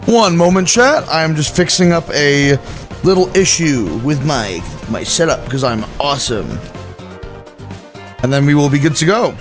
One moment, chat. I'm just fixing up a little issue with my setup because I'm awesome. And then we will be good to go.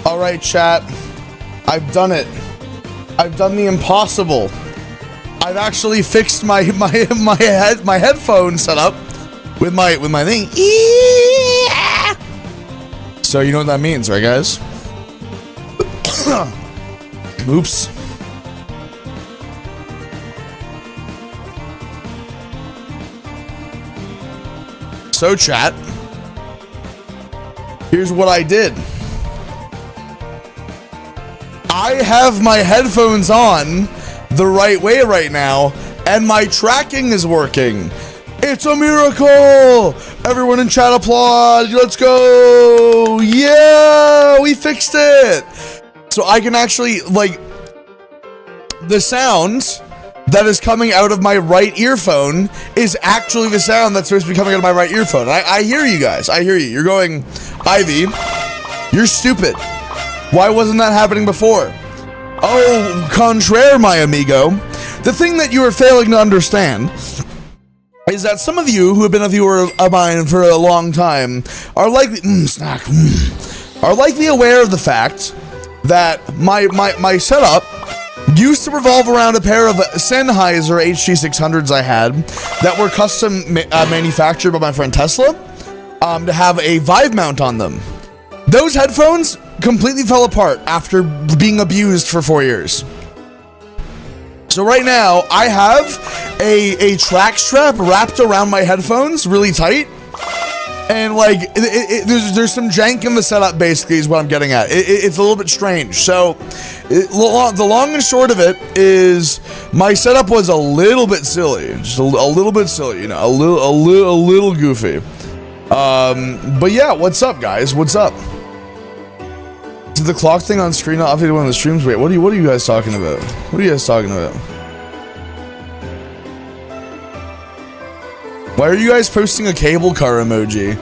Alright, chat. I've done it. I've done the impossible. I've actually fixed my headphone setup with my thing. So you know what that means, right, guys? Oops. So, chat. Here's what I did. I have my headphones on the right way right now, and my tracking is working. It's a miracle! Everyone in chat applaud. Let's go! Yeah! We fixed it! So I can actually, like, the sound that is coming out of my right earphone is actually the sound that's supposed to be coming out of my right earphone. I hear you guys. I hear you. You're going, Ivy, you're stupid. Why wasn't that happening before? Oh, contraire, my amigo. The thing that you are failing to understand is that some of you who have been a viewer of mine for a long time are likely are likely aware of the fact that my setup used to revolve around a pair of Sennheiser HG600s I had that were custom manufactured by my friend Tesla to have a Vive mount on them. Those headphones completely fell apart after being abused for 4 years. So right now, I have a track strap wrapped around my headphones really tight. And like, there's some jank in the setup basically is what I'm getting at. It's a little bit strange. So the long and short of it is my setup was a little bit silly. Just a little bit silly, you know, a little goofy. But yeah, what's up, guys? What's up? Did the clock thing on screen not update one of the streams? Wait, what are you guys talking about? What are you guys talking about? Why are you guys posting a cable car emoji?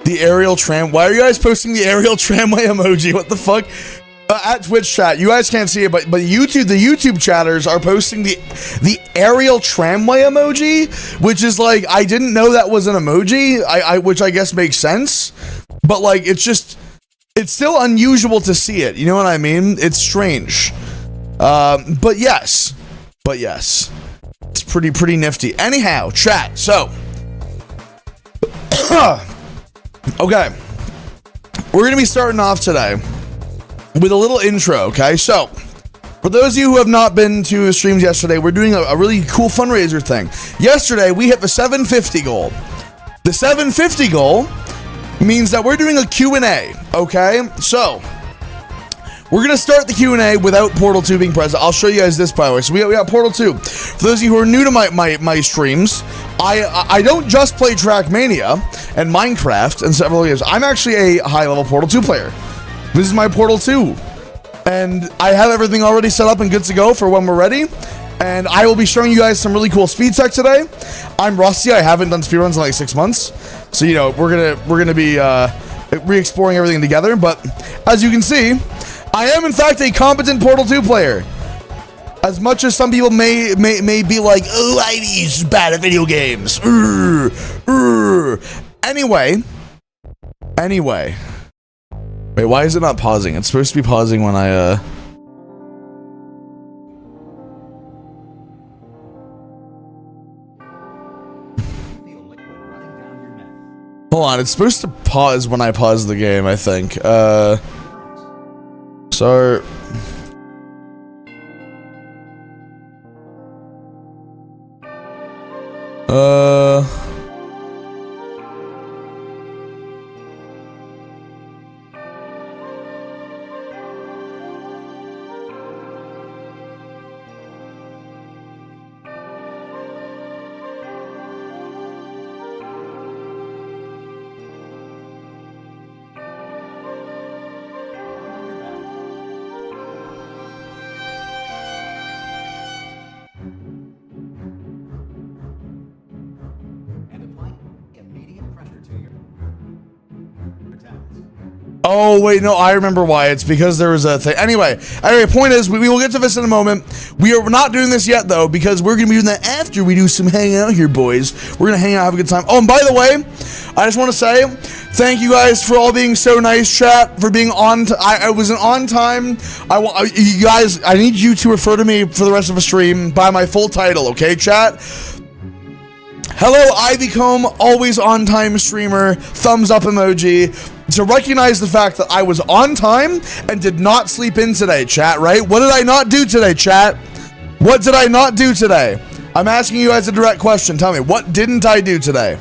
The aerial tram. Why are you guys posting the aerial tramway emoji? What the fuck? At Twitch chat, you guys can't see it, but the YouTube chatters are posting the aerial tramway emoji, which is like, I didn't know that was an emoji, which I guess makes sense, but like, it's still unusual to see it, you know what I mean? It's strange. But yes, it's pretty nifty. Anyhow, chat, so, okay, we're gonna be starting off today with a little intro, okay? So, for those of you who have not been to the streams yesterday, we're doing a really cool fundraiser thing. Yesterday, we hit the 750 goal. The 750 goal means that we're doing a Q&A, okay? So, we're gonna start the Q&A without Portal 2 being present. I'll show you guys this, by the way. So we got Portal 2. For those of you who are new to my streams, I don't just play Trackmania and Minecraft and several games. I'm actually a high-level Portal 2 player. This is my Portal 2, and I have everything already set up and good to go for when we're ready, and I will be showing you guys some really cool speed tech today. I'm rusty. I haven't done speedruns in like 6 months, so you know we're gonna be re-exploring everything together. But as you can see, I am in fact a competent Portal 2 player. As much as some people may be like, oh, Ivy's bad at video games. Anyway. Wait, why is it not pausing? It's supposed to be pausing when I, Hold on, it's supposed to pause when I pause the game, I think. So oh, wait, no, I remember why. It's because there was a thing. Anyway, point is, we will get to this in a moment. We are not doing this yet, though, because we're going to be doing that after we do some hanging out here, boys. We're going to hang out, have a good time. Oh, and by the way, I just want to say, thank you guys for all being so nice, chat, for being on. I wasn't on time. You guys, I need you to refer to me for the rest of the stream by my full title, okay, chat? Hello, Ivycomb, always on time streamer, thumbs up emoji, to recognize the fact that I was on time and did not sleep in today, chat, right? What did I not do today, chat? What did I not do today? I'm asking you guys a direct question. Tell me, what didn't I do today?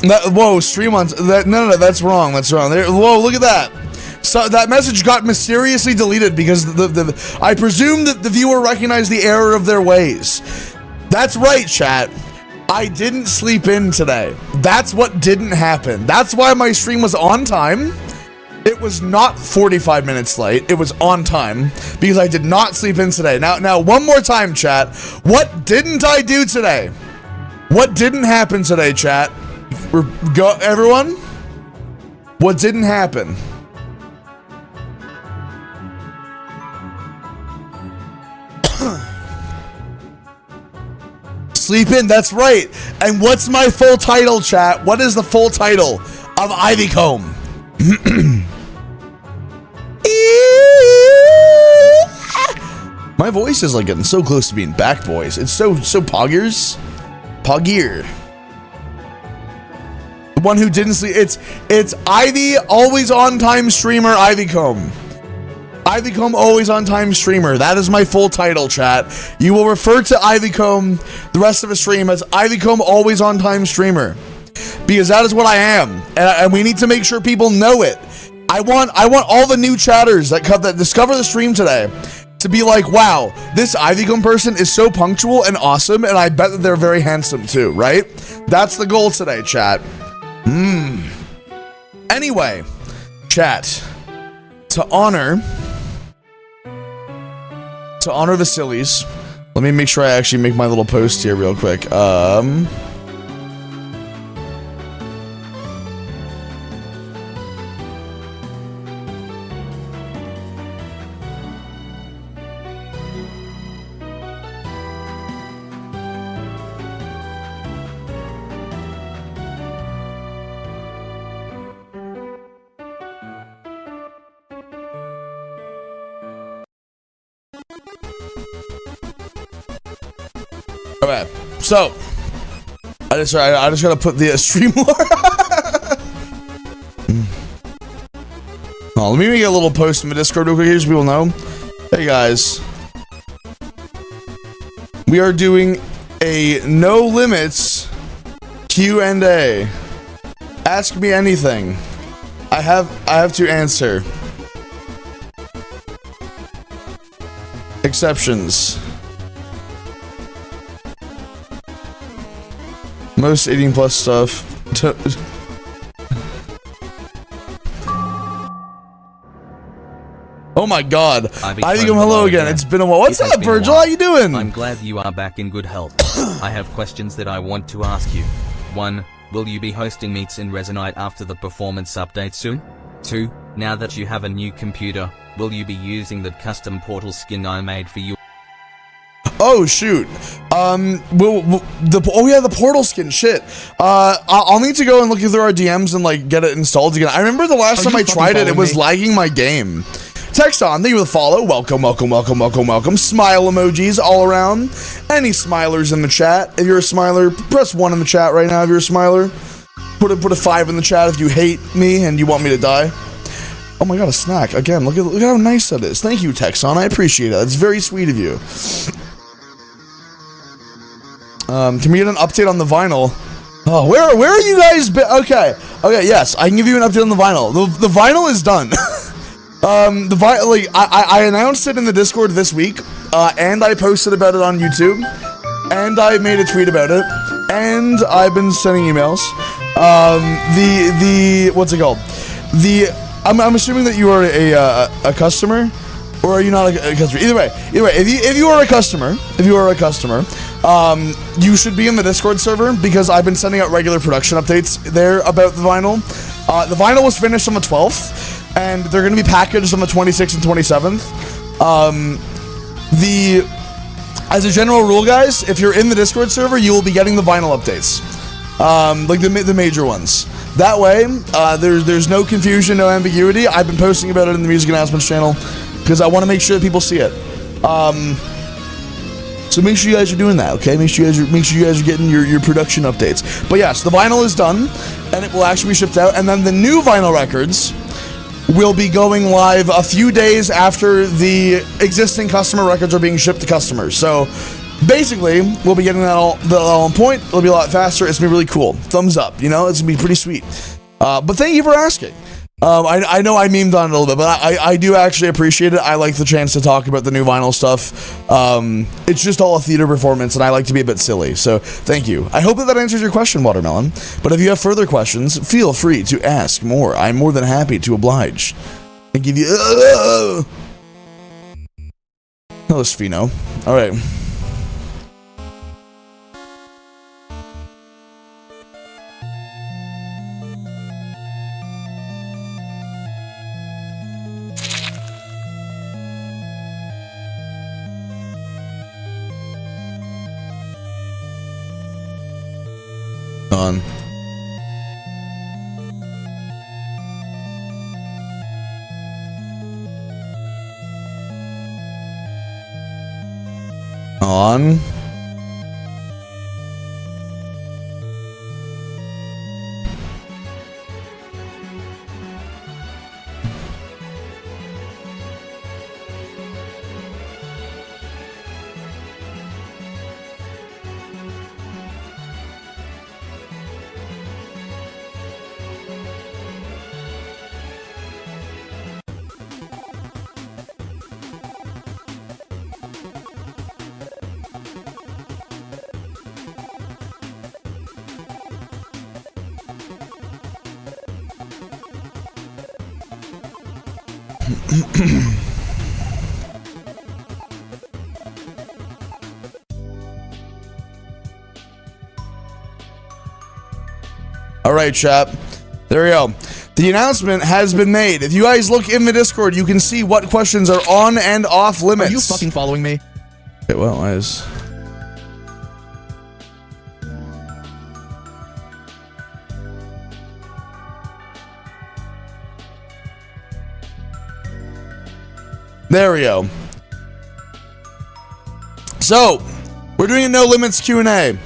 Whoa, stream on, no, that's wrong, whoa, look at that. So that message got mysteriously deleted because I presume that the viewer recognized the error of their ways. That's right, chat. I didn't sleep in today. That's what didn't happen. That's why my stream was on time. It was not 45 minutes late. It was on time because I did not sleep in today. Now, one more time, chat. What didn't I do today? What didn't happen today, chat? Go, everyone. What didn't happen? Sleep in, that's right. And what's my full title, chat? What is the full title of Ivycomb? My voice is like getting so close to being back, boys. It's so poggers. Poggier. The one who didn't sleep. It's Ivy, always on time streamer, Ivycomb. Ivycomb, always on time streamer. That is my full title, chat. You will refer to Ivycomb the rest of the stream as Ivycomb, always on time streamer, because that is what I am, and we need to make sure people know it. I want all the new chatters that discover the stream today to be like, wow, this Ivycomb person is so punctual and awesome, and I bet that they're very handsome too, right? That's the goal today, chat. Anyway, chat, to honor the sillies, let me make sure I actually make my little post here real quick. Okay, so I just gotta put the stream Oh, let me make a little post in the Discord real quick here so people know. Hey guys, we are doing a no limits Q&A. Ask me anything. I have to answer. Exceptions. Most 18+ stuff. Oh my god. Ivycomb, hello again. It's been a while. What's up, Virgil? How you doing? I'm glad you are back in good health. I have questions that I want to ask you. 1. Will you be hosting meets in Resonite after the performance update soon? 2. Now that you have a new computer, will you be using the custom portal skin I made for you? Oh shoot. The portal skin, shit. I'll need to go and look through our DMs and like get it installed again. I remember the last time I tried it, it was lagging my game. Texon, thank you for the follow. Welcome, welcome, welcome, welcome, welcome. Smile emojis all around. Any smilers in the chat? If you're a smiler, press 1 in the chat right now if you're a smiler. Put a 5 in the chat if you hate me and you want me to die. Oh my god, a snack. Again, look at how nice that is. Thank you, Texon. I appreciate it. It's very sweet of you. Can we get an update on the vinyl? Oh, where are you guys? Okay, yes, I can give you an update on the vinyl. The vinyl is done. I announced it in the Discord this week, and I posted about it on YouTube, and I made a tweet about it, and I've been sending emails. What's it called? I'm assuming that you are a customer, or are you not a customer? Either way, if you are a customer, you should be in the Discord server because I've been sending out regular production updates there about the vinyl. The vinyl was finished on the 12th, and they're going to be packaged on the 26th and 27th. As a general rule, guys, if you're in the Discord server, you will be getting the vinyl updates, like the major ones. That way, there's no confusion, no ambiguity. I've been posting about it in the music announcements channel because I want to make sure that people see it. So make sure you guys are doing that, okay? Make sure you guys are getting your production updates. But yes, the vinyl is done, and it will actually be shipped out. And then the new vinyl records will be going live a few days after the existing customer records are being shipped to customers. So basically, we'll be getting that all on point. It'll be a lot faster. It's gonna be really cool. Thumbs up. You know, it's gonna be pretty sweet. But thank you for asking. I know I memed on it a little bit, but I do actually appreciate it. I like the chance to talk about the new vinyl stuff. It's just all a theater performance, and I like to be a bit silly. So thank you. I hope that answers your question, Watermelon. But if you have further questions, feel free to ask more. I'm more than happy to oblige and give you. Hello, Sphino. All right. On. All right, chat. There we go. The announcement has been made. If you guys look in the Discord, you can see what questions are on and off limits. Are you fucking following me? Okay, well, guys. There we go. So, we're doing a no limits Q&A.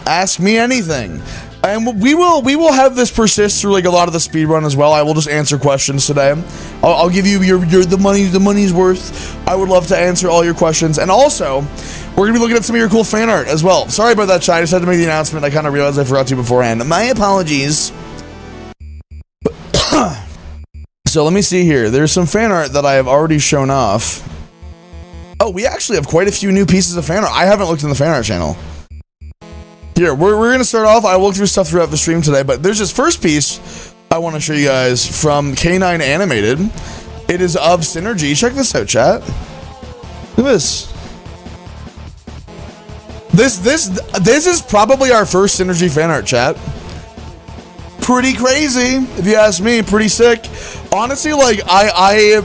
Ask me anything. And we will have this persist through like a lot of the speedrun as well. I will just answer questions today. I'll give you the money's worth. I would love to answer all your questions. And also, we're gonna be looking at some of your cool fan art as well. Sorry about that, chat. I just had to make the announcement. I kind of realized I forgot to beforehand. My apologies. So let me see here. There's some fan art that I have already shown off. Oh, we actually have quite a few new pieces of fan art. I haven't looked in the fan art channel. Here, we're going to start off. I will look through stuff throughout the stream today, but there's this first piece I want to show you guys from K9 Animated. It is of Synergy. Check this out, chat. Look at this. This is probably our first Synergy fan art, chat. Pretty crazy, if you ask me. Pretty sick. Honestly, like, I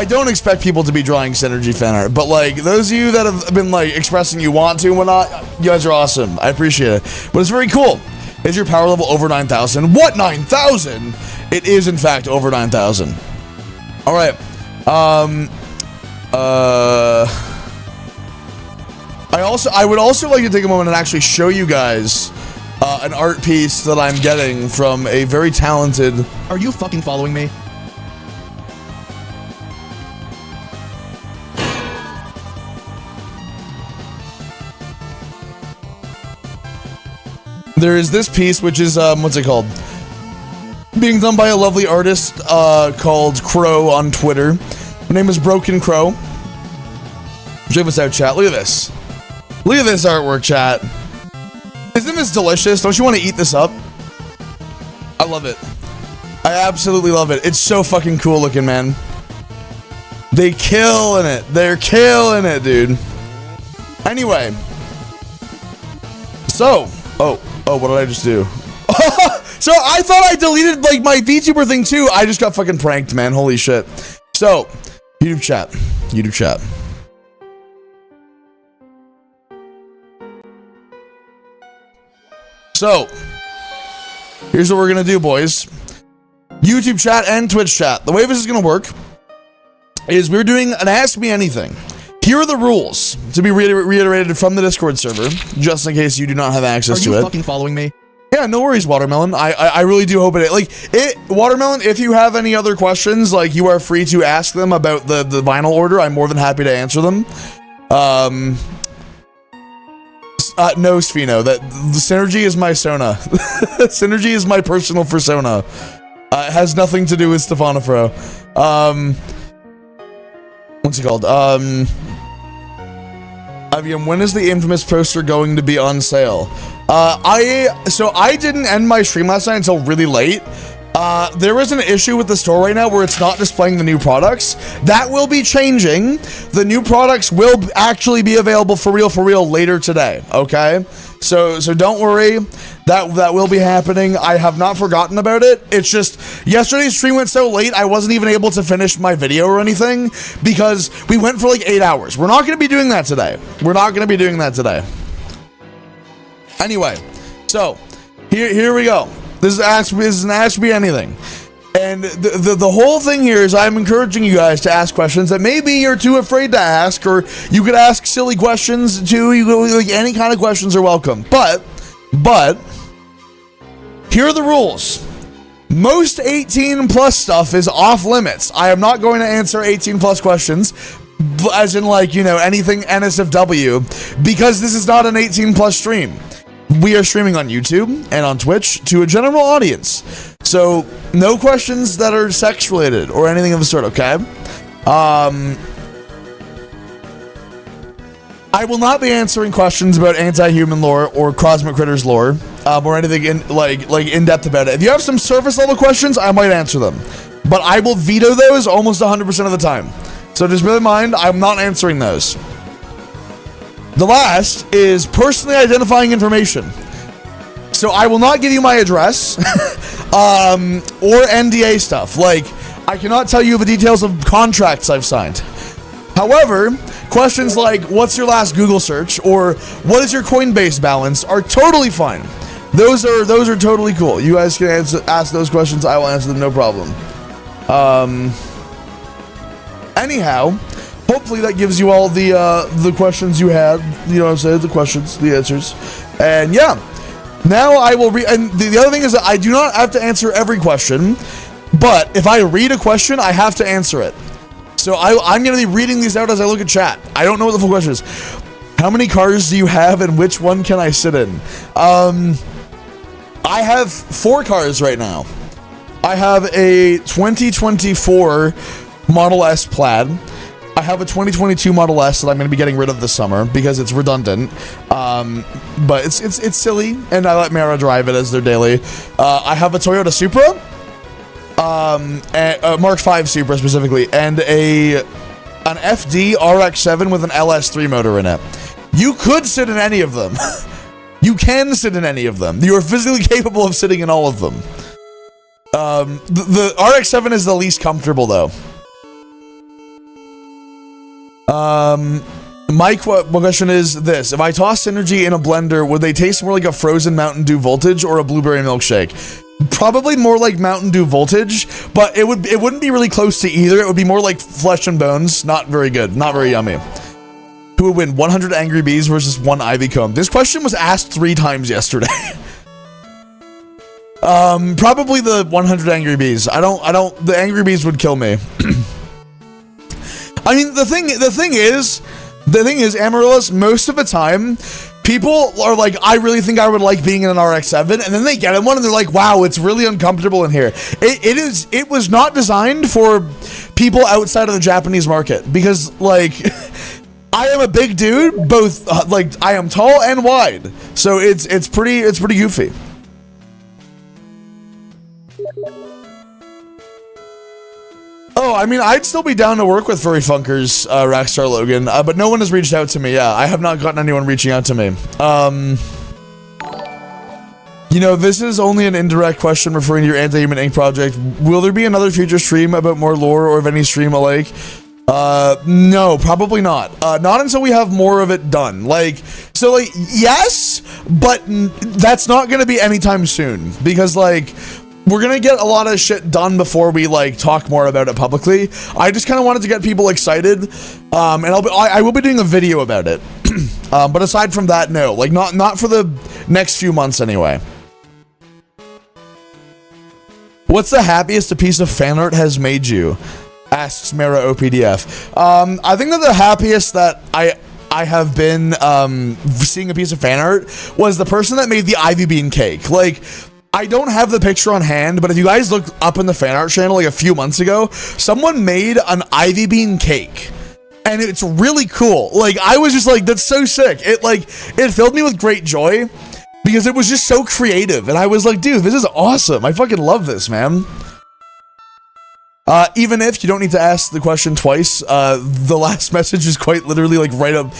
don't expect people to be drawing Synergy fan art, but like those of you that have been like expressing you want to and whatnot, you guys are awesome. I appreciate it. But it's very cool. Is your power level over 9,000? What 9,000? It is in fact over 9,000. All right. I would also like to take a moment and actually show you guys an art piece that I'm getting from a very talented. Are you fucking following me? There is this piece, which is, what's it called? Being done by a lovely artist called Crow on Twitter. Her name is Broken Crow. Check this out, chat. Look at this. Look at this artwork, chat. Isn't this delicious? Don't you want to eat this up? I love it. I absolutely love it. It's so fucking cool looking, man. They killing it. They're killing it, dude. Anyway. So, oh, what did I just do? So I thought I deleted like my VTuber thing too. I just got fucking pranked, man. Holy shit. So, YouTube chat. So, here's what we're gonna do, boys. YouTube chat and Twitch chat. The way this is gonna work is we're doing an Ask Me Anything. Here are the rules to be reiterated from the Discord server, just in case you do not have access to it. Are you fucking following me? Yeah, no worries, Watermelon. I really do hope Watermelon, if you have any other questions, like, you are free to ask them about the vinyl order. I'm more than happy to answer them. No, Spheno, that the Synergy is my Sona. Synergy is my personal persona. It has nothing to do with Stefanofro. What's he called? When is the infamous poster going to be on sale? I didn't end my stream last night until really late. There is an issue with the store right now where it's not displaying the new products. That will be changing. The new products will actually be available for real later today, okay? So don't worry. That will be happening. I have not forgotten about it. It's just yesterday's stream went so late I wasn't even able to finish my video or anything because we went for like 8 hours. We're not going to be doing that today. Anyway, so here we go. This is an Ask Me Anything. And the whole thing here is I'm encouraging you guys to ask questions that maybe you're too afraid to ask, or you could ask silly questions too. Like, any kind of questions are welcome. But here are the rules. Most 18 plus stuff is off limits. I am not going to answer 18 plus questions, as in, like, you know, anything NSFW, because this is not an 18 plus stream. We are streaming on YouTube and on Twitch to a general audience. So, no questions that are sex related or anything of the sort, okay? I will not be answering questions about anti-human lore or cosmic critters lore, or anything in depth about it. If you have some surface level questions, I might answer them, but I will veto those almost 100% of the time. So just bear in mind, I'm not answering those. The last is personally identifying information. So I will not give you my address or NDA stuff. Like, I cannot tell you the details of contracts I've signed. However, questions like, what's your last Google search, or what is your Coinbase balance, are totally fine. Those are totally cool. You guys can ask those questions. I will answer them, no problem. Anyhow, hopefully that gives you all the questions you had. You know what I'm saying? The questions, the answers. And yeah, now I will read. And the other thing is that I do not have to answer every question, but if I read a question, I have to answer it. So I'm going to be reading these out as I look at chat. I don't know what the full question is. How many cars do you have, and which one can I sit in? I have 4 cars right now. I have a 2024 Model S Plaid. I have a 2022 Model S that I'm going to be getting rid of this summer because it's redundant. But it's silly, and I let Mara drive it as their daily. I have a Toyota Supra, a Mark V Supra specifically, and an FD RX-7 with an LS3 motor in it. You could sit in any of them. You can sit in any of them. You are physically capable of sitting in all of them. The RX-7 is the least comfortable, though. My question is this: if I toss Synergy in a blender, would they taste more like a frozen Mountain Dew Voltage or a blueberry milkshake? Probably more like Mountain Dew Voltage, but it wouldn't be really close to either. It would be more like flesh and bones. Not very good. Not very yummy. Who would win, 100 Angry Bees versus 1 Ivy Comb? This question was asked 3 times yesterday. Probably the 100 Angry Bees. The Angry Bees would kill me. I mean, the thing is, Amaryllis, most of the time, people are like, I really think I would like being in an RX-7, and then they get in one and they're like, wow, it's really uncomfortable in here. It was not designed for people outside of the Japanese market, because, like, I am a big dude, both, like, I am tall and wide, so it's pretty goofy. Oh, I mean, I'd still be down to work with Furry Funkers, Rockstar Logan, but no one has reached out to me. Yeah, I have not gotten anyone reaching out to me. You know, this is only an indirect question referring to your Anti-Human Inc. project. Will there be another future stream about more lore, or if any stream alike? No, probably not. Not until we have more of it done. Like, so, like, yes, but that's not gonna be anytime soon, because, like, we're gonna get a lot of shit done before we, like, talk more about it publicly. I just kind of wanted to get people excited, and I will be doing a video about it. But aside from that, no, like, not for the next few months anyway. What's the happiest a piece of fan art has made you? Asks Mara OPDF. I think that the happiest that I have been seeing a piece of fan art was the person that made the Ivy Bean cake. Like, I don't have the picture on hand, but if you guys look up in the fan art channel like a few months ago, someone made an Ivy Bean cake. And it's really cool. Like, I was just like, that's so sick. It filled me with great joy because it was just so creative. And I was like, dude, this is awesome. I fucking love this, man. Even if you don't need to ask the question twice, the last message is quite literally like right up.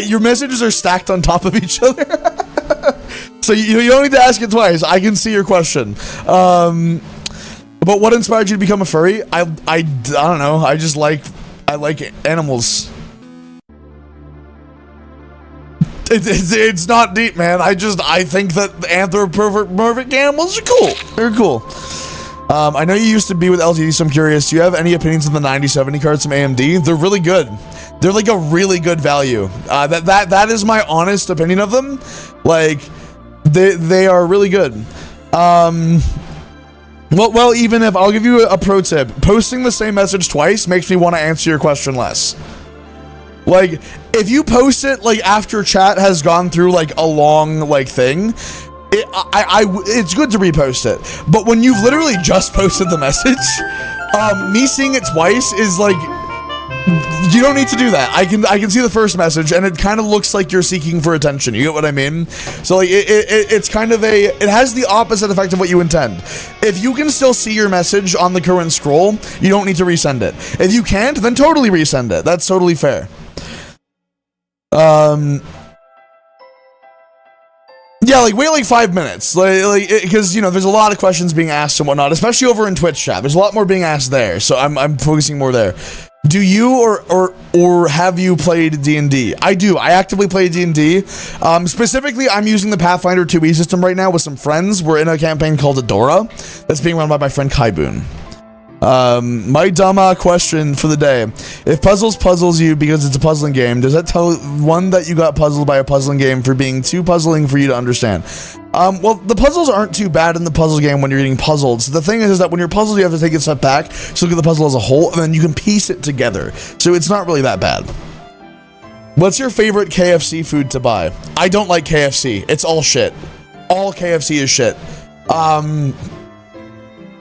Your messages are stacked on top of each other. So you don't need to ask it twice. I can see your question. But what inspired you to become a furry? I don't know. I like animals. It's not deep, man. I think that anthropomorphic animals are cool. They're cool. I know you used to be with LTD, so I'm curious. Do you have any opinions on the 9070 cards from AMD? They're really good. They're like a really good value. That is my honest opinion of them. Like, they are really good. Well, even if I'll give you a pro tip, posting the same message twice makes me want to answer your question less. Like, if you post it like after chat has gone through like a long like thing, it's good to repost it. But when you've literally just posted the message, me seeing it twice is like, you don't need to do that. I can see the first message and it kind of looks like you're seeking for attention. You get what I mean? So like it's kind of it has the opposite effect of what you intend. If you can still see your message on the current scroll, you don't need to resend it. If you can't, then totally resend it. That's totally fair. Yeah, like, wait like 5 minutes, like, because, you know, there's a lot of questions being asked and whatnot, especially over in Twitch chat. There's a lot more being asked there, so I'm focusing more there. Do you or have you played D&D? I do. I actively play D&D. Specifically, I'm using the Pathfinder 2e system right now with some friends. We're in a campaign called Adora that's being run by my friend Kai Boon. My dumb question for the day. If puzzles you because it's a puzzling game, does that tell one that you got puzzled by a puzzling game for being too puzzling for you to understand? Well, the puzzles aren't too bad in the puzzle game when you're getting puzzled. So the thing is that when you're puzzled, you have to take a step back, so look at the puzzle as a whole, and then you can piece it together. So it's not really that bad. What's your favorite KFC food to buy? I don't like KFC. It's all shit. All KFC is shit.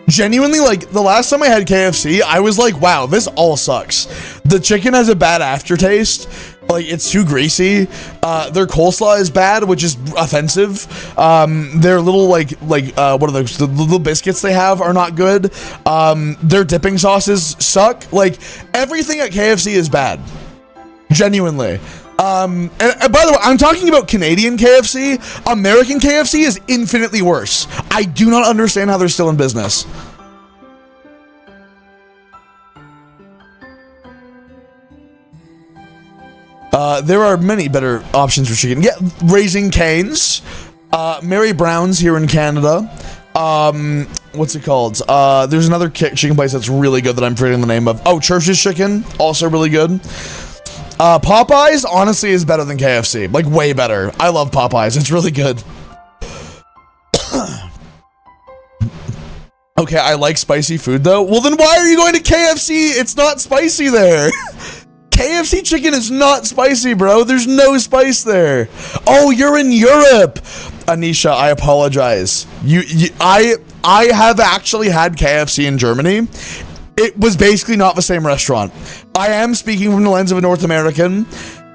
Genuinely, like, the last time I had KFC, I was like, wow, this all sucks. The chicken has a bad aftertaste. Like, it's too greasy. Their coleslaw is bad, which is offensive. Their little, what are those? The little biscuits they have are not good. Their dipping sauces suck. Like, everything at KFC is bad. Genuinely. And by the way, I'm talking about Canadian KFC. American KFC is infinitely worse. I do not understand how they're still in business. There are many better options for chicken. Yeah, Raising Cane's, Mary Brown's here in Canada, What's it called? There's another chicken place that's really good that I'm forgetting the name of. Oh, Church's Chicken, also really good. Popeyes, honestly, is better than KFC. Like, way better. I love Popeyes. It's really good. Okay, I like spicy food, though. Well, then why are you going to KFC? It's not spicy there. KFC chicken is not spicy, bro. There's no spice there. Oh, you're in Europe. Anisha, I apologize. I have actually had KFC in Germany. It was basically not the same restaurant. I am speaking from the lens of a North American,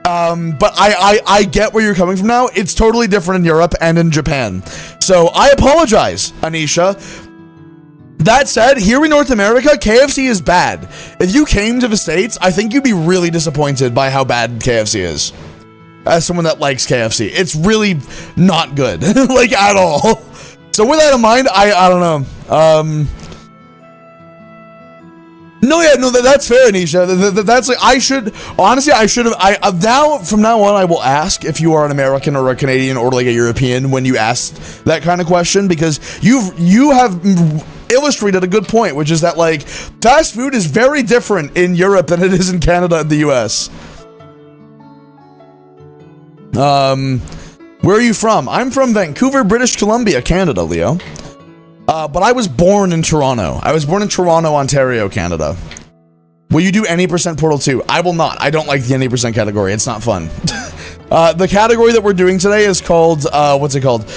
but I get where you're coming from now. It's totally different in Europe and in Japan. So I apologize, Anisha. That said, here in North America, KFC is bad. If you came to the States, I think you'd be really disappointed by how bad KFC is. As someone that likes KFC, it's really not good, like, at all. So with that in mind, I don't know. No, that's fair, Anisha. That's like, from now on, I will ask if you are an American or a Canadian or like a European when you ask that kind of question, because you have illustrated a good point, which is that like fast food is very different in Europe than it is in Canada and the US. Where are you from? I'm from Vancouver, British Columbia, Canada, Leo. But I was born in Toronto. I was born in Toronto, Ontario, Canada. Will you do any percent Portal 2? I will not. I don't like the any percent category. It's not fun. The category that we're doing today is called, what's it called?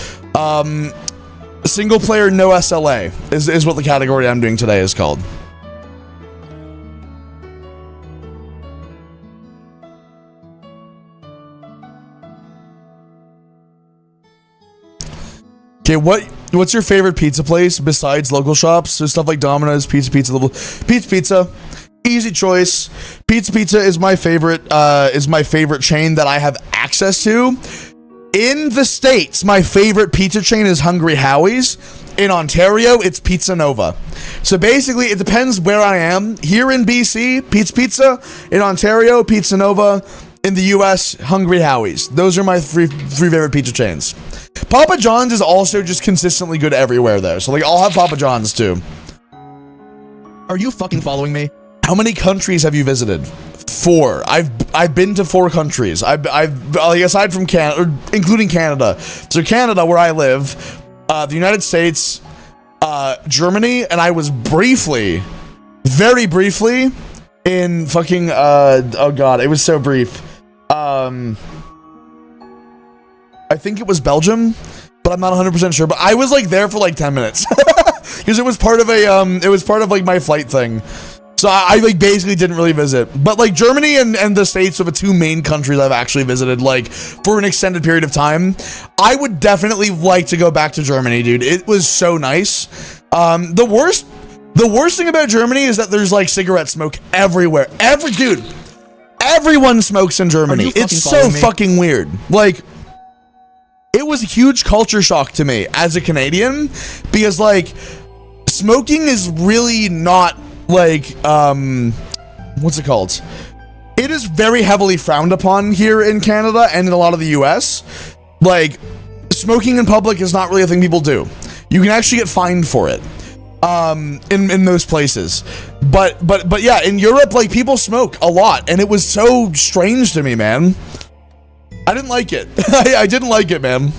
Single player no SLA is what the category I'm doing today is called. Okay, what's your favorite pizza place besides local shops? So stuff like Domino's, Pizza. Easy choice. Pizza is my favorite chain that I have access to. In the States, my favorite pizza chain is Hungry Howie's. In Ontario, it's Pizza Nova. So basically, it depends where I am. Here in BC, Pizza. In Ontario, Pizza Nova. In the US, Hungry Howie's. Those are my three favorite pizza chains. Papa John's is also just consistently good everywhere though. So like, I'll have Papa John's too. Are you fucking following me? How many countries have you visited? 4. I've been to 4 countries. I've like, aside from Canada, including Canada. So Canada, where I live, the United States, Germany, and I was very briefly, in fucking oh god, it was so brief. I think it was Belgium, but I'm not 100% sure. But I was like there for like 10 minutes because it was part of like my flight thing. So I like basically didn't really visit. But like Germany and the States are the 2 main countries I've actually visited like for an extended period of time. I would definitely like to go back to Germany, dude. It was so nice. The worst thing about Germany is that there's like cigarette smoke everywhere. Everyone smokes in Germany. It's so fucking weird. Like, it was a huge culture shock to me as a Canadian because like smoking is really not like what's it called? It is very heavily frowned upon here in Canada and in a lot of the US. Like, smoking in public is not really a thing people do. You can actually get fined for it. In those places, but yeah, in Europe, like, people smoke a lot, and it was so strange to me, man. I didn't like it. I didn't like it, man.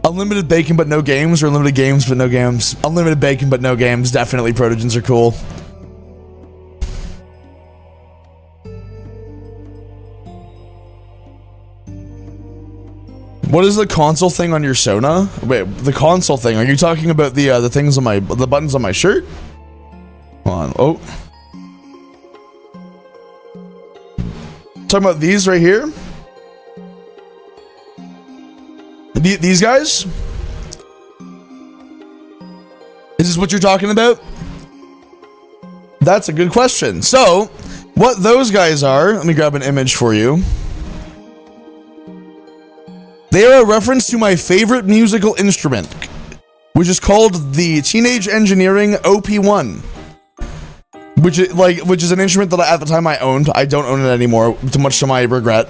Unlimited bacon but no games, or unlimited games but no games? Unlimited bacon but no games. Definitely protogens are cool. What is the console thing on your Sona? Wait, the console thing. Are you talking about the things on the buttons on my shirt? Hold on. Oh. Talking about these right here? These guys? Is this what you're talking about? That's a good question. So, what those guys are, let me grab an image for you. They are a reference to my favorite musical instrument, which is called the Teenage Engineering OP1, which is an instrument that at the time I owned. I don't own it anymore, too much to my regret.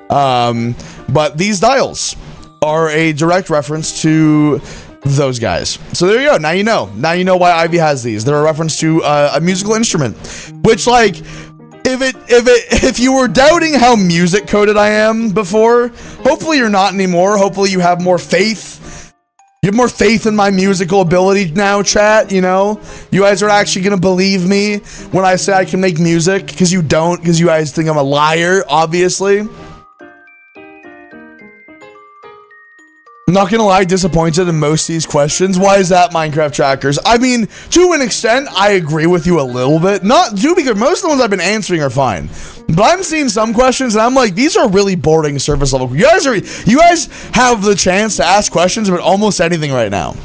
But these dials are a direct reference to those guys. So there you go. Now you know. Now you know why Ivy has these. They're a reference to a musical instrument, which, like, if you were doubting how music coded I am before, hopefully you're not anymore. Hopefully you have more faith. You have more faith in my musical ability now, chat, you know? You guys are actually gonna believe me when I say I can make music, because you don't, because you guys think I'm a liar, obviously. I'm not gonna lie, disappointed in most of these questions. Why is that, Minecraft Trackers? I mean, to an extent, I agree with you a little bit. Not too, because most of the ones I've been answering are fine. But I'm seeing some questions and I'm like, these are really boring surface level. You guys have the chance to ask questions about almost anything right now.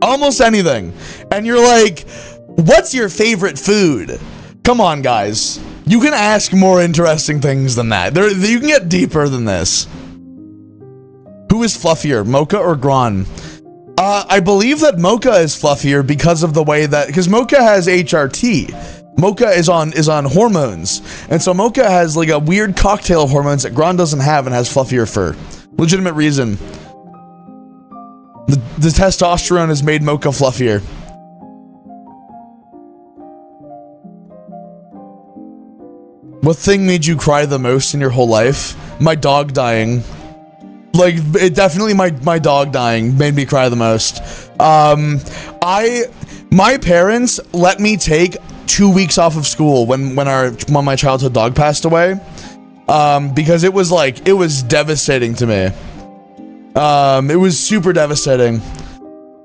Almost anything. And you're like, what's your favorite food? Come on, guys. You can ask more interesting things than that. You can get deeper than this. Who is fluffier, Mocha or Gron? I believe that Mocha is fluffier because of the way that, because Mocha has HRT. Mocha is on hormones, and so Mocha has like a weird cocktail of hormones that Gron doesn't have and has fluffier fur. Legitimate reason. The testosterone has made Mocha fluffier. What thing made you cry the most in your whole life? My dog dying. Like, it definitely, my dog dying made me cry the most. My parents let me take 2 weeks off of school when my childhood dog passed away, because it was devastating to me. It was super devastating.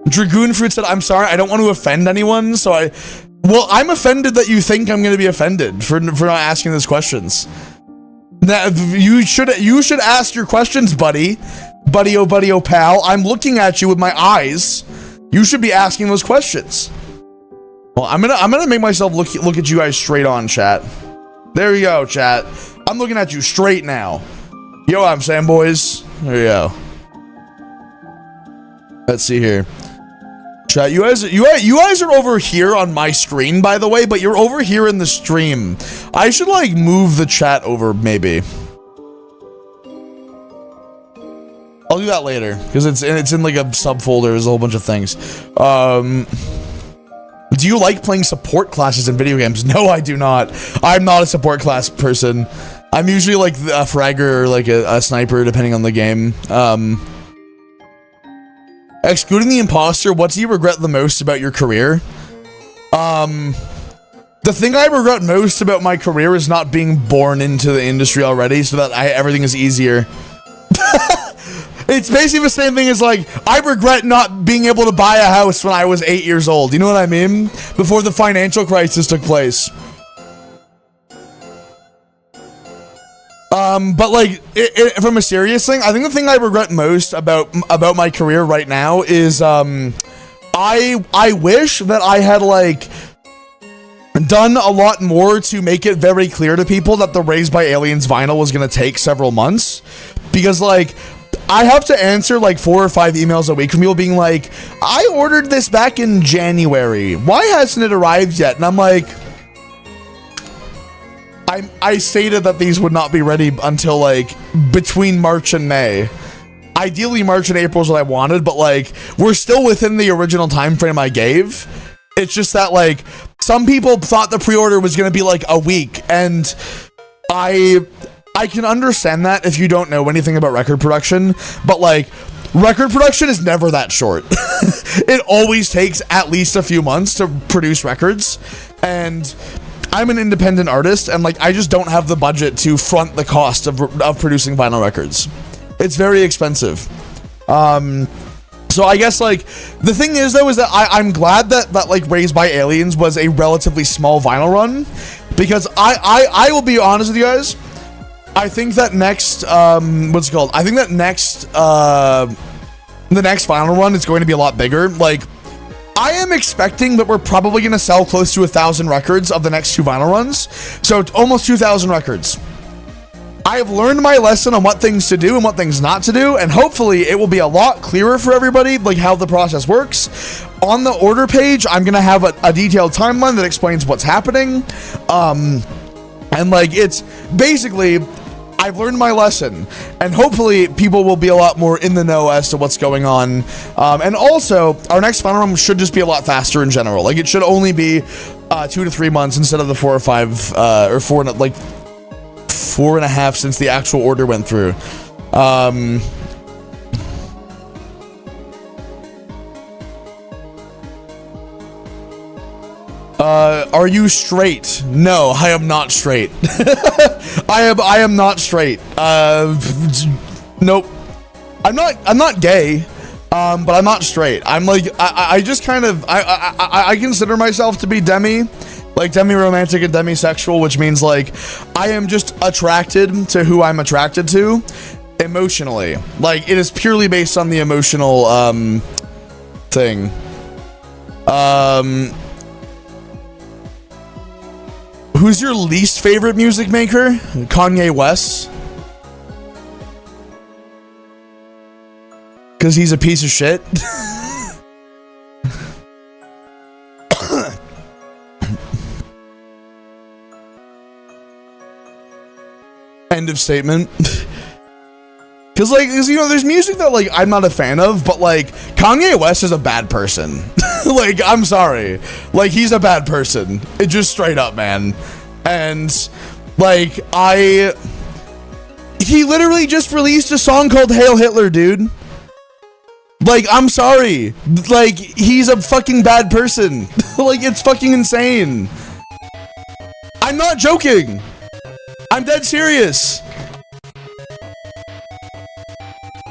Dragoon Fruit said, I'm sorry, I don't want to offend anyone, so I'm offended that you think I'm gonna be offended for not asking those questions. You should ask your questions, buddy, oh pal. I'm looking at you with my eyes. You should be asking those questions. Well, I'm gonna make myself look at you guys straight on, chat. There you go, chat. I'm looking at you straight now. You know what I'm saying, boys? There you go. Let's see here. Chat, you guys are over here on my screen, by the way, but you're over here in the stream. I should, like, move the chat over, maybe. I'll do that later, because it's in, like, a subfolder. There's a whole bunch of things. Do you like playing support classes in video games? No, I do not. I'm not a support class person. I'm usually, like, a fragger or, like, a sniper, depending on the game. Excluding the imposter, what do you regret the most about your career? The thing I regret most about my career is not being born into the industry already, so that everything is easier. It's basically the same thing as, like, I regret not being able to buy a house when I was 8 years old. You know what I mean? Before the financial crisis took place. But like, from a serious thing, I think the thing I regret most about my career right now is, I wish that I had, like, done a lot more to make it very clear to people that the Raised by Aliens vinyl was gonna take several months, because, like, I have to answer, like, 4 or 5 emails a week from people being like, I ordered this back in January. Why hasn't it arrived yet? And I'm like, I stated that these would not be ready until, like, between March and May. Ideally, March and April is what I wanted, but, like, we're still within the original time frame I gave. It's just that, like, some people thought the pre-order was going to be, like, a week, and I can understand that if you don't know anything about record production, but, like, record production is never that short. It always takes at least a few months to produce records, and I'm an independent artist, and, like, I just don't have the budget to front the cost of producing vinyl records. It's very expensive. So I guess, like, the thing is, though, is that I'm glad that like, Raised by Aliens was a relatively small vinyl run, because I will be honest with you guys, I think that next, what's it called? I think that next, the next vinyl run is going to be a lot bigger. Like, I am expecting that we're probably going to sell close to 1,000 records of the next 2 vinyl runs. So it's almost 2,000 records. I have learned my lesson on what things to do and what things not to do, and hopefully it will be a lot clearer for everybody, like, how the process works. On the order page, I'm going to have a detailed timeline that explains what's happening. And, like, it's basically, I've learned my lesson, and hopefully people will be a lot more in the know as to what's going on. And also, our next final round should just be a lot faster in general. Like, it should only be 2 to 3 months instead of the 4 or 5, or 4.5 since the actual order went through. Are you straight? No, I am not straight. I am not straight. Nope. I'm not gay. But I'm not straight. I'm like, I just kind of, I consider myself to be demi-romantic and demisexual, which means like, I am just attracted to who I'm attracted to emotionally. Like, it is purely based on the emotional, thing. Who's your least favorite music maker? Kanye West. Because he's a piece of shit. End of statement. Because, like, you know, there's music that, like, I'm not a fan of, but, like, Kanye West is a bad person. Like, I'm sorry. Like, he's a bad person. It just straight up, man. And, like, he literally just released a song called Hail Hitler, dude. Like, I'm sorry. Like, he's a fucking bad person. Like, it's fucking insane. I'm not joking. I'm dead serious.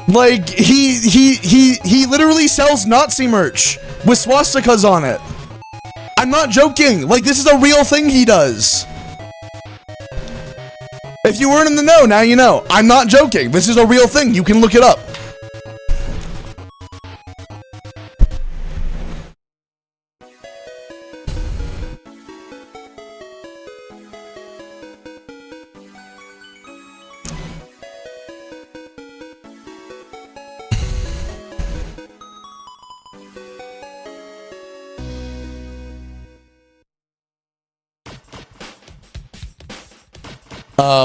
Like, he literally sells Nazi merch with swastikas on it. I'm not joking. Like, this is a real thing he does. If you weren't in the know, now you know. I'm not joking. This is a real thing. You can look it up.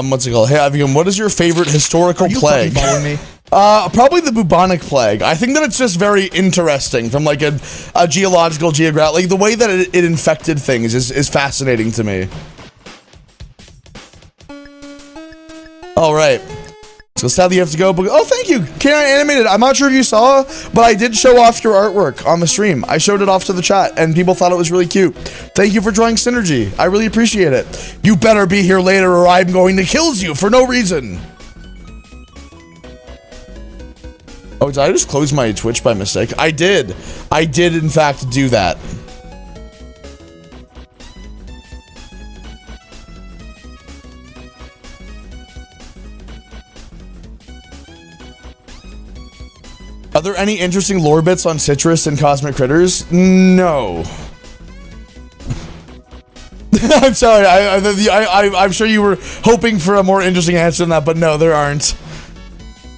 What's it called? Hey, Avian, what is your favorite historical plague? Following me? Probably the bubonic plague. I think that it's just very interesting from like a geographic, like the way that it infected things is fascinating to me. All right. So sadly you have to go, but oh, thank you, K9 Animated. I'm not sure if you saw, but I did show off your artwork on the stream. I showed it off to the chat, and people thought it was really cute. Thank you for drawing Synergy. I really appreciate it. You better be here later, or I'm going to kill you for no reason. Oh, did I just close my Twitch by mistake? I did. I did, in fact, do that. Are there any interesting lore bits on citrus and cosmic critters? No. I'm sorry. I'm sure you were hoping for a more interesting answer than that, but no, there aren't.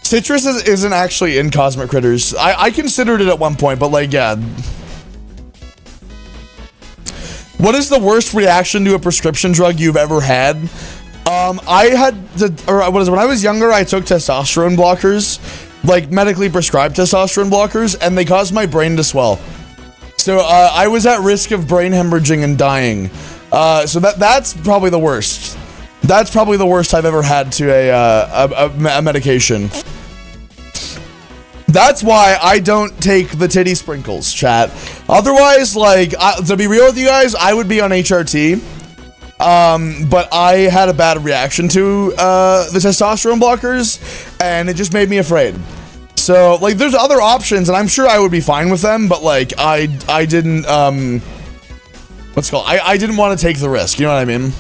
Citrus isn't actually in cosmic critters. I considered it at one point, but like, yeah. What is the worst reaction to a prescription drug you've ever had? When I was younger, I took testosterone blockers. Like medically prescribed testosterone blockers, and they caused my brain to swell. So I was at risk of brain hemorrhaging and dying. So that's probably the worst. That's probably the worst I've ever had to a medication. That's why I don't take the titty sprinkles, chat. Otherwise, like, to be real with you guys, I would be on HRT. But I had a bad reaction to the testosterone blockers, and it just made me afraid. So, like, there's other options, and I'm sure I would be fine with them, but, like, I didn't, what's it called? I didn't want to take the risk, you know what I mean?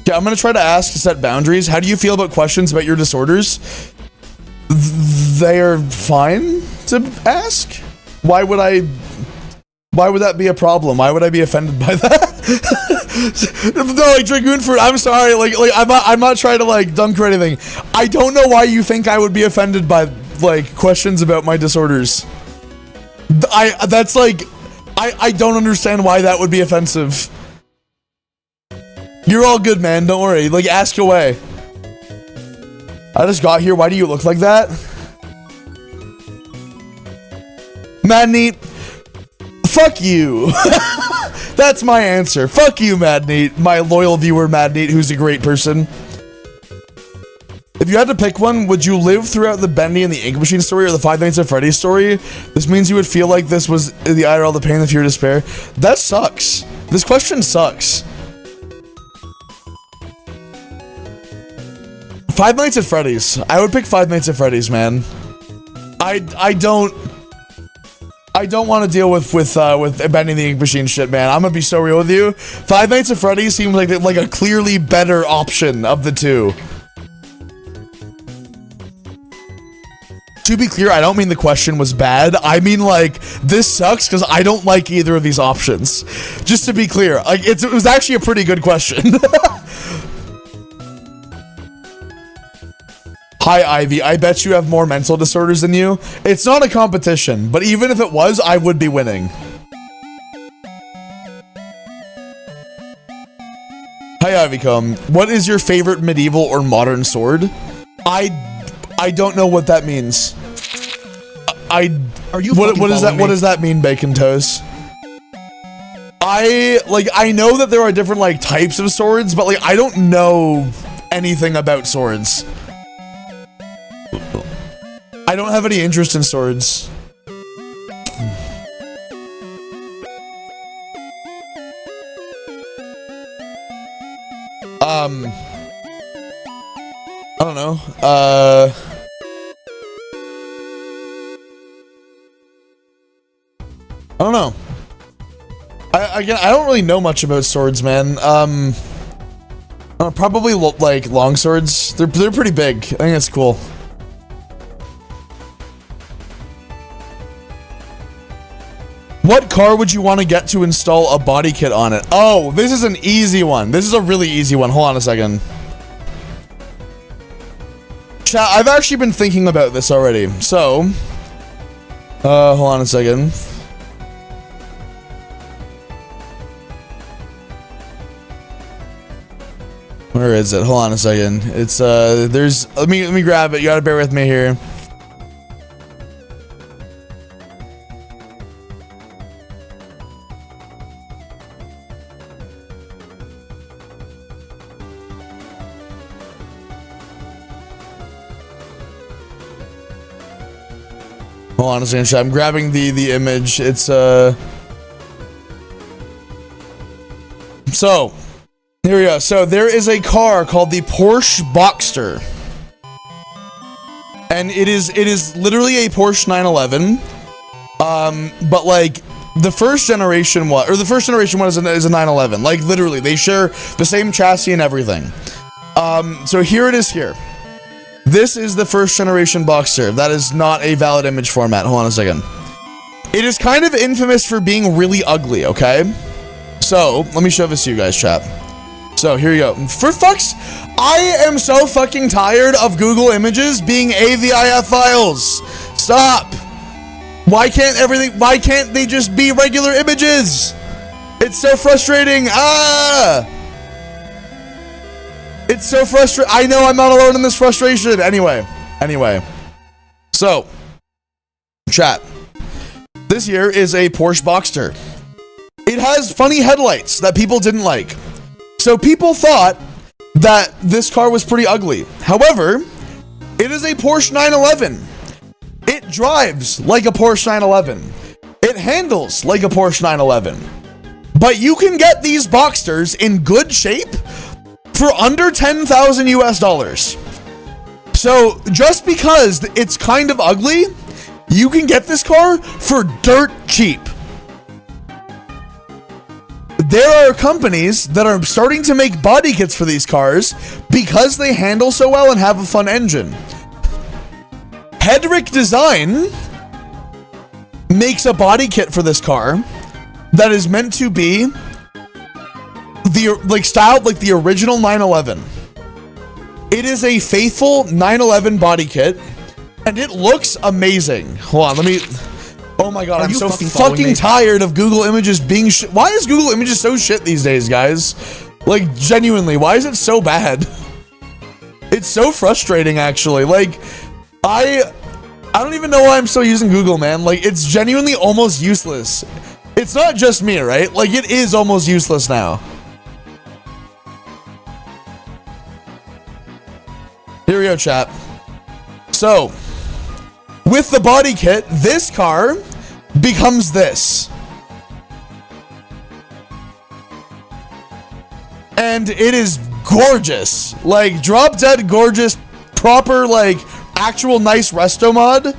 Okay, I'm gonna try to ask to set boundaries. How do you feel about questions about your disorders? They are fine to ask. Why would that be a problem? Why would I be offended by that? No, like, Dragoon Fruit, I'm sorry. Like, I'm not trying to, like, dunk or anything. I don't know why you think I would be offended by, like, questions about my disorders. I don't understand why that would be offensive. You're all good, man. Don't worry. Like, ask away. I just got here. Why do you look like that? Mad Neat. Fuck you. That's my answer. Fuck you, Mad Neat. My loyal viewer, Mad Neat, who's a great person. If you had to pick one, would you live throughout the Bendy and the Ink Machine story or the Five Nights at Freddy's story? This means you would feel like this was the IRL, the pain, the fear, despair. That sucks. This question sucks. Five Nights at Freddy's. I would pick Five Nights at Freddy's, man. I don't want to deal with Bendy and the Ink Machine shit, man. I'm gonna be so real with you. Five Nights at Freddy's seems like a clearly better option of the two. To be clear, I don't mean the question was bad. I mean, like, this sucks because I don't like either of these options. Just to be clear, like, it was actually a pretty good question. Hi, Ivy. I bet you have more mental disorders than you. It's not a competition, but even if it was, I would be winning. Hi, Ivycombe. What is your favorite medieval or modern sword? I don't know what that means. Are you what does that mean, Bacon Toast? I know that there are different like types of swords, but like I don't know anything about swords. I don't have any interest in swords. I don't know. I don't know. I don't really know much about swords, man. Probably like long swords. They're pretty big. I think that's cool. What car would you want to get to install a body kit on it? Oh, this is an easy one. This is a really easy one. Hold on a second. Chat, I've actually been thinking about this already. So, hold on a second. Where is it? Hold on a second. It's let me grab it. You gotta bear with me here. Hold on a second, chat. I'm grabbing the image. It's so here we go. So there is a car called the Porsche Boxster, and it is literally a Porsche 911. But like the first generation one, is a 911. Like literally, they share the same chassis and everything. So here it is here. This is the first generation Boxster. That is not a valid image format. Hold on a second. It is kind of infamous for being really ugly, okay? So, let me show this to you guys, chat. So, here you go. For fucks, I am so fucking tired of Google Images being AVIF files. Stop. Why can't they just be regular images? It's so frustrating. It's so frustrating. I know I'm not alone in this frustration. Anyway. So, chat. This here is a Porsche Boxster. It has funny headlights that people didn't like. So people thought that this car was pretty ugly. However, it is a Porsche 911. It drives like a Porsche 911. It handles like a Porsche 911. But you can get these Boxsters in good shape for under $10,000 US. So just because it's kind of ugly, you can get this car for dirt cheap. There are companies that are starting to make body kits for these cars because they handle so well and have a fun engine. Hedrick Design makes a body kit for this car that is meant to be styled like the original 911. It is a faithful 911 body kit, and it looks amazing. Hold on, oh my god, I'm so fucking tired of Google Images being why is Google Images so shit these days, guys? Like, genuinely, why is it so bad? It's so frustrating, actually. Like, I don't even know why I'm still using Google, man. Like, it's genuinely almost useless. It's not just me, right? Like, it is almost useless now. Here we go, chat. So, with the body kit, this car becomes this. And it is gorgeous. Like, drop dead gorgeous, proper, like, actual nice resto mod.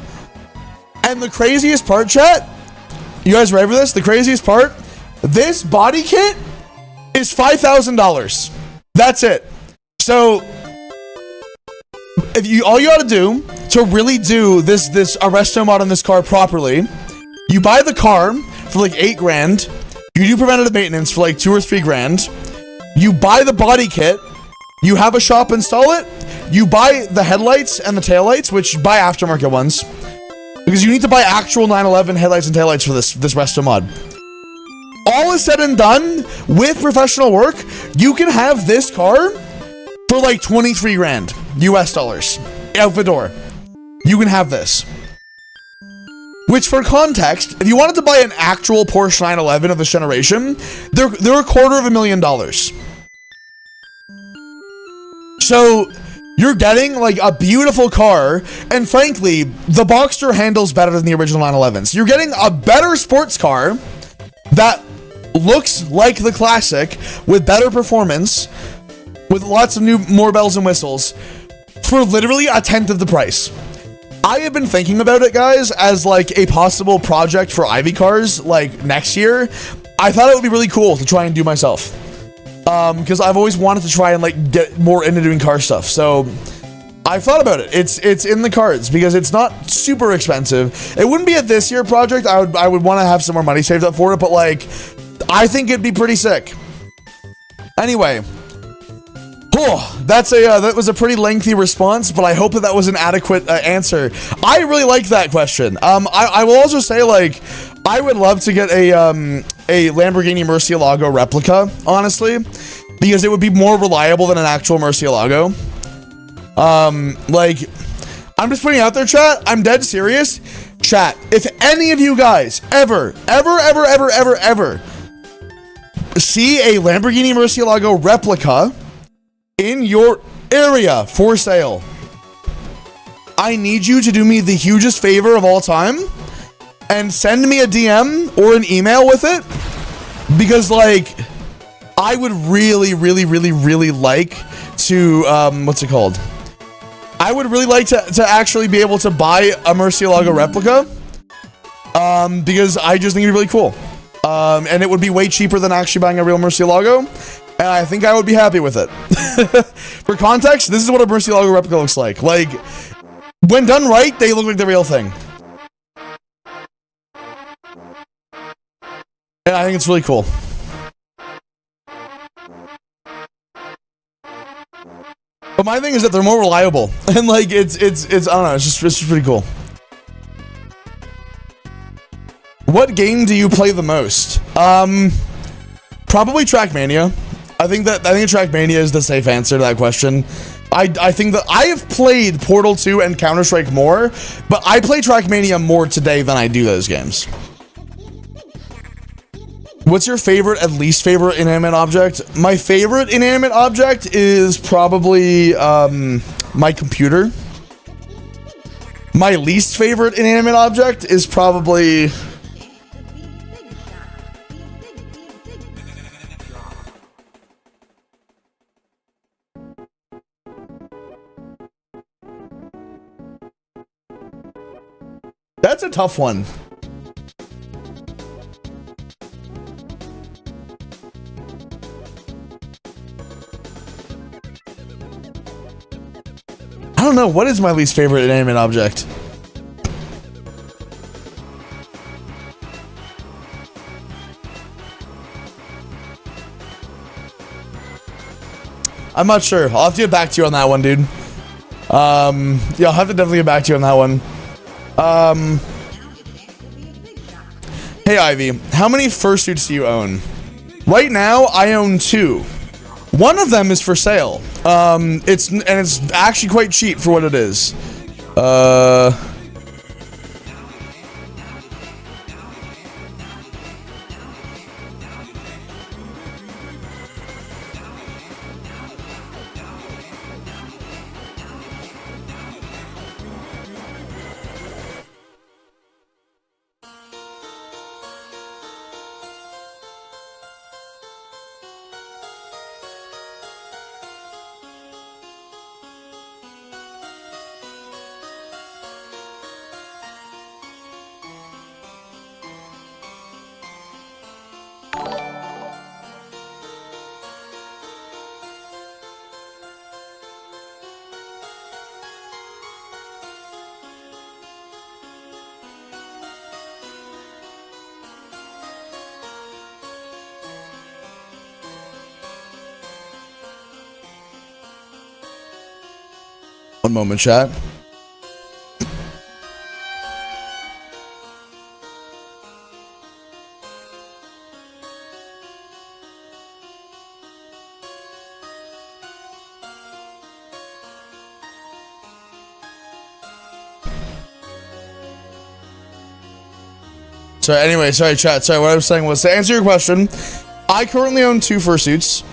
And the craziest part, chat, you guys ready for this? The craziest part, this body kit is $5,000. That's it. So, if you, all you gotta do to really do this resto mod on this car properly, you buy the car for like 8 grand. You do preventative maintenance for like 2 or 3 grand. You buy the body kit, you have a shop install it, you buy the headlights and the taillights, which buy aftermarket ones, because you need to buy actual 911 headlights and taillights for this resto mod. All is said and done, with professional work, you can have this car for like 23 grand US dollars out the door. You can have this. Which, for context, if you wanted to buy an actual Porsche 911 of this generation, they're $250,000. So, you're getting, like, a beautiful car, and frankly, the Boxster handles better than the original 911s. You're getting a better sports car that looks like the classic, with better performance, with lots of more bells and whistles, for literally a tenth of the price. I have been thinking about it, guys, as like a possible project for Ivy cars, like next year. I thought it would be really cool to try and do myself. Because I've always wanted to try and like get more into doing car stuff. So I've thought about it. It's in the cards because it's not super expensive. It wouldn't be a this year project. I would want to have some more money saved up for it, but like I think it'd be pretty sick. Anyway, that was a pretty lengthy response, but I hope that was an adequate answer. I really like that question. I will also say, like, I would love to get a Lamborghini Murcielago replica, honestly, because it would be more reliable than an actual Murcielago. Like, I'm just putting it out there, chat. I'm dead serious. Chat, if any of you guys ever see a Lamborghini Murcielago replica in your area for sale, I need you to do me the hugest favor of all time and send me a DM or an email with it, because like I would really like to what's it called? I would really like to actually be able to buy a Murcielago replica, because I just think it'd be really cool, and it would be way cheaper than actually buying a real Murcielago. And I think I would be happy with it. For context, this is what a Murcielago replica looks like. Like, when done right, they look like the real thing. And I think it's really cool. But my thing is that they're more reliable. And like, it's I don't know, it's just pretty cool. What game do you play the most? Probably Trackmania. I think Trackmania is the safe answer to that question. I think that I have played Portal 2 and Counter-Strike more, but I play Trackmania more today than I do those games. What's your favorite and least favorite inanimate object? My favorite inanimate object is probably my computer. My least favorite inanimate object is probably... That's a tough one. I don't know. What is my least favorite inanimate object? I'm not sure. I'll have to get back to you on that one, dude. Yeah, I'll have to definitely get back to you on that one. Hey Ivy, how many fursuits do you own? Right now, I own 2. One of them is for sale. It's actually quite cheap for what it is. One moment, chat. Sorry, chat. Sorry, what I was saying was, to answer your question, I currently own 2 fursuits.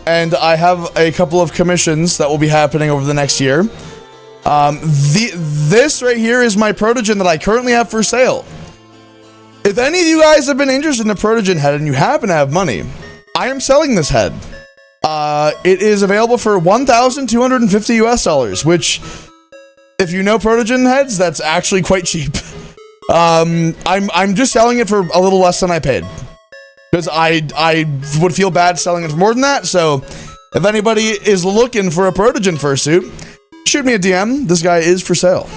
And I have a couple of commissions that will be happening over the next year. This right here is my Protogen that I currently have for sale. If any of you guys have been interested in a Protogen head and you happen to have money, I am selling this head. It is available for $1,250 US, which, if you know Protogen heads, that's actually quite cheap. I'm just selling it for a little less than I paid. Because I would feel bad selling it for more than that, so if anybody is looking for a Protogen fursuit, shoot me a DM. This guy is for sale.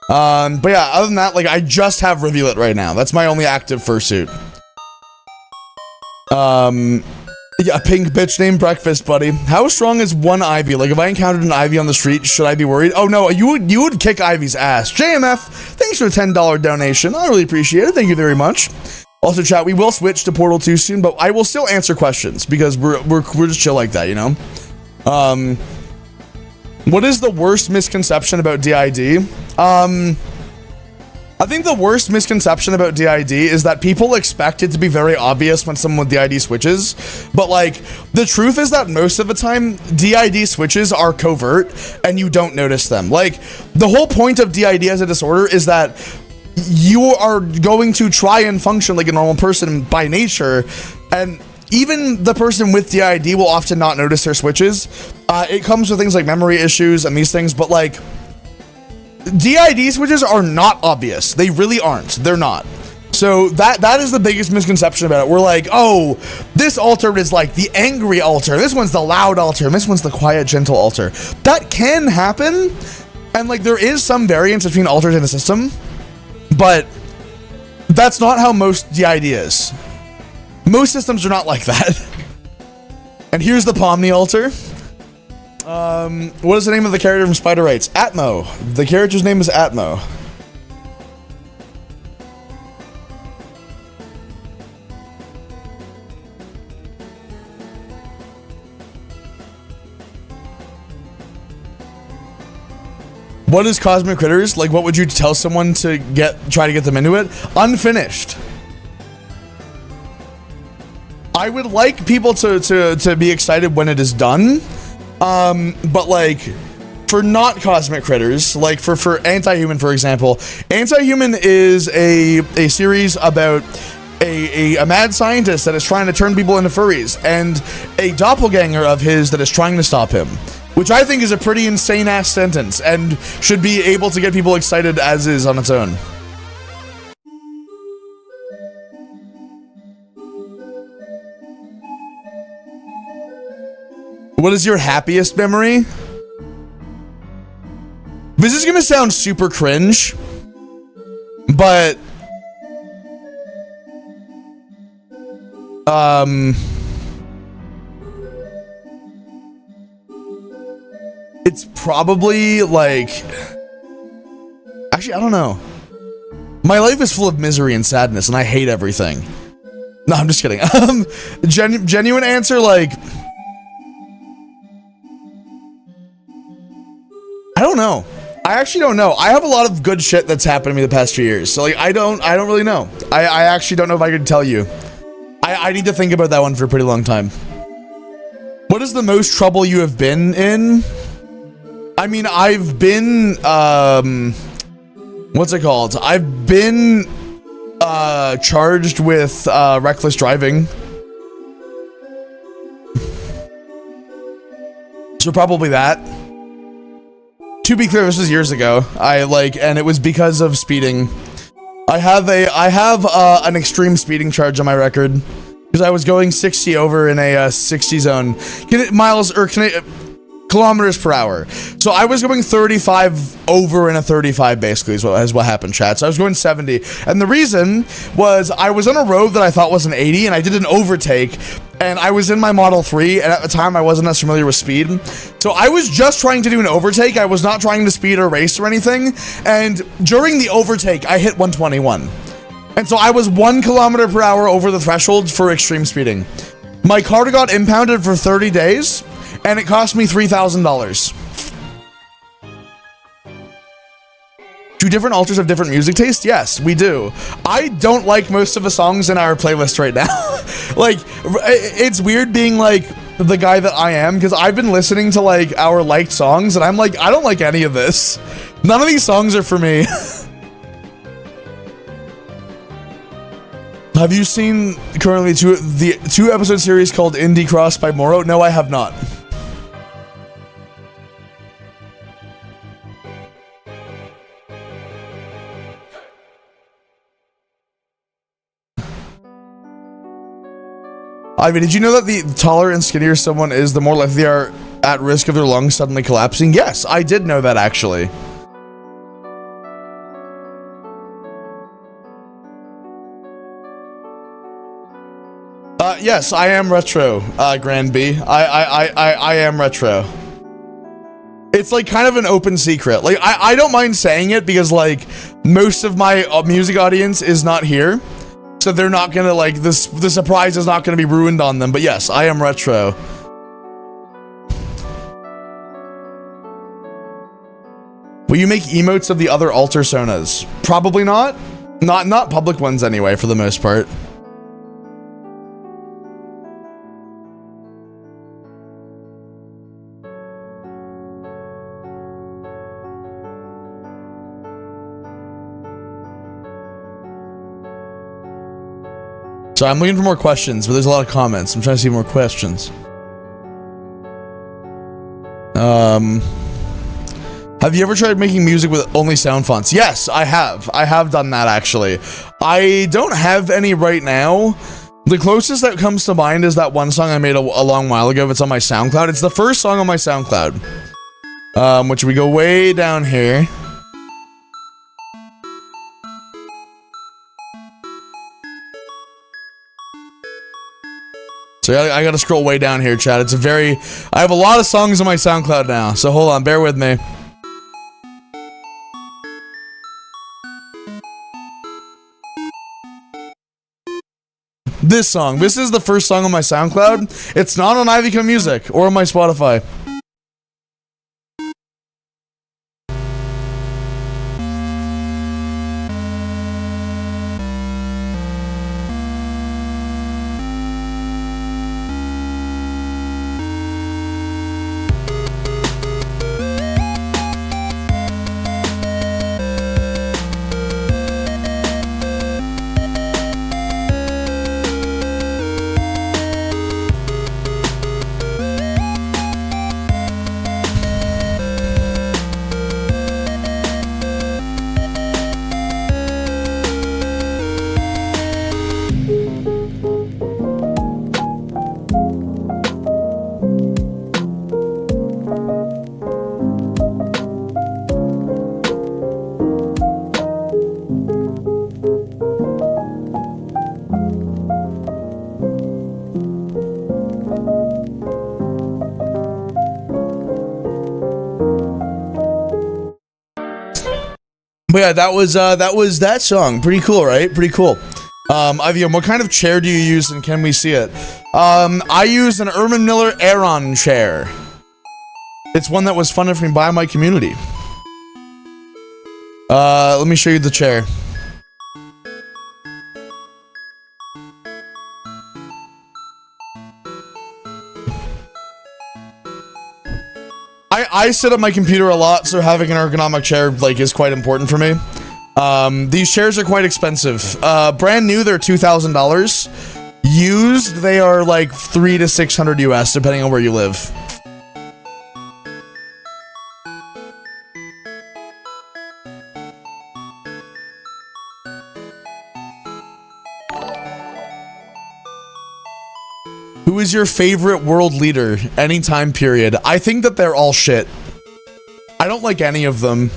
But yeah, other than that, like, I just have Reveal It right now. That's my only active fursuit. Yeah, pink bitch named Breakfast, buddy. How strong is one Ivy? Like, if I encountered an Ivy on the street, should I be worried? Oh no, you would kick Ivy's ass. JMF, thanks for the $10 donation. I really appreciate it. Thank you very much. Also, chat, we will switch to Portal 2 soon, but I will still answer questions because we're just chill like that, you know? What is the worst misconception about DID? I think the worst misconception about DID is that people expect it to be very obvious when someone with DID switches, but like, the truth is that most of the time, DID switches are covert and you don't notice them. Like, the whole point of DID as a disorder is that you are going to try and function like a normal person by nature, and even the person with DID will often not notice their switches. It comes with things like memory issues and these things, but like, DID switches are not obvious. They really aren't. They're not. So that is the biggest misconception about it. We're like, oh, this altar is like the angry altar. This one's the loud altar. And this one's the quiet, gentle altar. That can happen. And like, there is some variance between altars in the system, but that's not how most DID is. Most systems are not like that. And here's the Pomni altar. What is the name of the character from Spider Rights? Atmo. The character's name is Atmo. What is Cosmic Critters? Like, what would you tell someone to try to get them into it? Unfinished. I would like people to be excited when it is done. But like, for not Cosmic Critters, like for Anti-Human, for example, Anti-Human is a series about a mad scientist that is trying to turn people into furries, and a doppelganger of his that is trying to stop him, which I think is a pretty insane ass sentence and should be able to get people excited as is on its own. What is your happiest memory? This is gonna sound super cringe, but it's probably like, actually, I don't know. My life is full of misery and sadness, and I hate everything. No, I'm just kidding. Genuine answer, like, I don't know. I actually don't know. I have a lot of good shit that's happened to me the past few years. So like, I don't really know. I actually don't know if I could tell you. I need to think about that one for a pretty long time. What is the most trouble you have been in? I mean, I've been, what's it called? I've been, charged with, reckless driving. So probably that. To be clear, this was years ago. And it was because of speeding. I have an extreme speeding charge on my record because I was going 60 over in a 60 zone. Kilometers per hour. So I was going 35 over in a 35 basically is what happened, chat. So I was going 70. And the reason was I was on a road that I thought was an 80 and I did an overtake and I was in my Model 3 and at the time I wasn't as familiar with speed. So I was just trying to do an overtake. I was not trying to speed or race or anything. And during the overtake, I hit 121. And so I was 1 kilometer per hour over the threshold for extreme speeding. My car got impounded for 30 days. And it cost me $3,000. Do different alters have different music taste? Yes, we do. I don't like most of the songs in our playlist right now. Like, it's weird being like the guy that I am because I've been listening to like our liked songs and I'm like, I don't like any of this. None of these songs are for me. Have you seen currently the 2-episode series called Indie Cross by Moro? No, I have not. I mean, did you know that the taller and skinnier someone is, the more likely they are at risk of their lungs suddenly collapsing? Yes, I did know that actually. Yes, I am retro, Grand B. I am retro. It's like kind of an open secret. Like, I don't mind saying it because like most of my music audience is not here. So they're not gonna like the surprise is not gonna be ruined on them. But yes, I am retro. Will you make emotes of the other alter sonas? Probably not. Not public ones anyway, for the most part. So I'm looking for more questions, but there's a lot of comments. I'm trying to see more questions. Have you ever tried making music with only sound fonts? Yes, I have. I have done that, actually. I don't have any right now. The closest that comes to mind is that one song I made a long while ago. It's on my SoundCloud. It's the first song on my SoundCloud. Which we go way down here. So I gotta scroll way down here, chat. I have a lot of songs on my SoundCloud now, so hold on, bear with me. This song. This is the first song on my SoundCloud. It's not on Ivyco Music or on my Spotify. But yeah, that was that song. Pretty cool, right? Pretty cool. Ivium, what kind of chair do you use and can we see it? I use an Erman Miller Aeron chair. It's one that was funded for me by my community. Let me show you the chair. I sit at my computer a lot, so having an ergonomic chair, like, is quite important for me. These chairs are quite expensive. Brand new, they're $2,000. Used, they are like $300 to $600 US, depending on where you live. Who is your favorite world leader, any time period? I think that they're all shit. I don't like any of them.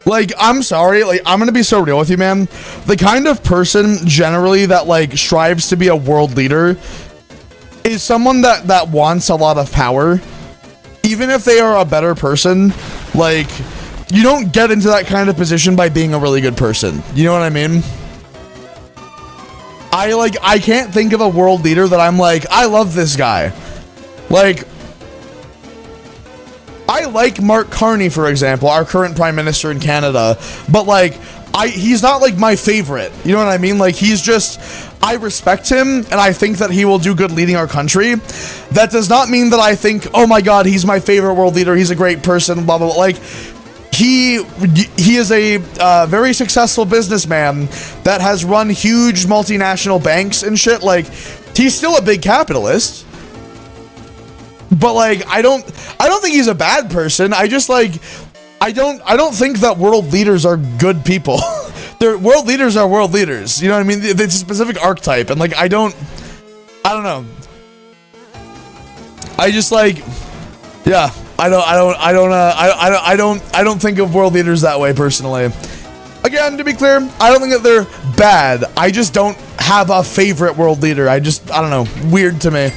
Like, I'm sorry, like, I'm gonna be so real with you, man. The kind of person, generally, that, like, strives to be a world leader is someone that wants a lot of power. Even if they are a better person, like, you don't get into that kind of position by being a really good person. You know what I mean? I can't think of a world leader that I'm like, I love this guy. Like, I like Mark Carney, for example, our current prime minister in Canada, but like, he's not like my favorite. You know what I mean? Like, he's just, I respect him and I think that he will do good leading our country. That does not mean that I think, oh my God, he's my favorite world leader. He's a great person, blah, blah, blah. Like, he is a very successful businessman that has run huge multinational banks and shit. Like, he's still a big capitalist. But like, I don't think he's a bad person. I just like, I don't think that world leaders are good people. Their world leaders are world leaders. You know what I mean? It's a specific archetype, and like, I don't know. I just like, yeah, I don't think of world leaders that way personally. Again, to be clear, I don't think that they're bad. I just don't have a favorite world leader. I don't know. Weird to me.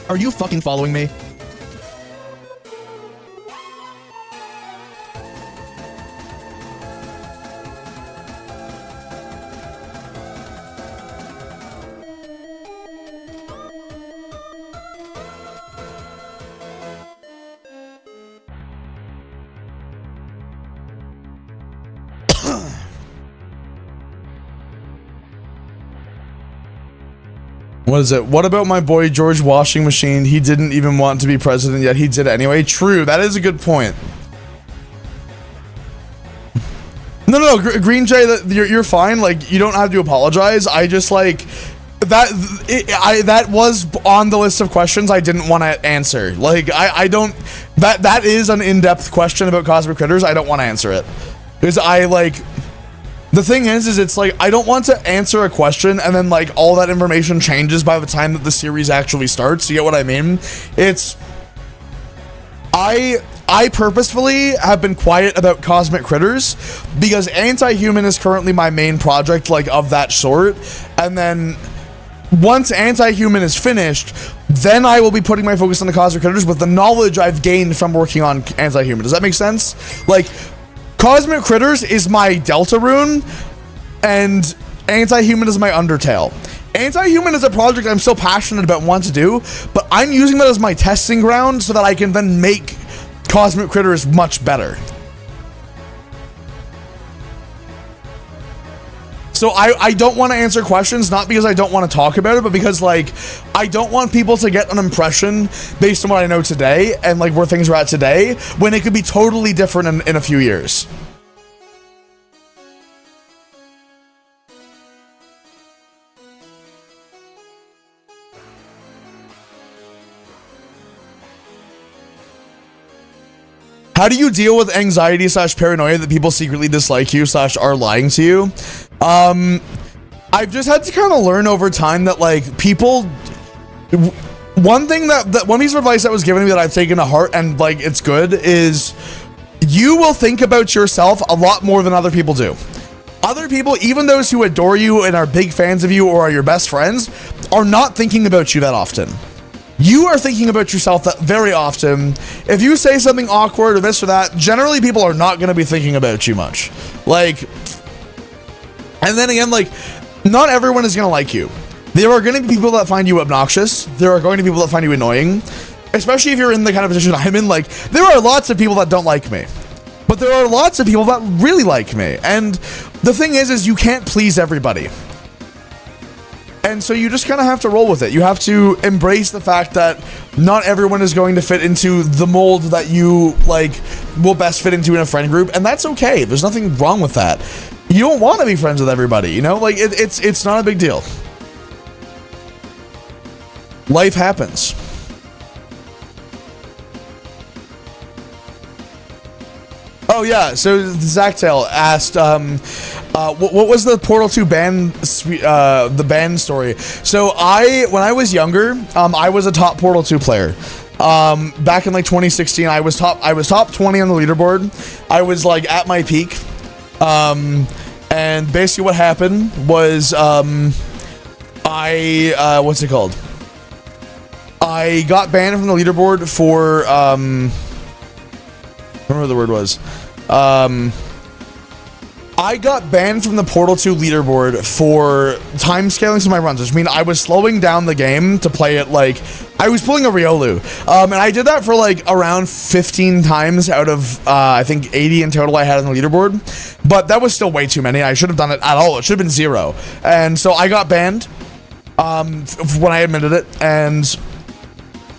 Are you fucking following me? What is it? What about my boy George Washing Machine? He didn't even want to be president, yet he did it anyway. True, that is a good point. No, Green Jay, you're fine. Like, you don't have to apologize. I just like that was on the list of questions I didn't want to answer. Like, I don't. That is an in-depth question about cosmic critters. I don't want to answer it because I like. The thing is it's like, I don't want to answer a question and then like all that information changes by the time that the series actually starts. You get what I mean? It's, I purposefully have been quiet about cosmic critters because Anti-Human is currently my main project, like, of that sort. And then once Anti-Human is finished, then I will be putting my focus on the cosmic critters with the knowledge I've gained from working on Anti-Human. Does that make sense? Like, Cosmic Critters is my Delta rune, and Anti-Human is my Undertale. Anti-Human is a project I'm so passionate about and want to do, but I'm using that as my testing ground so that I can then make Cosmic Critters much better. So I don't want to answer questions, not because I don't want to talk about it, but because, like, I don't want people to get an impression based on what I know today and, like, where things are at today, when it could be totally different in a few years. How do you deal with anxiety / paranoia that people secretly dislike you / are lying to you? I've just had to kind of learn over time that, like, people, one thing that one piece of advice that was given to me that I've taken to heart and, like, it's good is you will think about yourself a lot more than other people do. Other people, even those who adore you and are big fans of you or are your best friends, are not thinking about you that often. You are thinking about yourself that very often. If you say something awkward or this or that, generally people are not going to be thinking about you much. Like, and then again, like, not everyone is going to like you. There are going to be people that find you obnoxious. There are going to be people that find you annoying. Especially if you're in the kind of position I'm in. Like, there are lots of people that don't like me. But there are lots of people that really like me. And the thing is you can't please everybody. And so you just kind of have to roll with it. You have to embrace the fact that not everyone is going to fit into the mold that you, like, will best fit into in a friend group. And that's okay. There's nothing wrong with that. You don't want to be friends with everybody, you know? Like, it's not a big deal. Life happens. Oh yeah, so Zactail asked, what was the Portal 2 band, the band story? So when I was younger, I was a top Portal 2 player. Back in like 2016, I was top 20 on the leaderboard. I was like at my peak. And basically what happened was, what's it called? I got banned from the leaderboard for, I don't know what the word was. I got banned from the Portal 2 leaderboard for time scaling some of my runs, which means I was slowing down the game to play it like I was pulling a Riolu. And I did that for like around 15 times out of, I think 80 in total I had on the leaderboard. But that was still way too many. I should have done it at all. It should have been 0. And so I got banned when I admitted it. And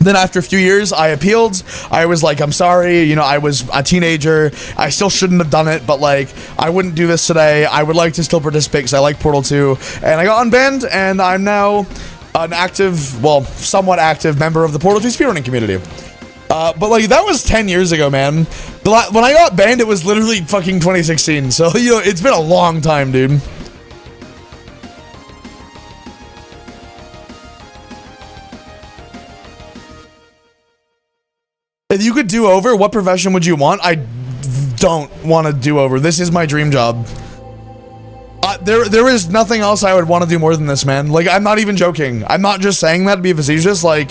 then after a few years, I appealed. I was like, I'm sorry, you know, I was a teenager. I still shouldn't have done it, but like, I wouldn't do this today. I would like to still participate because I like Portal 2. And I got unbanned, and I'm now an active, well, somewhat active member of the Portal 2 speedrunning community. But like, that was 10 years ago, man. When I got banned, it was literally fucking 2016. So, you know, it's been a long time, dude. If you could do over, what profession would you want? I don't want to do over. This is my dream job. There is nothing else I would want to do more than this, man. Like, I'm not even joking. I'm not just saying that to be facetious. Like,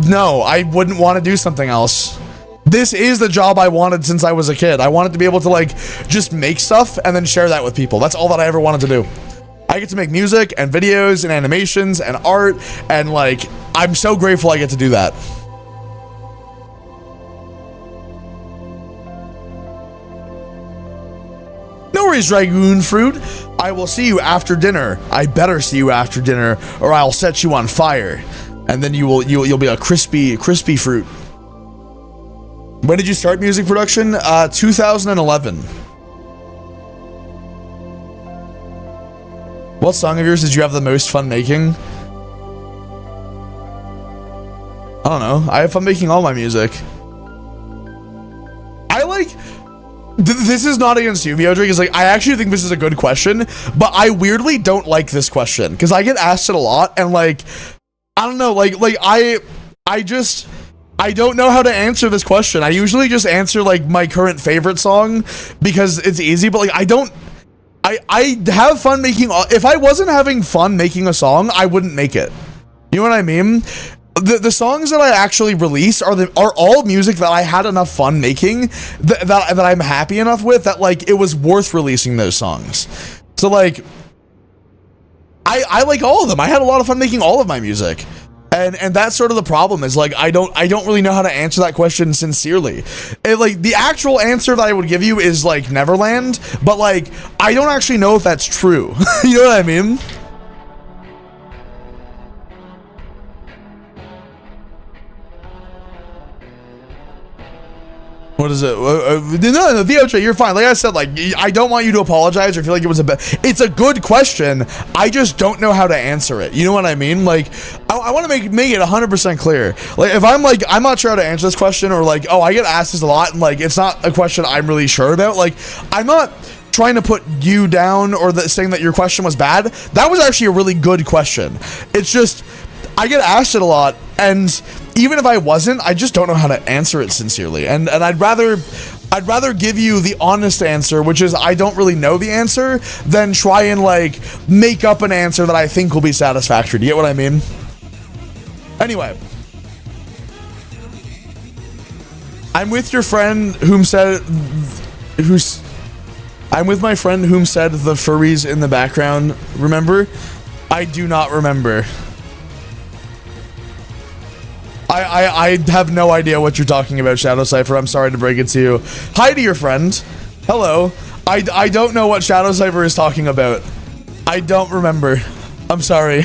no, I wouldn't want to do something else. This is the job I wanted since I was a kid. I wanted to be able to, like, just make stuff and then share that with people. That's all that I ever wanted to do. I get to make music and videos and animations and art, and, like, I'm so grateful I get to do that. No worries, Dragoon Fruit. I will see you after dinner. I better see you after dinner, or I'll set you on fire, and then you'll be a crispy fruit. When did you start music production? 2011. What song of yours did you have the most fun making? I don't know. I have fun making all my music. I like... This is not against you, Viodric. It's like, I actually think this is a good question, but I weirdly don't like this question because I get asked it a lot, and like, I don't know, like I don't know how to answer this question. I usually just answer like my current favorite song because it's easy, but like I have fun making. If I wasn't having fun making a song, I wouldn't make it. You know what I mean? The songs that I actually release are all music that I had enough fun making that I'm happy enough with that like it was worth releasing those songs. So like I like all of them. I had a lot of fun making all of my music. And that's sort of the problem is like I don't really know how to answer that question sincerely. Like the actual answer that I would give you is like Neverland, but like I don't actually know if that's true. You know what I mean? What is it? No, VOJ, you're fine. Like I said, like, I don't want you to apologize or feel like it was it's a good question. I just don't know how to answer it. You know what I mean? Like, I want to make it 100% clear. Like, if I'm like, I'm not sure how to answer this question, or like, oh, I get asked this a lot, and like, it's not a question I'm really sure about. Like, I'm not trying to put you down or saying that your question was bad. That was actually a really good question. It's just, I get asked it a lot, and even if I wasn't, I just don't know how to answer it sincerely. And I'd rather give you the honest answer, which is I don't really know the answer, than try and like make up an answer that I think will be satisfactory. Do you get what I mean? Anyway, I'm with your friend whom said I'm with my friend whom said the furries in the background. Remember? I do not remember. I have no idea what you're talking about, Shadow Cypher. I'm sorry to break it to you. Hi to your friend. Hello. I don't know what Shadow Cypher is talking about. I don't remember. I'm sorry.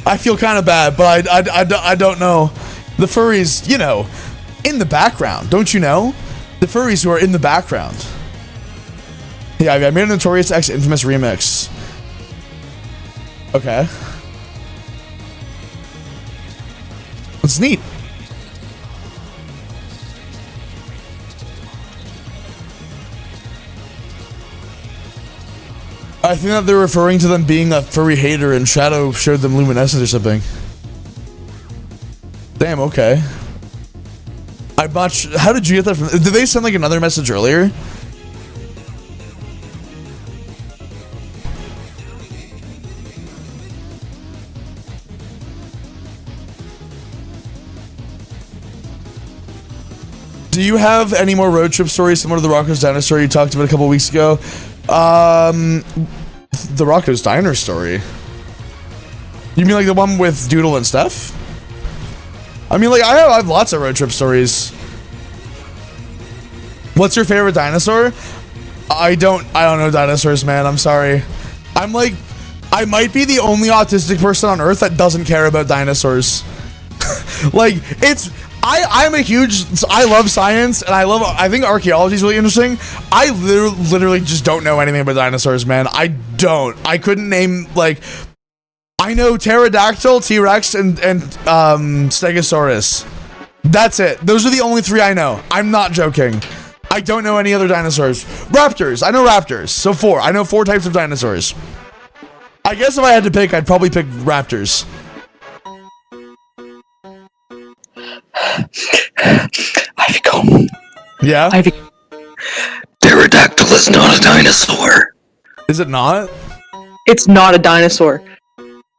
I feel kind of bad, but I don't know. The furries, you know, in the background. Don't you know? The furries who are in the background. Yeah, I made a Notorious X Infamous remix. Okay. It's neat. I think that they're referring to them being a furry hater and Shadow showed them luminescence or something. Damn, okay. I'm not sure. How did you get that from? Did they send like another message earlier? Do you have any more road trip stories similar to the Rocco's Diner story you talked about a couple weeks ago? The Rocco's Diner story? You mean like the one with Doodle and stuff? I mean, like, I have lots of road trip stories. What's your favorite dinosaur? I don't know dinosaurs, man. I'm sorry. I'm like, I might be the only autistic person on Earth that doesn't care about dinosaurs. Like, it's... I'm a huge, I love science, and I think archaeology is really interesting. I literally just don't know anything about dinosaurs, man. I couldn't name, like, I know pterodactyl, T-Rex, and Stegosaurus. That's it. Those are the only three I know. I'm not joking. I don't know any other dinosaurs. Raptors. I know raptors. So 4. I know 4 types of dinosaurs. I guess if I had to pick, I'd probably pick raptors. Ivy, yeah? Pterodactyl is not a dinosaur. Is it not? It's not a dinosaur.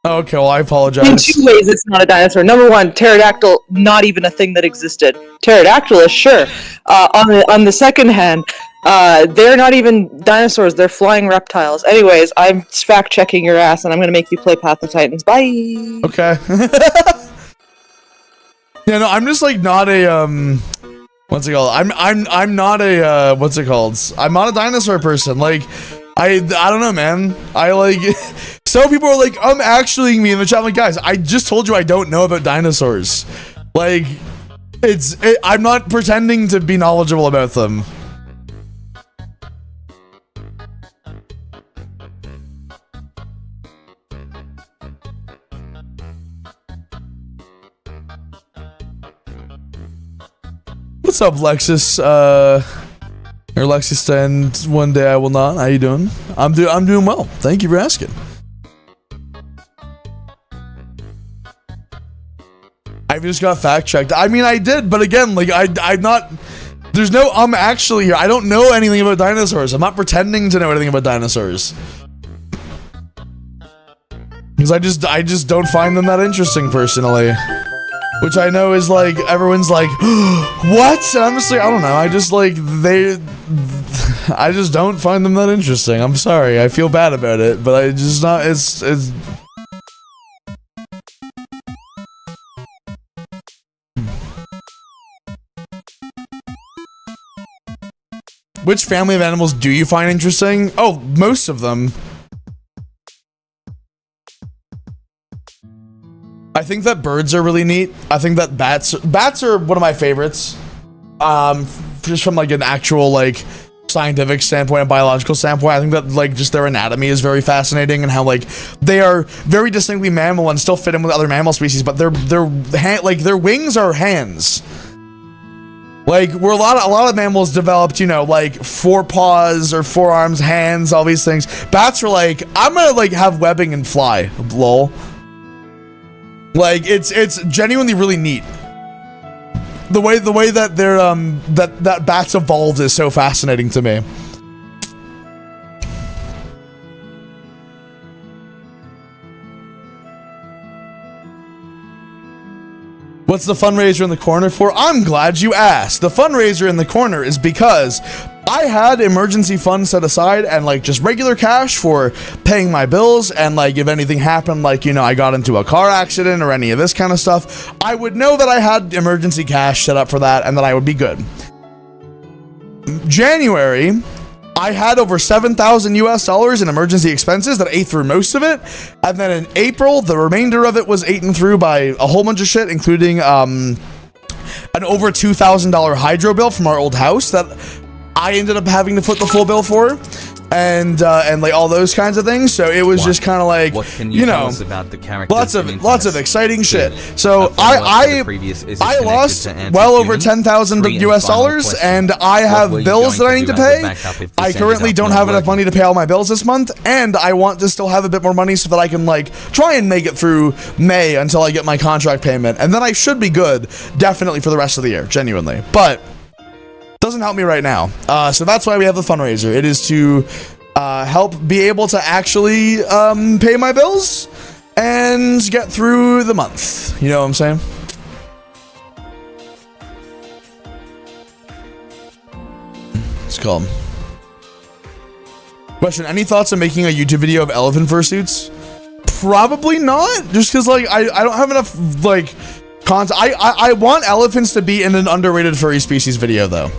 Okay, well, I apologize. In 2 ways, it's not a dinosaur. Number 1, pterodactyl, not even a thing that existed. Pterodactylus, sure. On the second hand, they're not even dinosaurs. They're flying reptiles. Anyways, I'm fact-checking your ass, and I'm gonna make you play Path of Titans. Bye! Okay. Yeah, no, I'm just like not a what's it called? I'm not a what's it called? I'm not a dinosaur person. Like I don't know, man. I like some people are like actually me in the chat. I'm like, guys, I just told you I don't know about dinosaurs. Like I'm not pretending to be knowledgeable about them. What's up, Lexus? Or Lexus 10, one day I will not. How you doing? I'm doing well. Thank you for asking. I just got fact checked. I mean, I did, but again, like I'm not. There's no actually here. I don't know anything about dinosaurs. I'm not pretending to know anything about dinosaurs. Because I just don't find them that interesting personally. Which I know is like, everyone's like, what? And I'm just like, I don't know. I just like, I just don't find them that interesting. I'm sorry. I feel bad about it, but I just not, it's. Which family of animals do you find interesting? Oh, most of them. I think that birds are really neat. I think that bats are one of my favorites. Just from like an actual like scientific standpoint, a biological standpoint, I think that like just their anatomy is very fascinating and how like they are very distinctly mammal and still fit in with other mammal species, but their wings are hands. Like where a lot of mammals developed, you know, like 4 paws or 4 arms, hands, all these things. Bats are like, I'm gonna like have webbing and fly. Lol. Like, it's genuinely really neat. the way that they're that bats evolved is so fascinating to me. What's the fundraiser in the corner for? I'm glad you asked. The fundraiser in the corner is because I had emergency funds set aside and like just regular cash for paying my bills, and like if anything happened, like, you know, I got into a car accident or any of this kind of stuff, I would know that I had emergency cash set up for that and that I would be good. January, I had over $7,000 in emergency expenses that ate through most of it. And then in April, the remainder of it was eaten through by a whole bunch of shit, including an over $2,000 hydro bill from our old house that I ended up having to foot the full bill for. And like all those kinds of things. So it was just kind of like, what can you tell us about the characters? Lots of exciting shit. So I lost well over $10,000 and I have bills that I need to pay. I currently don't have enough money to pay all my bills this month, and I want to still have a bit more money so that I can like try and make it through May until I get my contract payment, and then I should be good definitely for the rest of the year, genuinely. But doesn't help me right now. So that's why we have the fundraiser. It is to help be able to actually pay my bills and get through the month. You know what I'm saying? It's called. Question: any thoughts on making a YouTube video of elephant fursuits? Probably not. Just because like I don't have enough like content. I want elephants to be in an underrated furry species video though.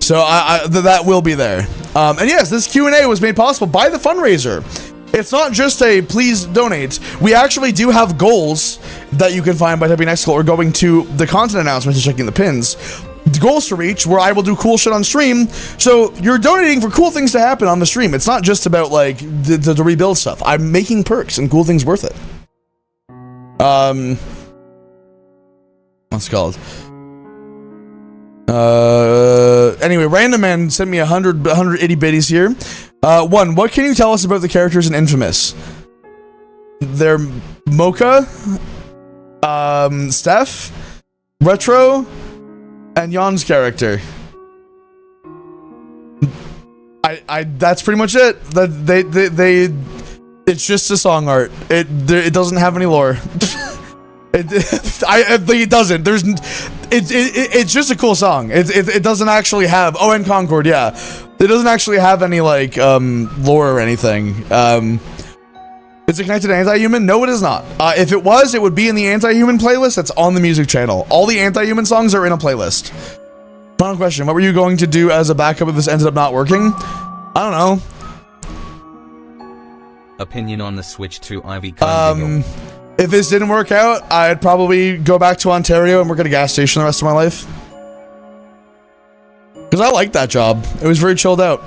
So that will be there. And yes, this Q&A was made possible by the fundraiser. It's not just a please donate. We actually do have goals that you can find by typing next goal or going to the content announcements and checking the pins. The goals to reach where I will do cool shit on stream. So you're donating for cool things to happen on the stream. It's not just about like the rebuild stuff. I'm making perks and cool things worth it. What's it called? Anyway, Random Man sent me 180 biddies here. One, what can you tell us about the characters in Infamous? They're Mocha, Steph, Retro, and Jan's character. That's pretty much it. It's just a song art. It doesn't have any lore. It doesn't. It's just a cool song. It doesn't actually have. Oh, and Concord, yeah. It doesn't actually have any like lore or anything. Is it connected to Anti-Human? No, it is not. If it was, it would be in the Anti-Human playlist that's on the music channel. All the Anti-Human songs are in a playlist. Final question: what were you going to do as a backup if this ended up not working? I don't know. Opinion on the switch to Ivy Cone. If this didn't work out, I'd probably go back to Ontario and work at a gas station the rest of my life. Because I liked that job. It was very chilled out.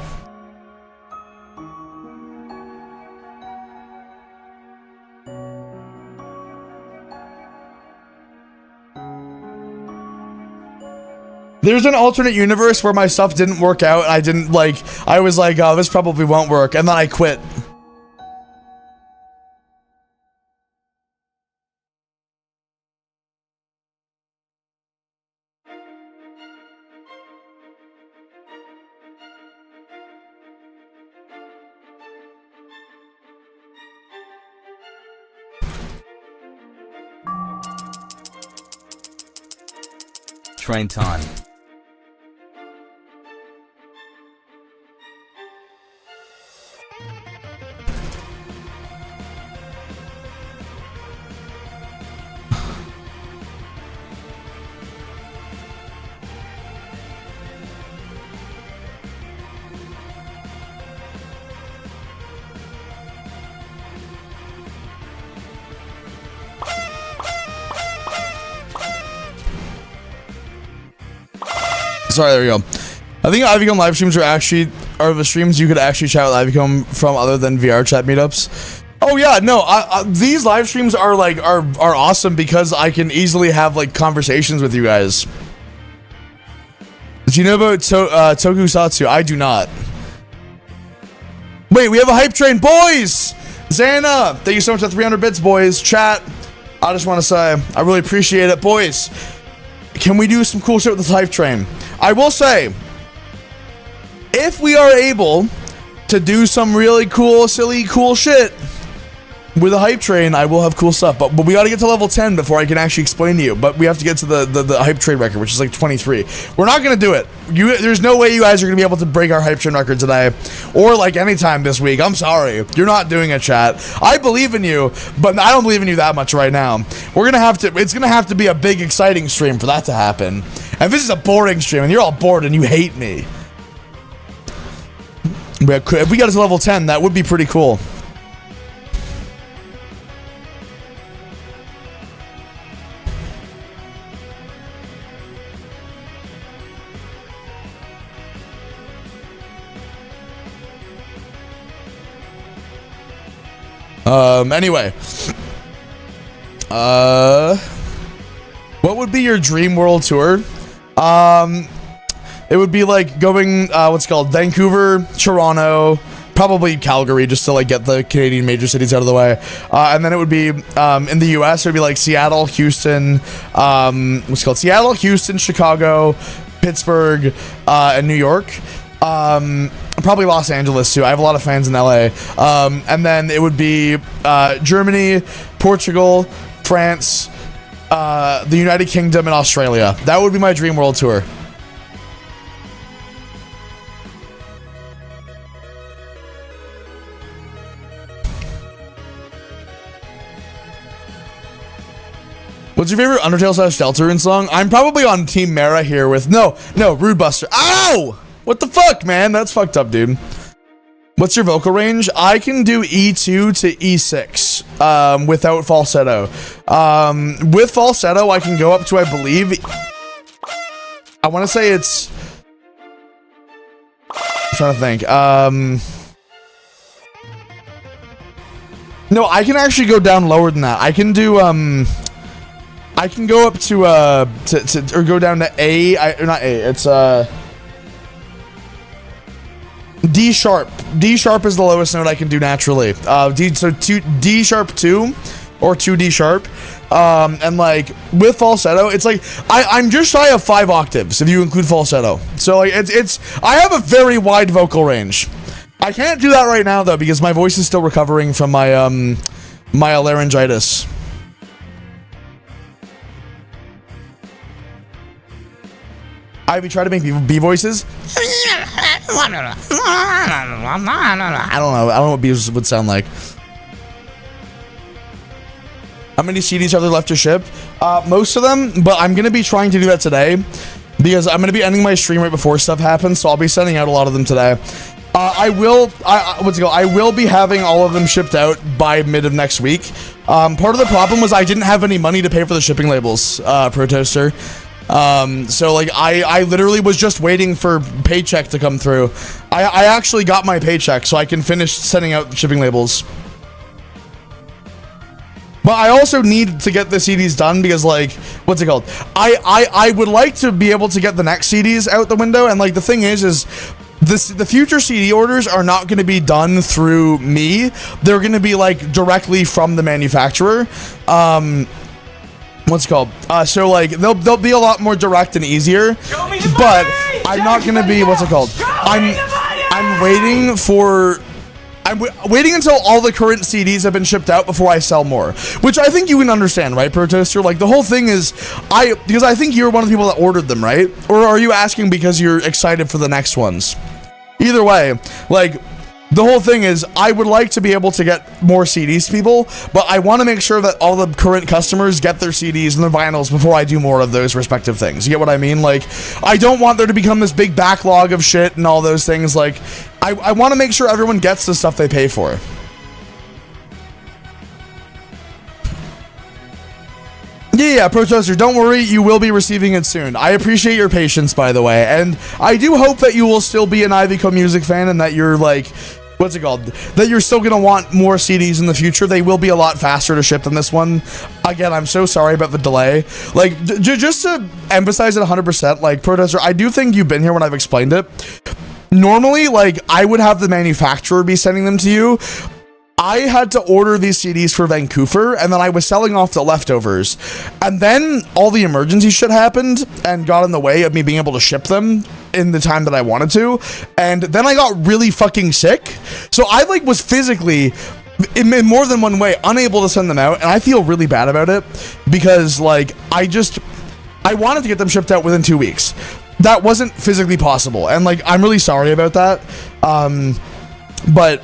There's an alternate universe where my stuff didn't work out. I was like, oh, this probably won't work. And then I quit. Train time. Sorry, there we go. I think Ivycomb live streams are the streams you could actually chat with Ivycomb from other than VR chat meetups. Oh yeah, no, these live streams are like are awesome because I can easily have like conversations with you guys. Do you know about Tokusatsu? I do not. Wait, we have a hype train, boys! Xana, thank you so much for 300 bits, boys. Chat, I just want to say I really appreciate it, boys. can we do some cool shit with this hype train? I will say, if we are able to do some really cool, silly, cool shit with a hype train, I will have cool stuff. But we got to get to level 10 before I can actually explain to you. But we have to get to the hype train record, which is like 23. We're not going to do it. There's no way you guys are going to be able to break our hype train record today. Or like anytime this week. I'm sorry. You're not doing it, chat. I believe in you, but I don't believe in you that much right now. It's going to have to be a big, exciting stream for that to happen. And if this is a boring stream and you're all bored and you hate me. But if we got to level 10, that would be pretty cool. Anyway. What would be your dream world tour? It would be like going, Vancouver, Toronto, probably Calgary, just to like get the Canadian major cities out of the way. And then it would be, in the US, it would be like Seattle, Houston, Seattle, Houston, Chicago, Pittsburgh, and New York. Probably Los Angeles too. I have a lot of fans in LA. And then it would be Germany, Portugal, France, the United Kingdom, and Australia. That would be my dream world tour. What's your favorite Undertale / Deltarune song? I'm probably on Team Mara here with no, Rude Buster. Ow! What the fuck, man? That's fucked up, dude. What's your vocal range? I can do E2 to E6 without falsetto. With falsetto, I can go up to, I believe, I want to say it's, I'm trying to think. No, I can actually go down lower than that. I can do, I can go up to or go down to it's D sharp. D sharp is the lowest note I can do naturally. D sharp 2 or 2D sharp. And like with falsetto, it's like I'm just shy of 5 octaves if you include falsetto. So like I have a very wide vocal range. I can't do that right now though because my voice is still recovering from my my laryngitis. Ivy, try to make B voices. I don't know what B would sound like. How many CDs are there left to ship? Most of them, but I'm gonna be trying to do that today because I'm gonna be ending my stream right before stuff happens, so I'll be sending out a lot of them today. I will be having all of them shipped out by mid of next week. Part of the problem was I didn't have any money to pay for the shipping labels, Pro Toaster. So like I literally was just waiting for paycheck to come through. I actually got my paycheck so I can finish sending out shipping labels. But I also need to get the CDs done because like, I would like to be able to get the next CDs out the window, and like the thing is the future CD orders are not going to be done through me. They're going to be like directly from the manufacturer. So like they'll be a lot more direct and easier, but I'm not gonna be I'm waiting until all the current CDs have been shipped out before I sell more, which I think you can understand, right, Pro Toaster? Like the whole thing is because I think you're one of the people that ordered them, right? Or are you asking because you're excited for the next ones? Either way, like the whole thing is I would like to be able to get more CDs to people, but I want to make sure that all the current customers get their CDs and their vinyls before I do more of those respective things. You get what I mean? Like, I don't want there to become this big backlog of shit and all those things. Like, I want to make sure everyone gets the stuff they pay for. Yeah, Pro Toaster, don't worry, you will be receiving it soon. I appreciate your patience, by the way, and I do hope that you will still be an Ivyco music fan and that you're like, that you're still gonna want more CDs in the future. They will be a lot faster to ship than this one. Again, I'm so sorry about the delay. Like, just to emphasize it 100%, like, Pro Toaster, I do think you've been here when I've explained it. Normally, like, I would have the manufacturer be sending them to you. I had to order these CDs for Vancouver, and then I was selling off the leftovers. And then all the emergency shit happened and got in the way of me being able to ship them in the time that I wanted to. And then I got really fucking sick. So I like was physically, in more than one way, unable to send them out. And I feel really bad about it because like I wanted to get them shipped out within 2 weeks. That wasn't physically possible. And like, I'm really sorry about that. But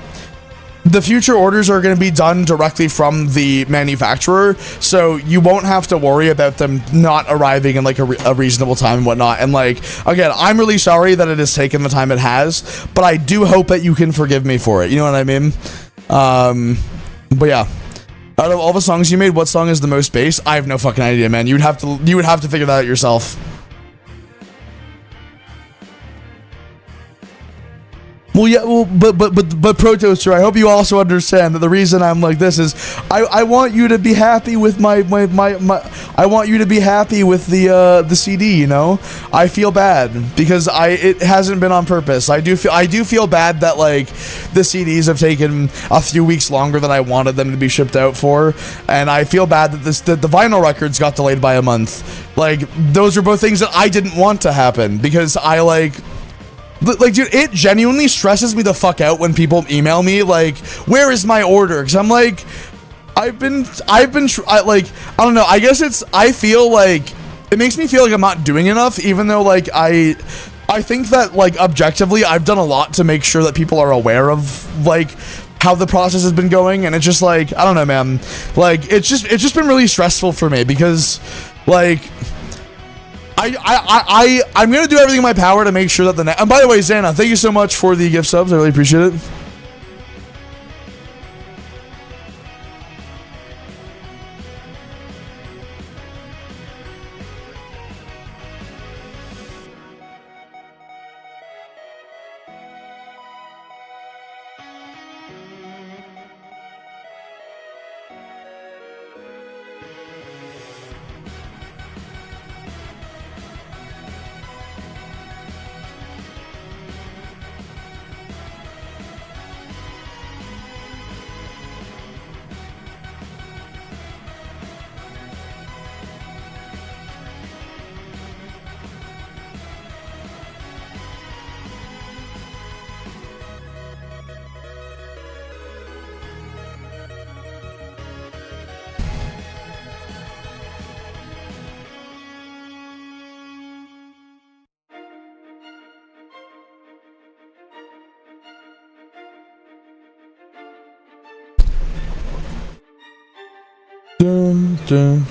the future orders are going to be done directly from the manufacturer, so you won't have to worry about them not arriving in like a reasonable time and whatnot. And like, again, I'm really sorry that it has taken the time it has, but I do hope that you can forgive me for it. You know what I mean? But yeah, out of all the songs you made, what song is the most bass? I have no fucking idea, man. You would have to figure that out yourself. Well, yeah, well, but Pro Toaster, I hope you also understand that the reason I'm like this is I want you to be happy with my I want you to be happy with the CD, you know? I feel bad because it hasn't been on purpose. I do feel bad that like the CDs have taken a few weeks longer than I wanted them to be shipped out for, and I feel bad that the vinyl records got delayed by a month. Like, those are both things that I didn't want to happen because I like, dude, it genuinely stresses me the fuck out when people email me like, where is my order? Because I'm like, I don't know, I guess I feel like, it makes me feel like I'm not doing enough, even though like, I think that like, objectively, I've done a lot to make sure that people are aware of like, how the process has been going, and it's just like, I don't know, man, like, it's just been really stressful for me, because like, I'm gonna do everything in my power to make sure that and by the way, Xana, thank you so much for the gift subs. I really appreciate it. Dun, dun.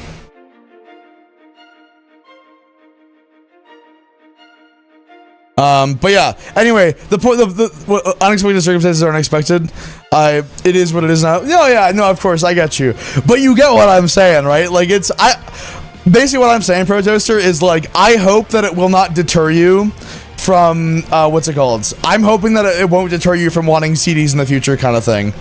But yeah, anyway, the unexpected circumstances are unexpected. It is what it is now. No, yeah, no, of course, I get you. But you get what I'm saying, right? Like, basically what I'm saying, Pro Toaster, is like, I hope that it will not deter you from, what's it called? I'm hoping that it won't deter you from wanting CDs in the future, kind of thing.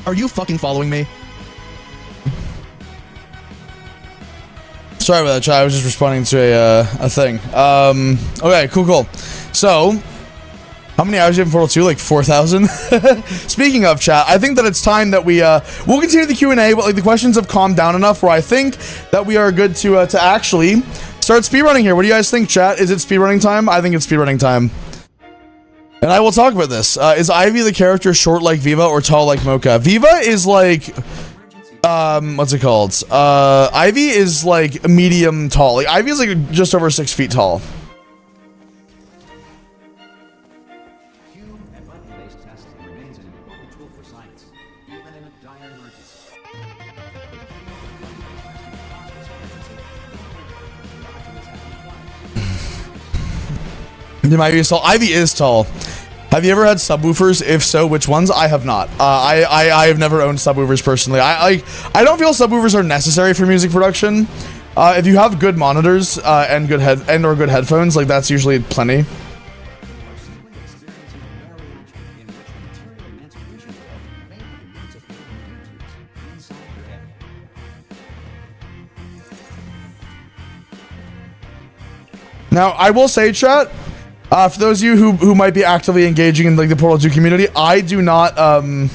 Are you fucking following me? Sorry about that, chat. I was just responding to a thing. Okay, cool. So, how many hours do you have in Portal 2? Like 4,000? Speaking of, chat, I think that it's time that we'll continue the Q&A, but like the questions have calmed down enough where I think that we are good to actually start speedrunning here. What do you guys think, chat? Is it speedrunning time? I think it's speedrunning time. And I will talk about this. Is Ivy the character short like Viva or tall like Mocha? Viva is like... what's it called? Ivy is like medium tall. Like Ivy is like just over 6 feet tall. Ivy is tall. Have you ever had subwoofers? If so, which ones? I have not. I have never owned subwoofers personally. I don't feel subwoofers are necessary for music production. If you have good monitors and good headphones, like that's usually plenty. Now, I will say, chat, for those of you who might be actively engaging in like the Portal 2 community, I do not hold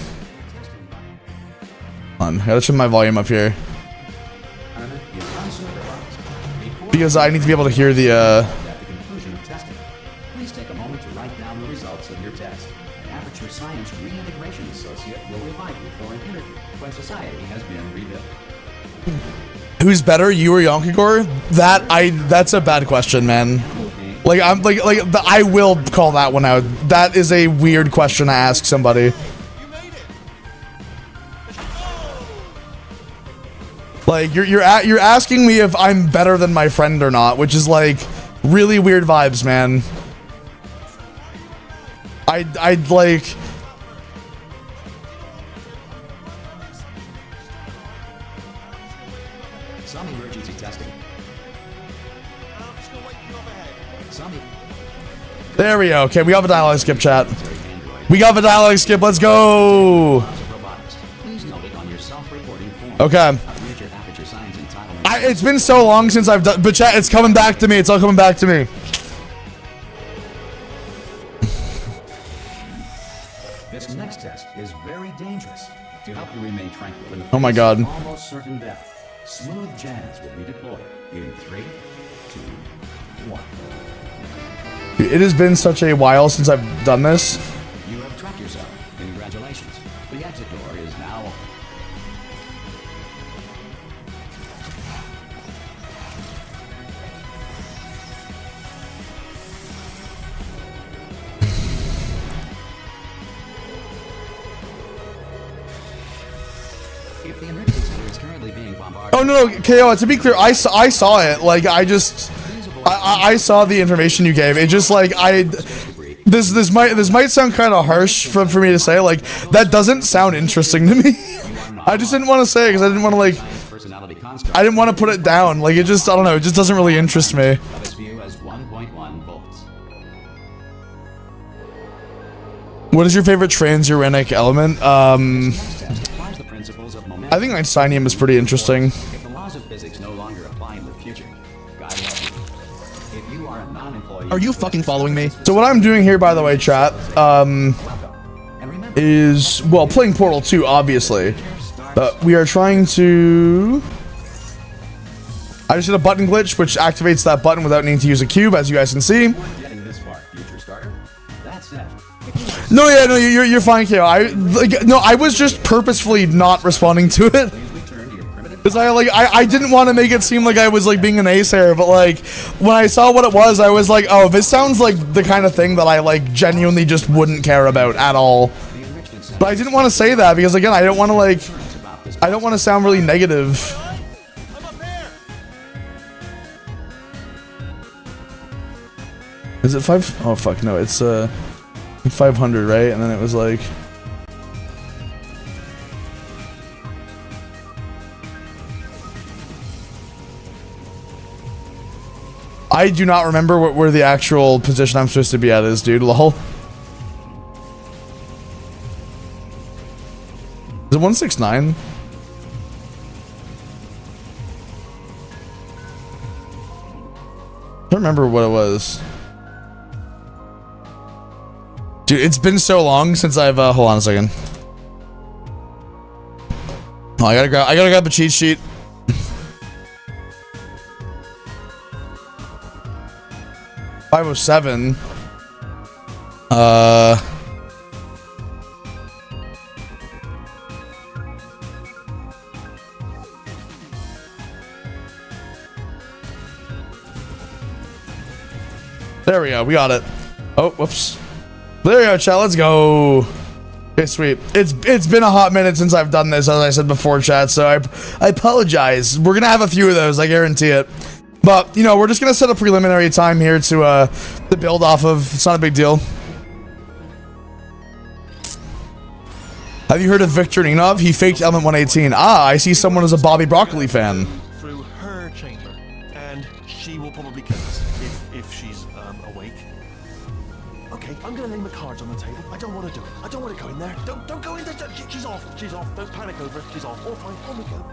on, I gotta turn my volume up here because I need to be able to hear the Please take a moment to write down the results of your test. An Aperture Science Reintegration Associate will revise you for an interview when society has been rebuilt. Who's better, you or Yonkigor? That's a bad question, man. Like I will call that one out. That is a weird question to ask somebody. Like you're asking me if I'm better than my friend or not, which is like really weird vibes, man. I'd like. Some emergency testing. There we go. Okay, we got the dialogue skip, chat. We got the dialogue skip. Let's go. Okay. It's been so long since I've done, but chat, it's coming back to me. It's all coming back to me. This next test is very dangerous. To help you remain tranquil in the Oh my God. almost certain death, smooth jazz will be deployed in 3, 2, 1. It has been such a while since I've done this. You have trapped yourself. Congratulations. The exit door is now open. If the emergency center is currently being bombarded. Oh no, KO. To be clear, I saw it. Like I saw the information you gave. It just like this might sound kind of harsh for me to say. Like that doesn't sound interesting to me. I just didn't want to say it because I didn't want to like. I didn't want to put it down. Like it just, I don't know. It just doesn't really interest me. What is your favorite transuranic element? I think Einsteinium is pretty interesting. If the laws of physics no longer apply in the future, God help you. If you are a non-employee, Are you fucking following me? So what I'm doing here, by the way, chat, is, well, playing Portal 2, obviously. But we are trying to... I just did a button glitch, which activates that button without needing to use a cube, as you guys can see. getting this far, future starter. That's it. No, yeah, no, you're fine, KO. I was just purposefully not responding to it. Because I didn't want to make it seem like I was like being an ace-hair, but like when I saw what it was, I was like, oh, this sounds like the kind of thing that I like genuinely just wouldn't care about at all. But I didn't want to say that because again, I don't want to sound really negative. Is it 5? Oh fuck, no, it's 500, right? And then it was like. I do not remember where the actual position I'm supposed to be at is, dude. Lol. Is it 169? I don't remember what it was. Dude, it's been so long since I've hold on a second. Oh, I gotta grab the cheat sheet. $507. There we go. We got it. Oh, whoops. There we go, chat. Let's go. Okay, sweet. It's been a hot minute since I've done this, as I said before, chat. So I apologize. We're gonna have a few of those, I guarantee it. But you know, we're just gonna set a preliminary time here to build off of. It's not a big deal. Have you heard of Victor Ninov? He faked Element 118. Ah, I see someone is a Bobby Broccoli fan. Through her chamber, and she will probably kill us if she's awake. Okay, I'm gonna lay my cards on the table. I don't want to do it. I don't want to go in there. Don't go in there. She's off. She's off. Don't panic over it. She's off. All fine. On we go.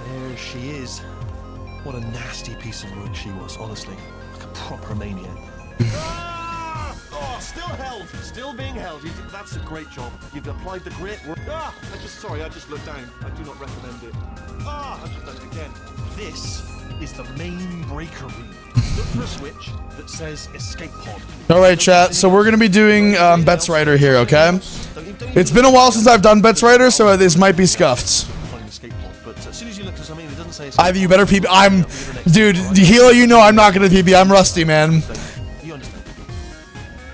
There she is. What a nasty piece of work she was. Honestly, like a proper maniac. Oh, still held. Still being held. That's a great job. You've applied the grit. I just looked down. I do not recommend it. I've just done it again. This is the main breaker room. Look for a switch that says escape pod. Alright, chat. So we're gonna be doing Bets Writer here, okay? It's been a while since I've done Bets Writer, so this might be scuffed. But as soon as you look for something, it doesn't say Ivy, you better PB. Dude, Hilo, you know I'm not gonna PB. I'm rusty, man. You understand?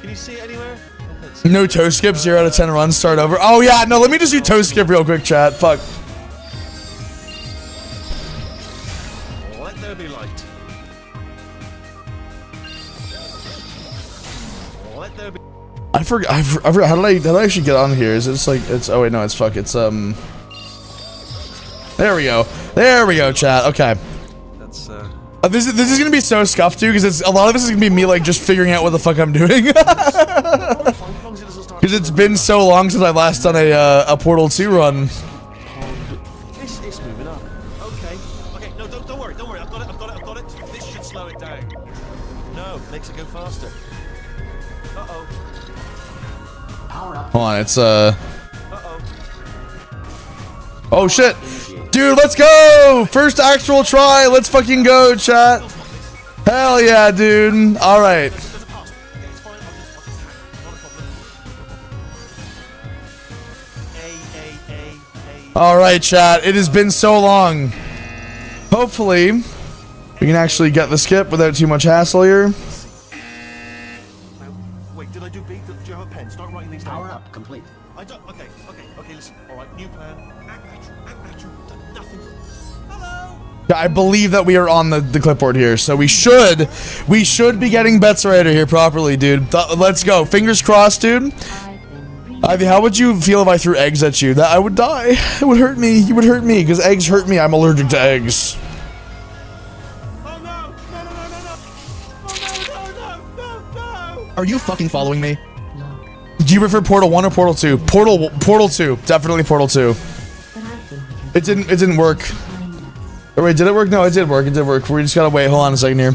Can you see it anywhere? No toe skip, 0 out of 10 runs, start over. Oh yeah, no, let me just do toe skip real quick, chat. Fuck. Let there be light. Let there be. I forgot. How did I actually get on here? Is it just like it's? Oh wait, no, it's fuck. It's There we go. There we go, chat. Okay. That's This is gonna be so scuffed too, because a lot of this is gonna be me like just figuring out what the fuck I'm doing. Because it's been so long since I last done a Portal 2 run. It's moving up. Okay. Okay. No, don't worry. Don't worry. I've got it. This should slow it down. No, makes it go faster. Uh-oh. Power up. Hold on, it's Uh-oh. Oh shit, dude, let's go! First actual try. Let's fucking go, chat. Hell yeah, dude. All right. There's a pass. Okay, it's fine. I'll just not a problem. All right, chat. It has been so long. Hopefully, we can actually get the skip without too much hassle here. Wait, did I do B? Do you have a pen? Start writing these down. Power up complete. I don't. Okay. Listen. All right. New plan. Act natural. Done nothing. Hello. Yeah, I believe that we are on the clipboard here, so we should be getting Bets Writer here properly, dude. Let's go. Fingers crossed, dude. Ivy, how would you feel if I threw eggs at you? That I would die. It would hurt me. You would hurt me because eggs hurt me. I'm allergic to eggs. Oh no! No! Are you fucking following me? Do you prefer Portal 1 or Portal 2? Portal 2. Definitely Portal 2. It didn't work. Oh wait, did it work? No, it did work. It did work. We just gotta wait. Hold on a second here.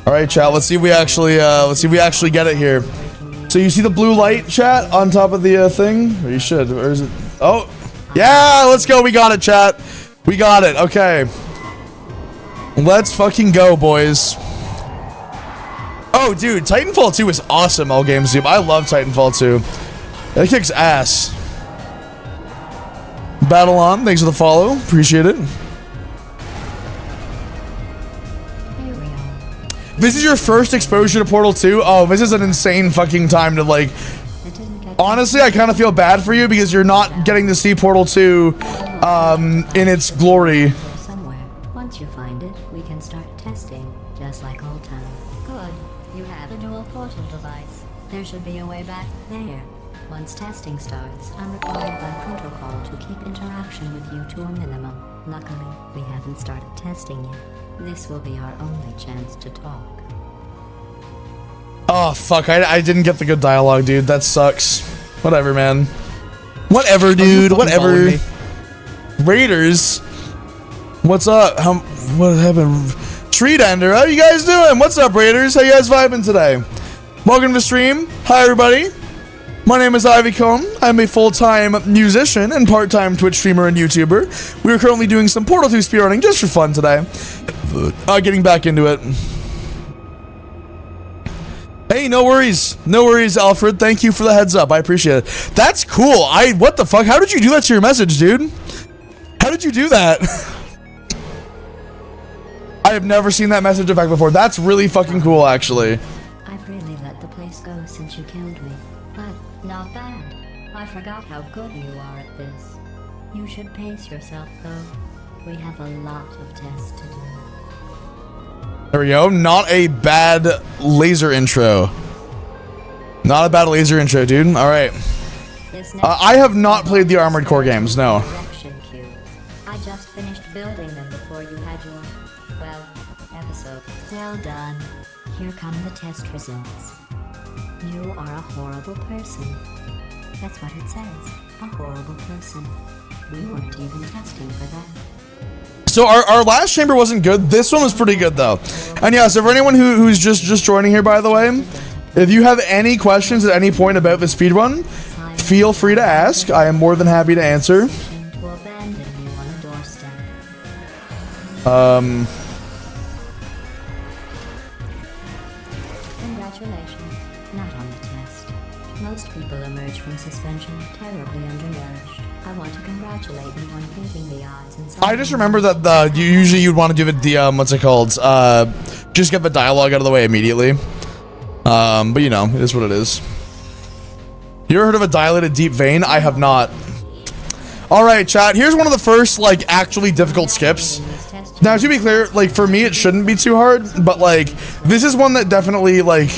All right, chat. Let's see if we actually get it here. So you see the blue light, chat, on top of the thing? Or you should. Or is it? Oh, yeah. Let's go. We got it, chat. We got it. Okay. Let's fucking go, boys. Oh, dude, Titanfall 2 is awesome. All games, dude. I love Titanfall 2. It kicks ass. Battle on. Thanks for the follow. Appreciate it. This is your first exposure to Portal 2? Oh, this is an insane fucking time to like... Honestly, I kind of feel bad for you because you're not getting to see Portal 2 in its glory. Somewhere. Once you find it, we can start testing, just like old times. Good. You have a dual portal device. There should be a way back there. Once testing starts, I'm required by protocol to keep interaction with you to a minimum. Luckily, we haven't started testing yet. This will be our only chance to talk. Oh, fuck. I didn't get the good dialogue, dude. That sucks. Whatever, man. Whatever, dude. fucking Whatever. following Raiders. What's up? What happened? Street Ender. How you guys doing? What's up, Raiders? How you guys vibing today? Welcome to the stream. Hi, everybody. My name is Ivy Cone. I'm a full-time musician and part-time Twitch streamer and YouTuber. We are currently doing some Portal 2 speedrunning just for fun today. Getting back into it. Hey, no worries. No worries, Alfred. Thank you for the heads up. I appreciate it. That's cool. What the fuck? How did you do that to your message, dude? How did you do that? I have never seen that message effect before. That's really fucking cool, actually. I've really let the place go since you killed me. But not bad. I forgot how good you are at this. You should pace yourself, though. We have a lot of tests to do. There we go. Not a bad laser intro. Not a bad laser intro, dude. All right. I have not played the Armored Core games, no. Direction cubes. I just finished building them before you had your, well, episode. Well done. Here come the test results. You are a horrible person. That's what it says. A horrible person. We weren't even testing for that. So our last chamber wasn't good. This one was pretty good, though. And yeah, so for anyone who's just joining here, by the way, if you have any questions at any point about the speedrun, feel free to ask. I am more than happy to answer. Congratulations. Not on the test. Most people emerge from suspension terribly undernourished. I want to congratulate you on keeping the odds inside. I just remember that you'd want to do the what's it called? Just get the dialogue out of the way immediately. But you know, it is what it is. You ever heard of a dilated deep vein? I have not. All right, chat. Here's one of the first like actually difficult skips. Now, to be clear, like for me, it shouldn't be too hard, but like this is one that definitely like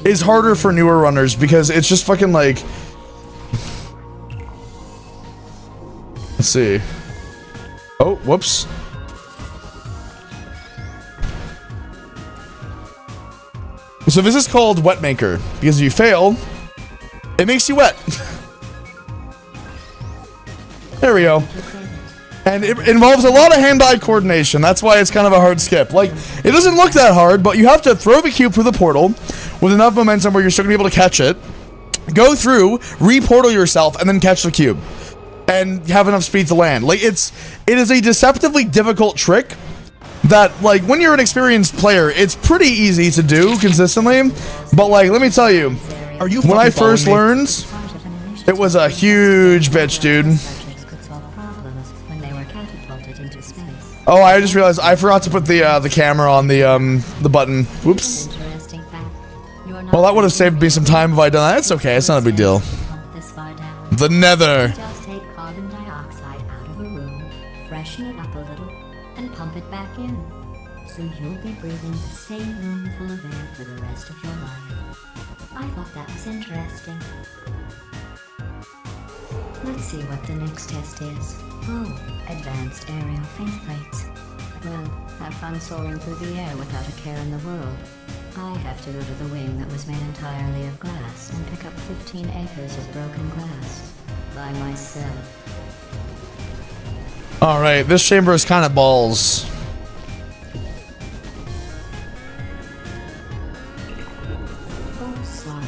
is harder for newer runners because it's just fucking like. Let's see. Oh, whoops. So this is called Wet Maker because if you fail, it makes you wet. There we go. And it involves a lot of hand-eye coordination. That's why it's kind of a hard skip. Like, it doesn't look that hard, but you have to throw the cube through the portal with enough momentum where you're still going to be able to catch it, go through, re-portal yourself, and then catch the cube. And have enough speed to land. Like, it is a deceptively difficult trick that, like, when you're an experienced player, it's pretty easy to do consistently. But, like, let me tell you, when I first learned, it was a huge bitch, dude. Oh, I just realized I forgot to put the camera on the button. Whoops. Well, that would have saved me some time if I'd done that. It's okay. It's not a big deal. The Nether. Just take carbon dioxide out of a room, freshen it up a little, and pump it back in. So you'll be breathing the same room full of air for the rest of your life. I thought that was interesting. Let's see what the next test is. Oh, advanced aerial faith plates. Well, have fun soaring through the air without a care in the world. I have to go to the wing that was made entirely of glass and pick up 15 acres of broken glass by myself. Alright, this chamber is kind of balls. Oh, sorry.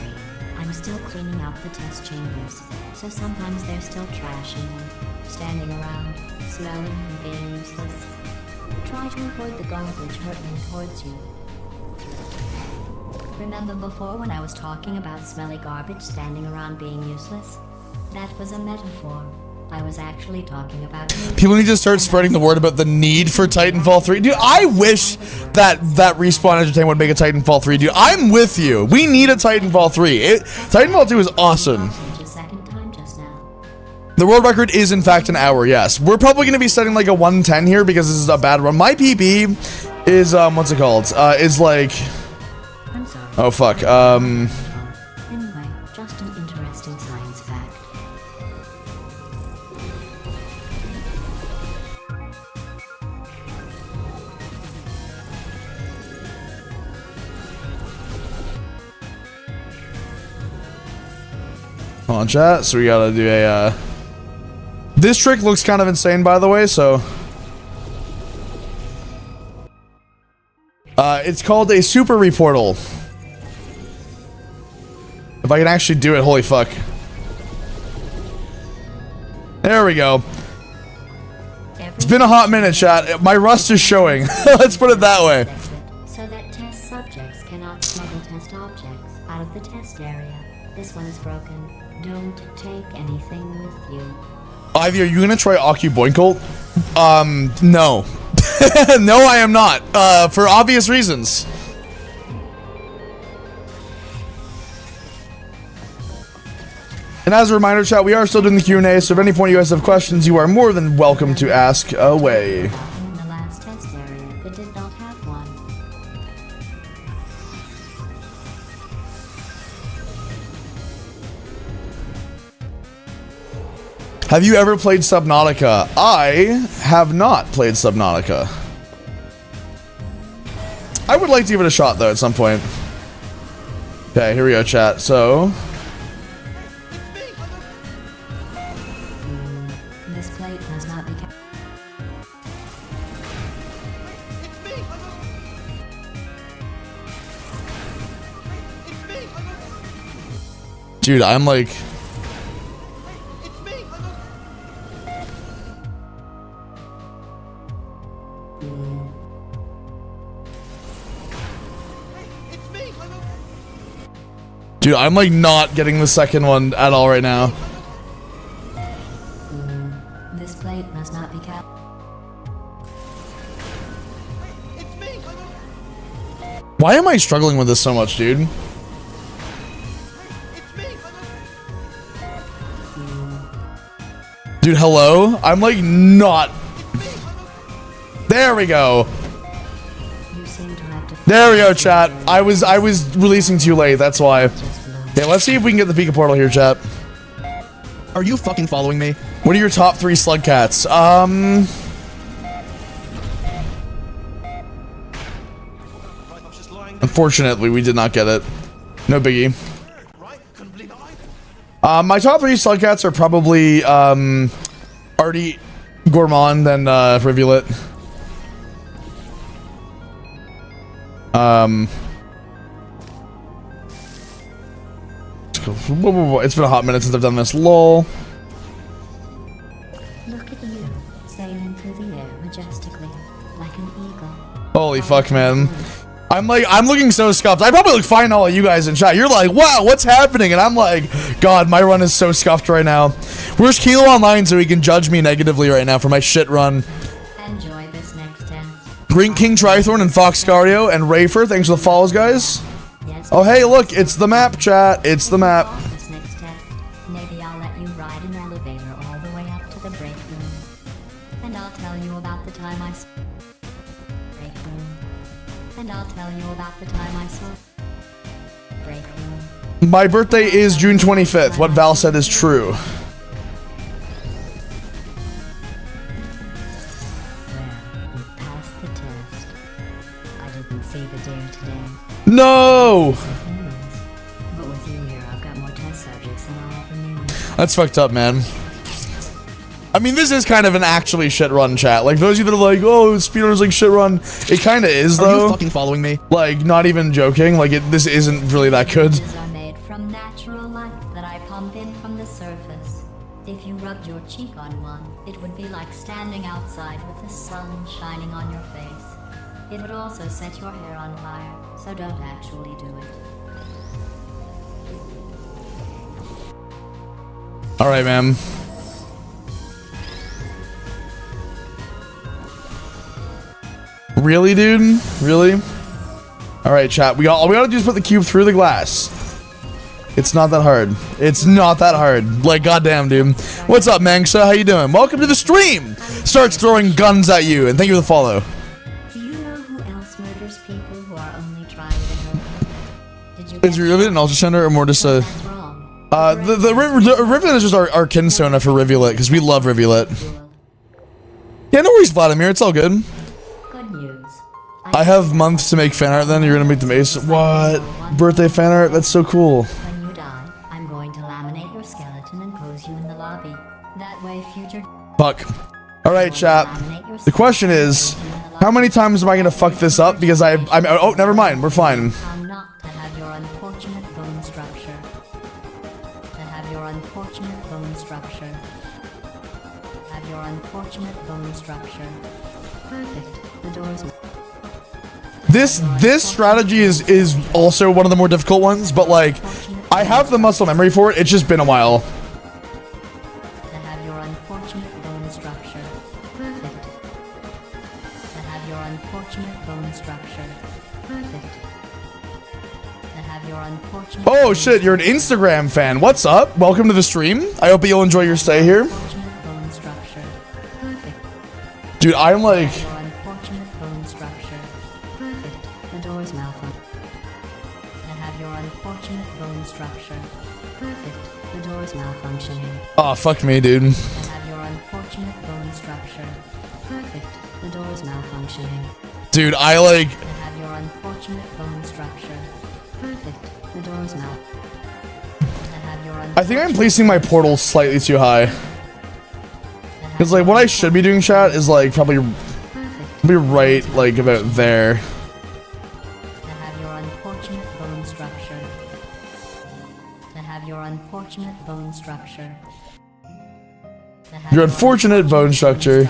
I'm still cleaning out the test chambers, so sometimes there's still trash in them, standing around, smelling and being useless. Try to avoid the garbage hurtling towards you. Remember before when I was talking about smelly garbage standing around being useless? That was a metaphor. I was actually talking about you. People need to start spreading the word about the need for Titanfall 3. Dude, I wish that Respawn Entertainment would make a Titanfall 3. Dude, I'm with you. We need a Titanfall 3. Titanfall 2 is awesome. The world record is, in fact, an hour, yes. We're probably going to be setting, like, a 110 here because this is a bad run. My PB is, what's it called? Is, like... Oh, fuck. Anyway, just an interesting science fact. Come on, chat. So we gotta do a, this trick looks kind of insane, by the way, so. It's called a super reportal. If I can actually do it, holy fuck. There we go. It's been a hot minute, chat. My rust is showing. Let's put it that way. So that test subjects cannot smuggle test objects out of the test area. This one is broken. Don't take anything with you. Ivy, are you gonna try Ocuboinkle? No. No, I am not. For obvious reasons. And as a reminder, chat, we are still doing the Q&A, so if at any point you guys have questions, you are more than welcome to ask away. In the last test area, it did not have one. Have you ever played Subnautica? I have not played Subnautica. I would like to give it a shot, though, at some point. Okay, here we go, chat. So... This plate must not be kept. Dude, I'm like... Dude, I'm like not getting the second one at all right now. This plate must not be kept. Why am I struggling with this so much, dude? Dude, hello? I'm like not... There we go. You seem to have to. There we go, chat. I was releasing too late, that's why. Okay, let's see if we can get the Pika portal here, chat. Are you fucking following me? What are your top 3 slug cats? Unfortunately, we did not get it. No biggie. My top 3 slug cats are probably Artie, Gourmand, then Rivulet. It's been a hot minute since I've done this. Lol. Look at you, sailing through the air majestically, like an eagle. Holy fuck, man. I'm looking so scuffed. I probably look fine to all of you guys in chat. You're like, wow, what's happening? And I'm like, God, my run is so scuffed right now. Where's Kilo online so he can judge me negatively right now for my shit run? Enjoy this next test. Green King Trithorn and Fox Scario and Rafer, thanks for the follows, guys. Yes. Oh, hey, look, it's the map, chat. It's the map. This next test, maybe I'll let you ride an elevator all the way up to the break room, and I'll tell you about the time I saw break room, and I'll tell you about the time I saw break room. My birthday is June 25th. What Val said is true. Well, you passed the test. I didn't see the dare today. No! But with you here, I've got more test subjects than I'll ever need. That's fucked up, man. I mean, this is kind of an actually shit run, chat. Like, those of you that are like, oh, Speedrun's like shit run. It kind of is, Are you though. fucking following me? Like, not even joking. Like, this isn't really that good. Images are made from natural light that I pump in from the surface. If you rubbed your cheek on one, it would be like standing outside with the sun shining on your face. It would also set your hair on fire, so don't actually do it. Alright, man. Really, dude? Really? Alright, chat. All we gotta do is put the cube through the glass. It's not that hard. It's not that hard. Like, goddamn, dude. What's up, Mangsha? How you doing? Welcome to the stream! Starts throwing guns at you, and thank you for the follow. Do you know who else murders people who are only trying to help them? Did you Is Rivulet an Ultra Center or more just a... That's wrong. The Rivulet is just our kinstone for Rivulet, because we love Rivulet. Yeah, no worries, Vladimir. It's all good. Good news. I have months to make fan art then. You're gonna make the mace. What? Birthday fan art? That's so cool. When you die, I'm going to laminate your skeleton Fuck. All right, chat. The question is, how many times am I gonna fuck this up? Because I'm. Oh, never mind. We're fine. Not to have your unfortunate bone structure. To have your unfortunate bone structure. Have your unfortunate bone structure. Perfect. The doors. This strategy is also one of the more difficult ones, but like, I have the muscle memory for it. It's just been a while. To have your unfortunate bone structure. Perfect. To have your unfortunate bone structure. Perfect. To have your unfortunate. Oh shit, you're an Instagram fan. What's up? Welcome to the stream. I hope you'll enjoy your stay here. Unfortunate bone structure. Perfect. Dude, I'm like, Your unfortunate bone structure. Perfect. The door's malfunction. To have your unfortunate bone structure. Perfect. The door's malfunctioning. oh fuck me, dude. To have your unfortunate bone structure. Perfect. The door's malfunctioning. Dude, I like, To have your unfortunate bone structure. Perfect. The door's mal. To have your I think I'm placing my portal slightly too high. Cause like what I should be doing, chat, is like probably perfect. be right like about there. To have your unfortunate bone structure. To have your unfortunate bone structure. To have Your unfortunate bone structure.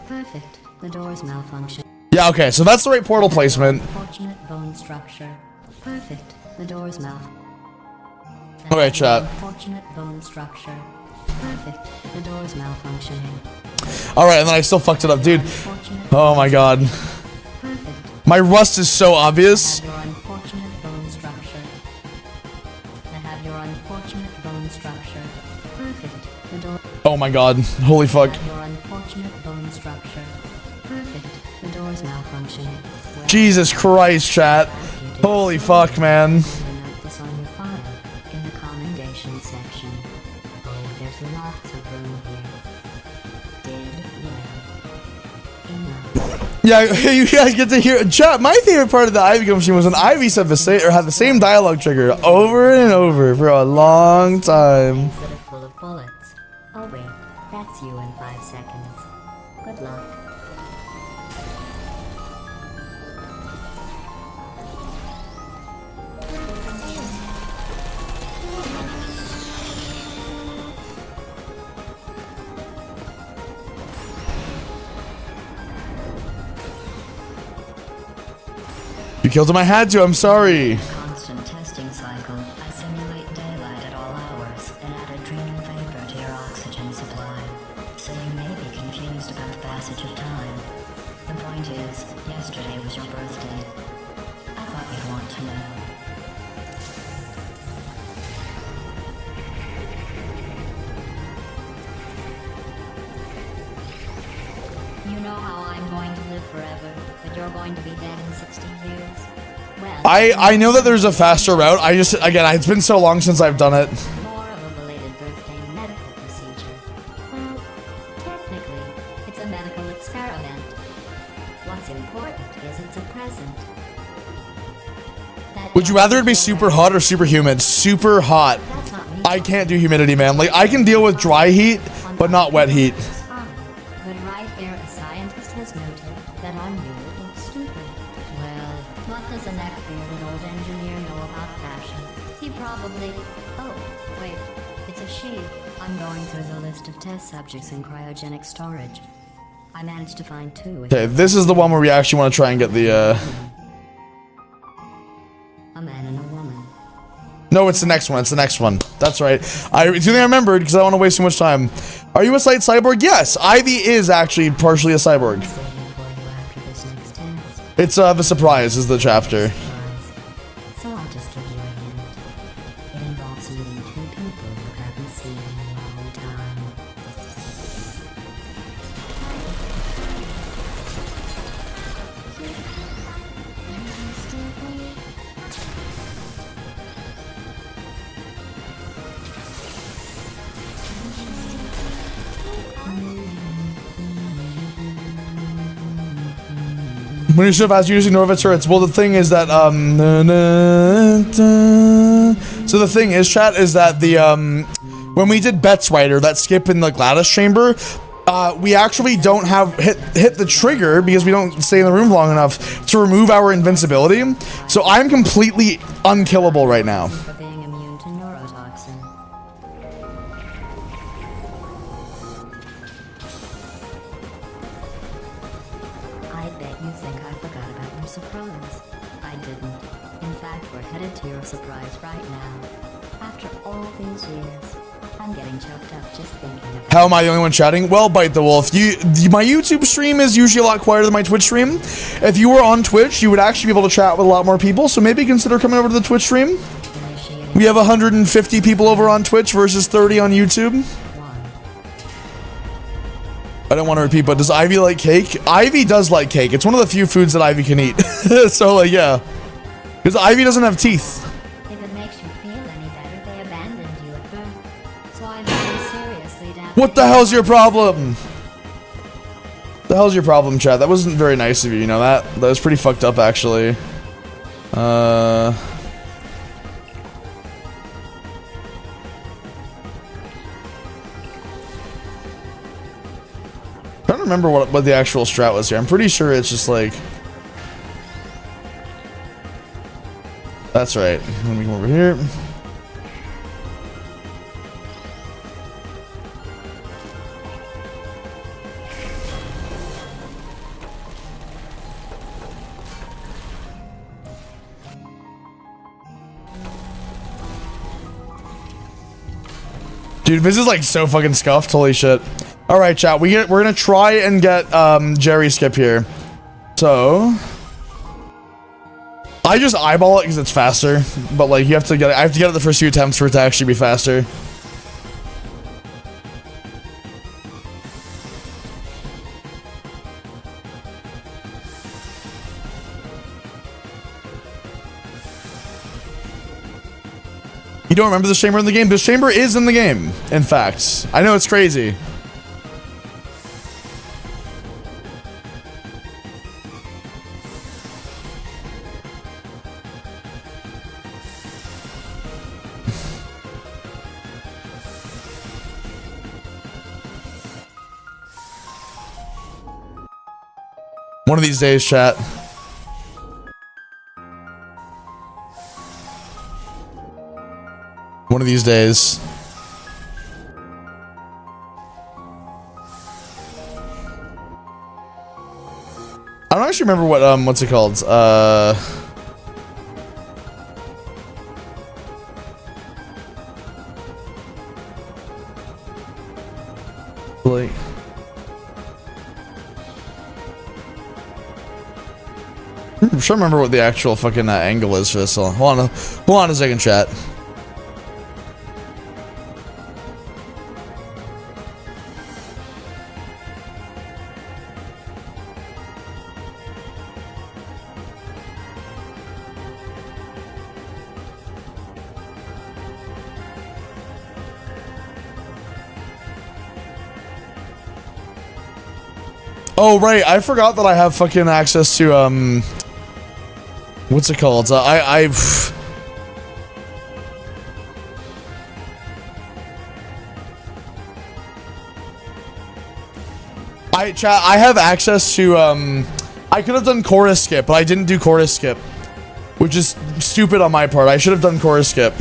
Perfect. The door's malfunction. Yeah, okay, so that's the right portal placement. Unfortunate bone structure. Perfect. The door's malfunction. Okay, chat. Unfortunate bone structure. Perfect. The door's malfunctioning. Alright, and then I still fucked it up, dude. Unfortunate. Oh my god. Perfect. My rust is so obvious. Your unfortunate bone structure. To have your unfortunate bone structure. Perfect. The door. Oh my god. Holy fuck. Your unfortunate bone structure. Perfect. The door's malfunctioning. Well, Jesus Christ, chat. Holy fuck, man. note this on your file in the commendation section. Oh, there's lots of room here. Did well. Enough. Yeah, you guys get to hear. Chat, my favorite part of the Ivy Go machine was when Ivy said the same, or had the same dialogue trigger over and over for a long time. That are full of bullets. Oh wait, that's you in 5 seconds. Good luck. You killed him, I had to, I'm sorry. Constant testing cycle. I simulate daylight at all hours and add adrenal vapor to your oxygen supply. So you may be confused about the passage of time. The point is, yesterday was your birthday. I thought you'd want to know. You know how I'm going to live forever, but you're going to be dead in 60 years? Well, I know that there's a faster route. I just, again, it's been so long since I've done it. more of a belated birthday medical procedure. Well, technically, it's a medical experiment. What's important is it's a present. That Would you rather it be super hot or super humid? Super hot. That's not me. I can't do humidity, man. Like, I can deal with dry heat, but not wet heat. It's fine. But right there, a scientist has noted that on you it looks stupid. Well, what does a neck-bearded old engineer know about fashion? He probably... Oh, wait. It's a she. I'm going through the list of test subjects in cryogenic storage. I managed to find 2. Okay, this is the one where we actually want to try and get the, A man and a woman. No, it's the next one. It's the next one. That's right. It's the only thing I remembered because I don't want to waste too much time. Are you a slight cyborg? Yes, Ivy is actually partially a cyborg. Waiting for you after this next test. It's the surprise is the chapter. So I'll just give you a hint. It involves meeting 2 people you haven't seen in a long time. When you should have using Nova turrets. Well, the thing is that so the thing is, chat, is that the when we did Bet's Rider, that skip in the Gladys chamber, we actually don't have hit the trigger because we don't stay in the room long enough to remove our invincibility. So I'm completely unkillable right now. For being immune to neurotoxin. I bet you think I forgot about your surprise. I didn't. In fact, we're headed to your surprise right now. After all these years, I'm getting choked up just thinking of it. How am I the only one chatting? Well, Bite the Wolf. My YouTube stream is usually a lot quieter than my Twitch stream. If you were on Twitch, you would actually be able to chat with a lot more people, so maybe consider coming over to the Twitch stream. We have 150 people over on Twitch versus 30 on YouTube. I don't want to repeat, but does Ivy like cake? Ivy does like cake. It's one of the few foods that Ivy can eat. So, like, yeah. Because Ivy doesn't have teeth. If it makes you feel any better, they abandoned you at birth. So I very seriously doubt. What the hell's your problem? The hell's your problem, chat? That wasn't very nice of you, you know that? That was pretty fucked up, actually. I don't remember what the actual strat was here. I'm pretty sure it's just like... That's right. Let me come over here. Dude, this is like so fucking scuffed. Holy shit. All right, chat. We're gonna try and get Jerry skip here. So I just eyeball it because it's faster, but like you have to get it. I have to get it the first few attempts for it to actually be faster. You don't remember this chamber in the game? This chamber is in the game, in fact. I know it's crazy. One of these days, chat. One of these days. I don't actually remember what what's it called? Like I'm trying to remember what the actual fucking angle is for this. Hold on a second, chat. Oh right, I forgot that I have fucking access to what's it called? I have access to I could have done chorus skip, but I didn't do chorus skip, which is stupid on my part. I should have done chorus skip.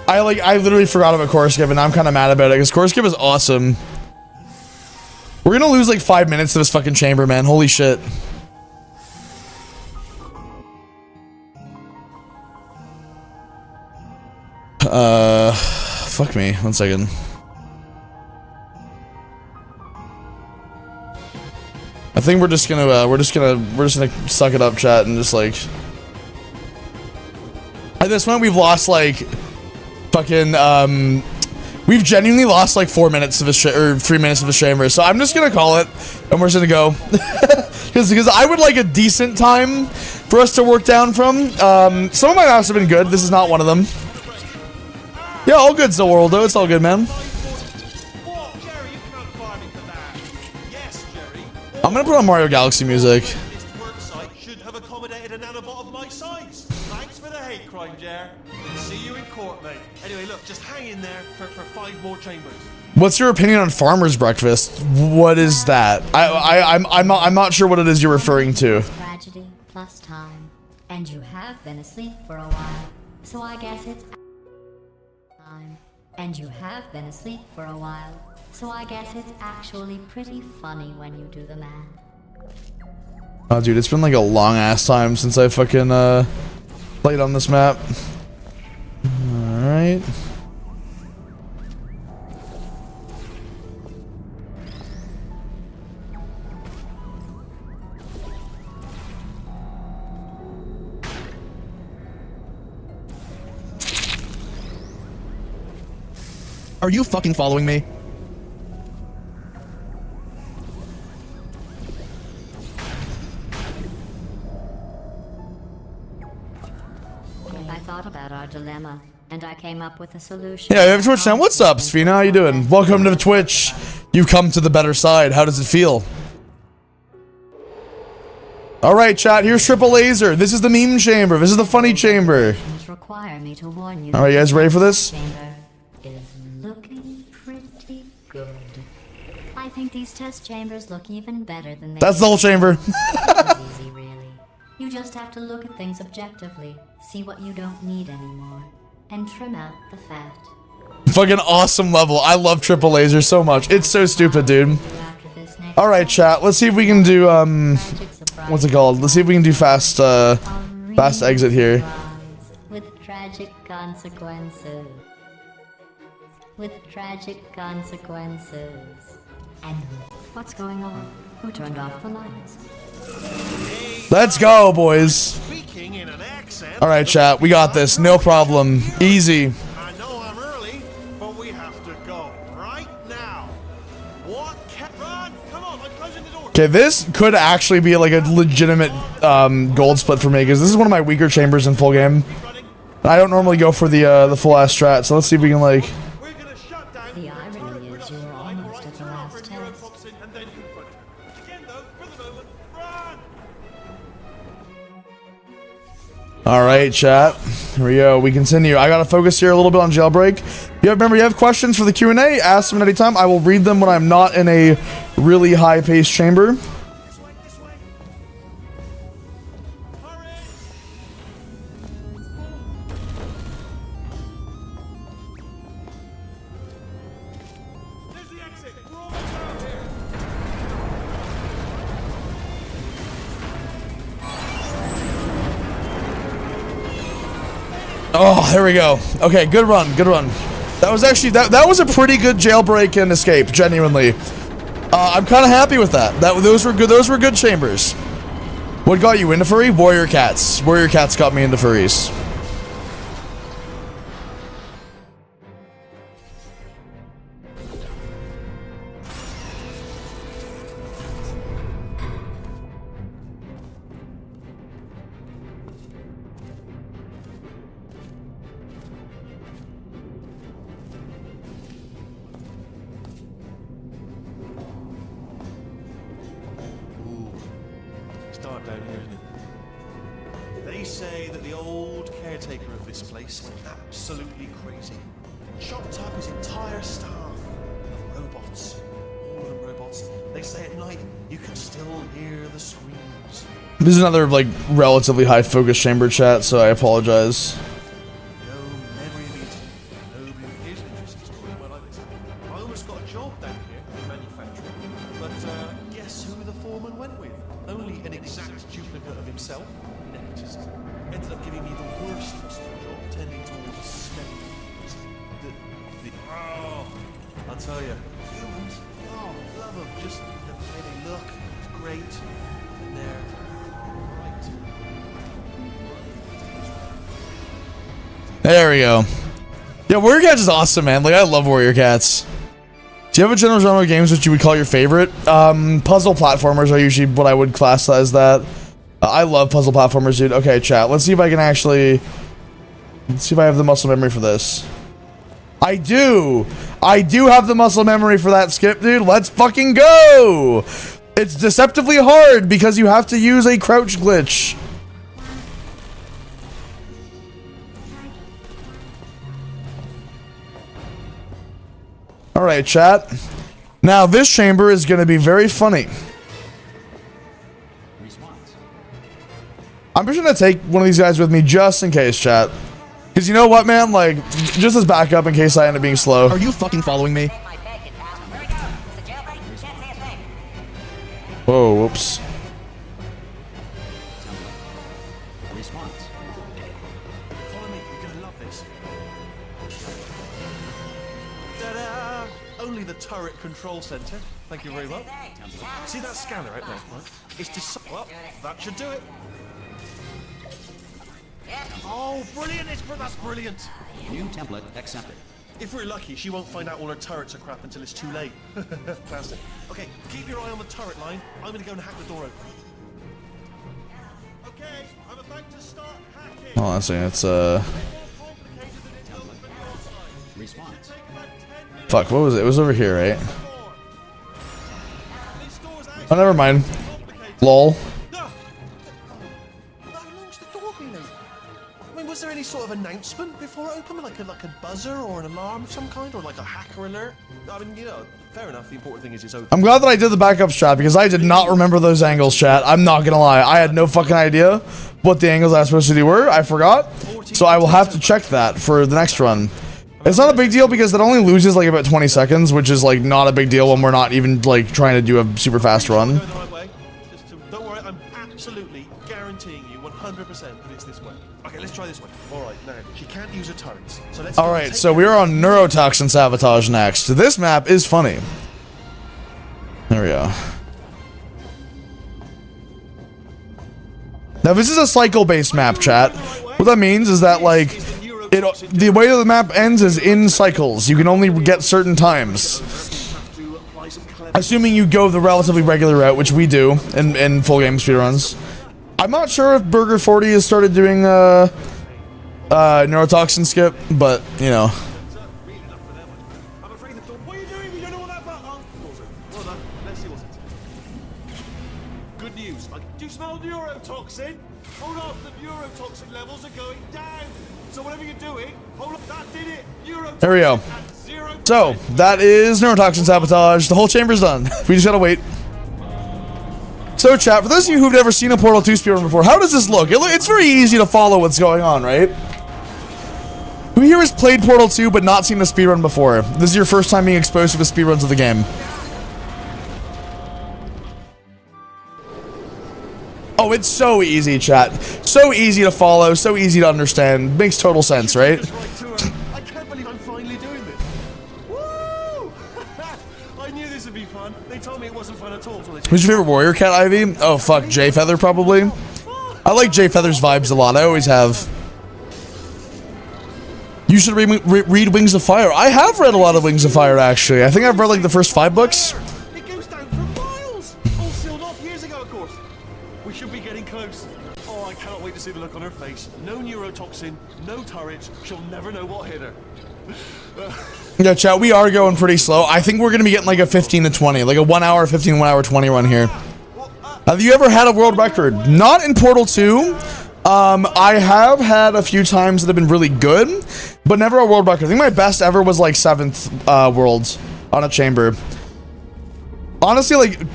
I literally forgot about chorus skip, and I'm kind of mad about it because chorus skip is awesome. We're gonna lose like 5 minutes to this fucking chamber, man. Holy shit. Fuck me. 1 second. I think we're just gonna suck it up, chat, and just like. At this point, we've lost like. Fucking, we've genuinely lost like 4 minutes of this or 3 minutes of the chamber, so I'm just gonna call it, and we're just gonna go, because I would like a decent time for us to work down from. Some of my maps have been good. This is not one of them. Yeah, all good, Zilworldo. It's all good, man. I'm gonna put on Mario Galaxy music. This work site should have accommodated an on a bot of my size. Thanks for the hate crime, Jer. See you in court, mate. Anyway, look, just hang in there for 5 more chambers. What's your opinion on farmer's breakfast? What is that? I'm not sure what it is you're referring to. Tragedy plus time. And you have been asleep for a while. So I guess it's time. And you have been asleep for a while. So I guess it's actually pretty funny when you do the math. Oh, dude, it's been like a long ass time since I fucking played on this map. Alright. Are you fucking following me? I thought about our dilemma, and I came up with a solution. Yeah, you have Twitch now. What's up, Sphina? How you doing? Welcome to Twitch. You've come to the better side. How does it feel? Alright, chat. Here's Triple Laser. This is the meme chamber. This is the funny chamber. Require me to warn you. Alright, you guys ready for this? Chamber is looking pretty good. I think these test chambers look even better than they That's the whole chamber. It's easy, really. You just have to look at things objectively, see what you don't need anymore, and trim out the fat. Fucking awesome level. I love Triple Laser so much. It's so stupid, dude. Alright, chat. Let's see if we can do, what's it called? Let's see if we can do fast exit here. With tragic consequences. With tragic consequences. And what's going on? Who turned off the lights? Let's go, boys. Speaking in an accent. Alright, chat. We got this. No problem. Easy. I know I'm early, but we have to go right now. What can run? Come on, I'm closing the door. Okay, this could actually be like a legitimate gold split for me, because this is one of my weaker chambers in full game. I don't normally go for the full ass strat, so let's see if we can like. We're gonna shut down. The irony is you were almost at the last test. And then confront it. Again, though, for the moment, run. Alright, chat. Here we go. We continue. I gotta focus here a little bit on jailbreak. Remember, you have questions for the Q&A, ask them at any time. I will read them when I'm not in a really high-paced chamber. This way. Hurry. There's the exit. We're almost out here. Oh, there we go. Okay, good run, good run. That was actually, that was a pretty good jailbreak and escape, genuinely. I'm kind of happy with that. Those were good chambers. What got you into furry? Warrior Cats. Warrior Cats got me into furries. It's dark down here, isn't it? They say that the old caretaker of this place went absolutely crazy. Chopped up his entire staff of robots. All of them robots. They say at night you can still hear the screams. This is another, like, relatively high focus chamber chat, so I apologize. No memory of it. Nobody here's an interesting story about like this. I almost got a job down here in manufacturing, but guess who the foreman went with? Only an exact duplicate of himself, nepotism. Ended up giving me the worst possible job, tending to all the smelly things. Oh, I'll tell you, humans, oh, love them. Just the way they look, it's great, and they're right. There we go. Yeah, Warrior Cats is awesome, man. Like, I love Warrior Cats. Do you have a general genre of games which you would call your favorite? Puzzle platformers are usually what I would class as that. I love puzzle platformers, dude. Okay, chat. Let's see if I can actually... Let's see if I have the muscle memory for this. I do! I do have the muscle memory for that skip, dude. Let's fucking go! It's deceptively hard because you have to use a crouch glitch. All right, chat. Now this chamber is going to be very funny. I'm just going to take one of these guys with me just in case, chat. Because you know what, man? Like, just as backup in case I end up being slow. Are you fucking following me? Whoa, whoops. Follow me, you're gonna love this. Ta-da! Only the turret control center. Thank you very much. See that scanner out there? Right? It's just well, that should do it. Oh, brilliant! That's brilliant. New template accepted. If we're lucky, she won't find out all her turrets are crap until it's too late. Classic. Okay, keep your eye on the turret line. I'm gonna go and hack the door open. Okay, I'm about to start hacking. Oh, let's see. It's Response. fuck. What was it? It was over here, right? Oh, never mind. Lol. No. How long's the door been open? I mean, was there any sort of announcement before it opened, like a buzzer or an alarm of some kind, or like a hacker alert? I mean, you know, fair enough. The important thing is it's open. I'm glad that I did the backups, chat, because I did not remember those angles, chat. I'm not gonna lie. I had no fucking idea what the angles I was supposed to do were. I forgot. So I will have to check that for the next run. It's not a big deal because it only loses like about 20 seconds, which is like not a big deal when we're not even like trying to do a super fast run. Going the right way. Don't worry, I'm absolutely guaranteeing you 100% that it's this way. Okay, let's try this way. All right, now she can't use her turrets, so let's. All right, so we are on neurotoxin sabotage next. This map is funny. There we go. Now this is a cycle-based map, chat. What that means is that like the way the map ends is in cycles. You can only get certain times. Assuming you go the relatively regular route, which we do in full game speedruns. I'm not sure if Burger 40 has started doing neurotoxin skip, but you know. I'm afraid the door. What are you doing? You don't know what that button. Well done. Let's see what's it. Good news. Do you smell neurotoxin? Hold on, the neurotoxin levels are going down. So whatever you're doing, hold on. That did it. Neurotoxin. There we go. So that is neurotoxin sabotage. The whole chamber's done. We just gotta wait. So chat, for those of you who've never seen a Portal 2 speedrun before, how does this look? It's very easy to follow what's going on, right? Who here has played Portal 2 but not seen a speedrun before? This is your first time being exposed to the speedruns of the game. Oh, it's so easy, chat. So easy to follow, so easy to understand. Makes total sense, right? I can't believe I'm finally doing this. Woo! I knew this would be fun. They told me it wasn't fun at all. Who's your favorite warrior, Cat Ivy? Oh, fuck, Jay Feather, probably. I like Jay Feather's vibes a lot. I always have. You should read Wings of Fire. I have read a lot of Wings of Fire, actually. I think I've read, like, the first 5 books. It goes down for miles. All sealed off years ago, of course. We should be getting close. Oh, I cannot wait to see the look on her face. No neurotoxin, no turrets. She'll never know what hit her. Yeah, chat, we are going pretty slow. I think we're going to be getting like a 15 to 20, like a 1 hour 15, 1 hour 20 run here. Have you ever had a world record? Not in Portal 2. I have had a few times that have been really good, but never a world record. I think my best ever was like 7th worlds on a chamber. Honestly, like,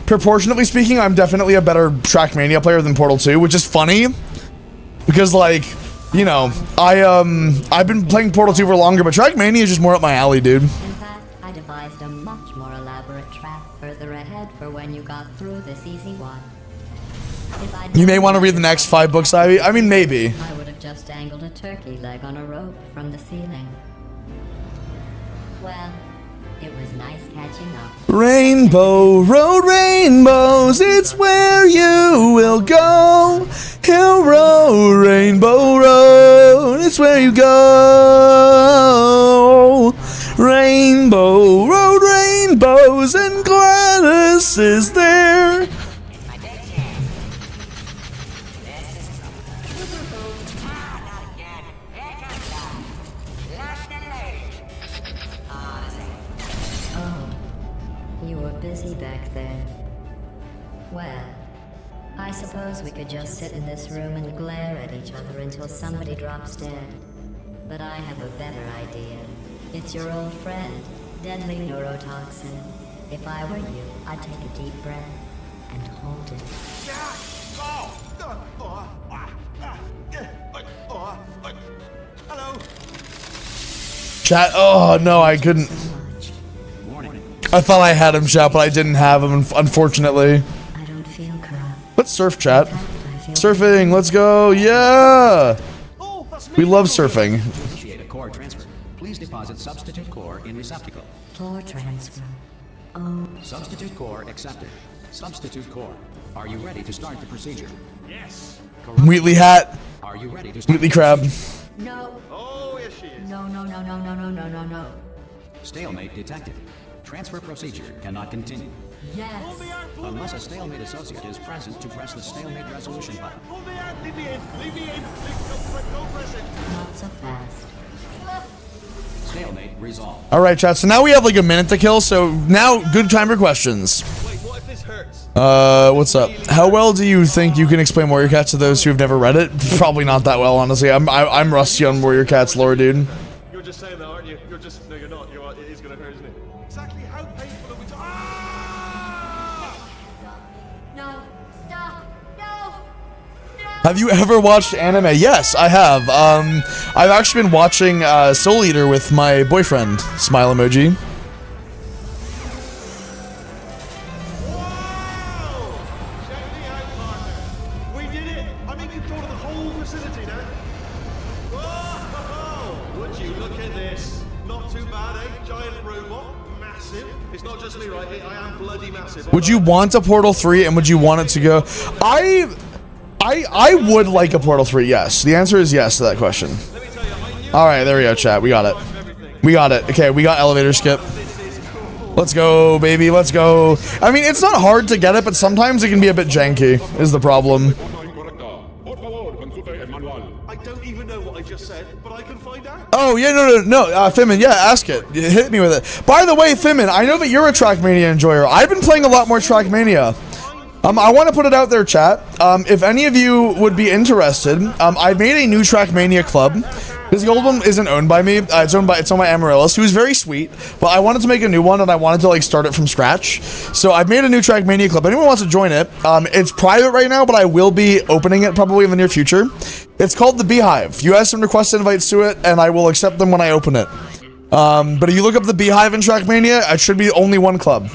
proportionately speaking, I'm definitely a better Trackmania player than Portal 2, which is funny because, like, you know, I've been playing Portal 2 for longer, but Trackmania is just more up my alley, dude. In fact, I devised a much more elaborate trap further ahead for when you got through this easy one. If I'd You may want to read the next 5 books, Ivy. I mean, maybe. I would have just dangled a turkey leg on a rope from the ceiling. Well, it was nice catching up. Rainbow Road, rainbows, it's where you will go. Hill Road, Rainbow Road, it's where you go. Rainbow Road, rainbows, and Gladys is there. You were busy back then. Well, I suppose we could just sit in this room and glare at each other until somebody drops dead. But I have a better idea. It's your old friend, deadly neurotoxin. If I were you, I'd take a deep breath and hold it. Hello. Chat. Oh no, I couldn't. I thought I had him, chat, but I didn't have him, unfortunately. I don't feel corrupt. Let's surf, chat. In fact, I feel Surfing, let's go. Yeah. Oh, that's me. We love surfing. Initiate a core transfer. Please deposit substitute core in receptacle. floor transfer. Oh, Substitute core accepted. Substitute core. Are you ready to start the procedure? Yes. Wheatley hat. Are you ready to start? Wheatley crab. no. Oh, yes, she is. No, no, no, no, no, no, no, no, no. Stalemate detected. Transfer procedure cannot continue. Yes. Pull me out, pull me Unless a out. stalemate associate is present to press the stalemate resolution button. Pull me out. Leave me in. Leave me in. Don't press it. Not so fast. Stalemate resolved. All right, chat. So now we have like a minute to kill. So now, good time for questions. Wait, what if this hurts? What's up? How well do you think you can explain Warrior Cats to those who have never read it? Probably not that well, honestly. I'm rusty on Warrior Cats lore, dude. You're just saying that, aren't you? You're just... No, you're not. You're right. It is going to hurt, isn't it? Exactly how painful are we talking... Ah! No. Stop. No. Have you ever watched anime? Yes, I have. I've actually been watching Soul Eater with my boyfriend. Smile emoji. Wow! Check me out, partner. We did it! I'm in control of the whole facility now. Whoa! Would you look at this? Not too bad, eh? Giant robot. Massive. It's not just me, right? I am bloody massive. Would you want a Portal 3 and would you want it to go? I would like a Portal 3, yes. The answer is yes to that question. Let me tell you, I knew Alright, there we go, chat. We got it. everything. We got it. Okay, we got elevator skip. This is cool. Let's go, baby. Let's go. I mean, it's not hard to get it, but sometimes it can be a bit janky, is the problem. I don't even know what I just said, but I can find out. Oh, yeah, no. Fimin, yeah, ask it. Hit me with it. By the way, Fimin, I know that you're a Trackmania enjoyer. I've been playing a lot more Trackmania. I want to put it out there, chat. If any of you would be interested, I made a new Trackmania club. Because the old one isn't owned by me. It's owned by Amaryllis, who's very sweet. But I wanted to make a new one, and I wanted to like start it from scratch. So I've made a new Trackmania club. Anyone wants to join it? It's private right now, but I will be opening it probably in the near future. It's called the Beehive. You ask some request invites to it, and I will accept them when I open it. But if you look up the Beehive in Trackmania, it should be only one club.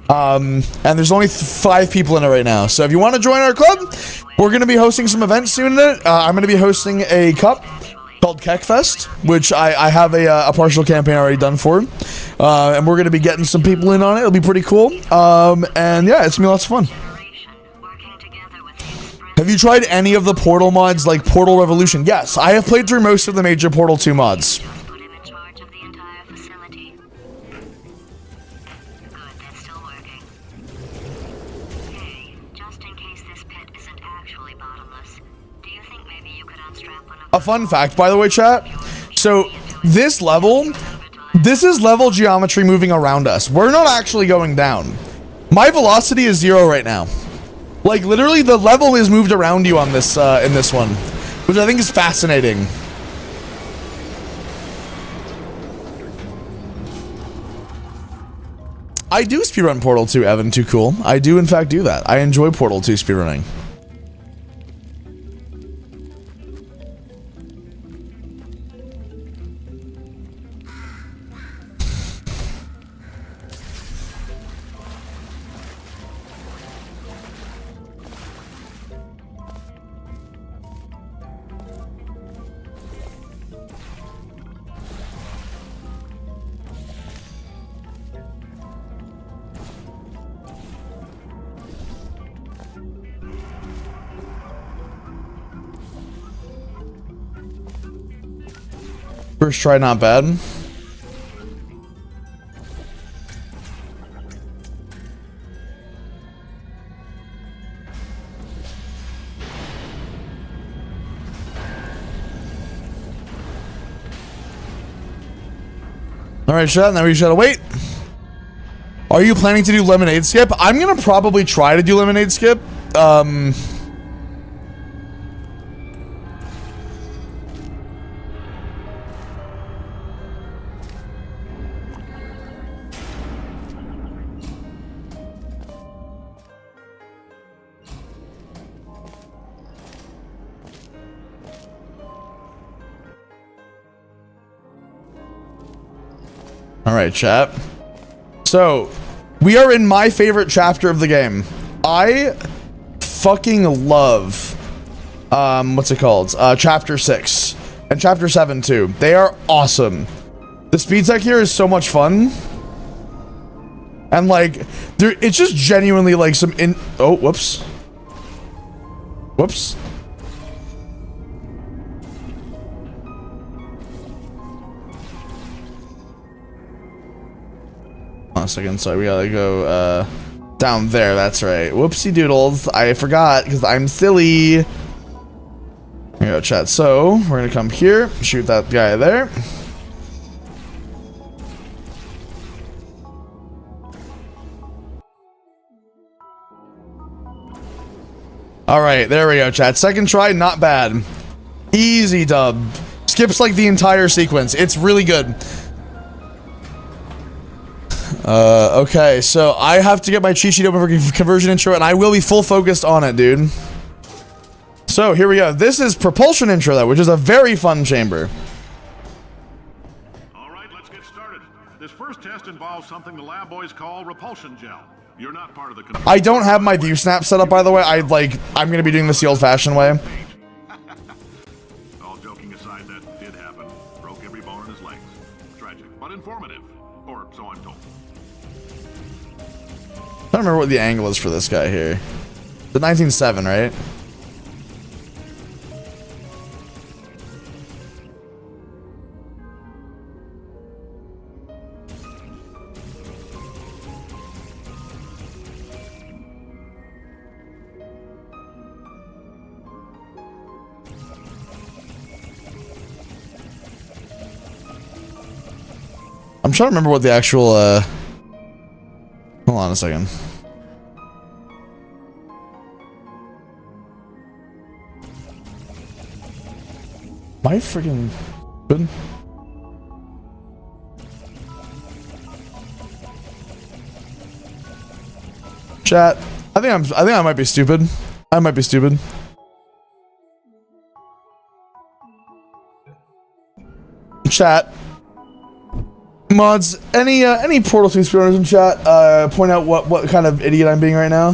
And there's only 5 people in it right now. So if you want to join our club, we're going to be hosting some events soon in it. I'm going to be hosting a cup called Keckfest, which I have a partial campaign already done for. And we're going to be getting some people in on it. It'll be pretty cool. And yeah, it's going to be lots of fun. Have you tried any of the Portal mods like Portal Revolution? Yes, I have played through most of the major Portal 2 mods. Put him in charge of the entire facility. Good, that's still working. Hey, just in case this pit isn't actually bottomless, do you think maybe you could unstrap one of A fun fact, by the way, chat. So this is level geometry moving around us. We're not actually going down. My velocity is 0 right now. Like literally, the level is moved around you on this in this one, which I think is fascinating. I do speedrun Portal 2, Evan. Too cool. I do in fact do that. I enjoy Portal 2 speedrunning. First try, not bad. Alright, chat, now we just gotta wait. Are you planning to do Lemonade Skip? I'm gonna probably try to do Lemonade Skip. All right, chat. So, we are in my favorite chapter of the game. I fucking love, what's it called? Chapter 6 and Chapter 7 too. They are awesome. The speed tech here is so much fun. And like, it's just genuinely like some oh, whoops. Whoops. Hold on a second, so we gotta go, down there, that's right. Whoopsie doodles, I forgot, because I'm silly. Here we go, chat. So, we're gonna come here, shoot that guy there. Alright, there we go, chat. Second try, not bad. Easy dub. Skips like the entire sequence. It's really good. Okay, so I have to get my cheat sheet open for conversion intro, and I will be full focused on it, dude. So, here we go. This is propulsion intro, though, which is a very fun chamber. Alright, let's get started. This first test involves something the lab boys call repulsion gel. You're not part of the I don't have my view snap set up, by the way. I'm gonna be doing this the old-fashioned way. All joking aside, that did happen. Broke every bone in his legs. Tragic, but informative. Or so I'm told. I don't remember what the angle is for this guy here. The 19.7, right? I'm trying to remember what the actual, hold on a second. Am I freaking good? Chat, I think I might be stupid. I might be stupid. Chat. Mods, any Portal 2 speedrunners in chat, point out what kind of idiot I'm being right now.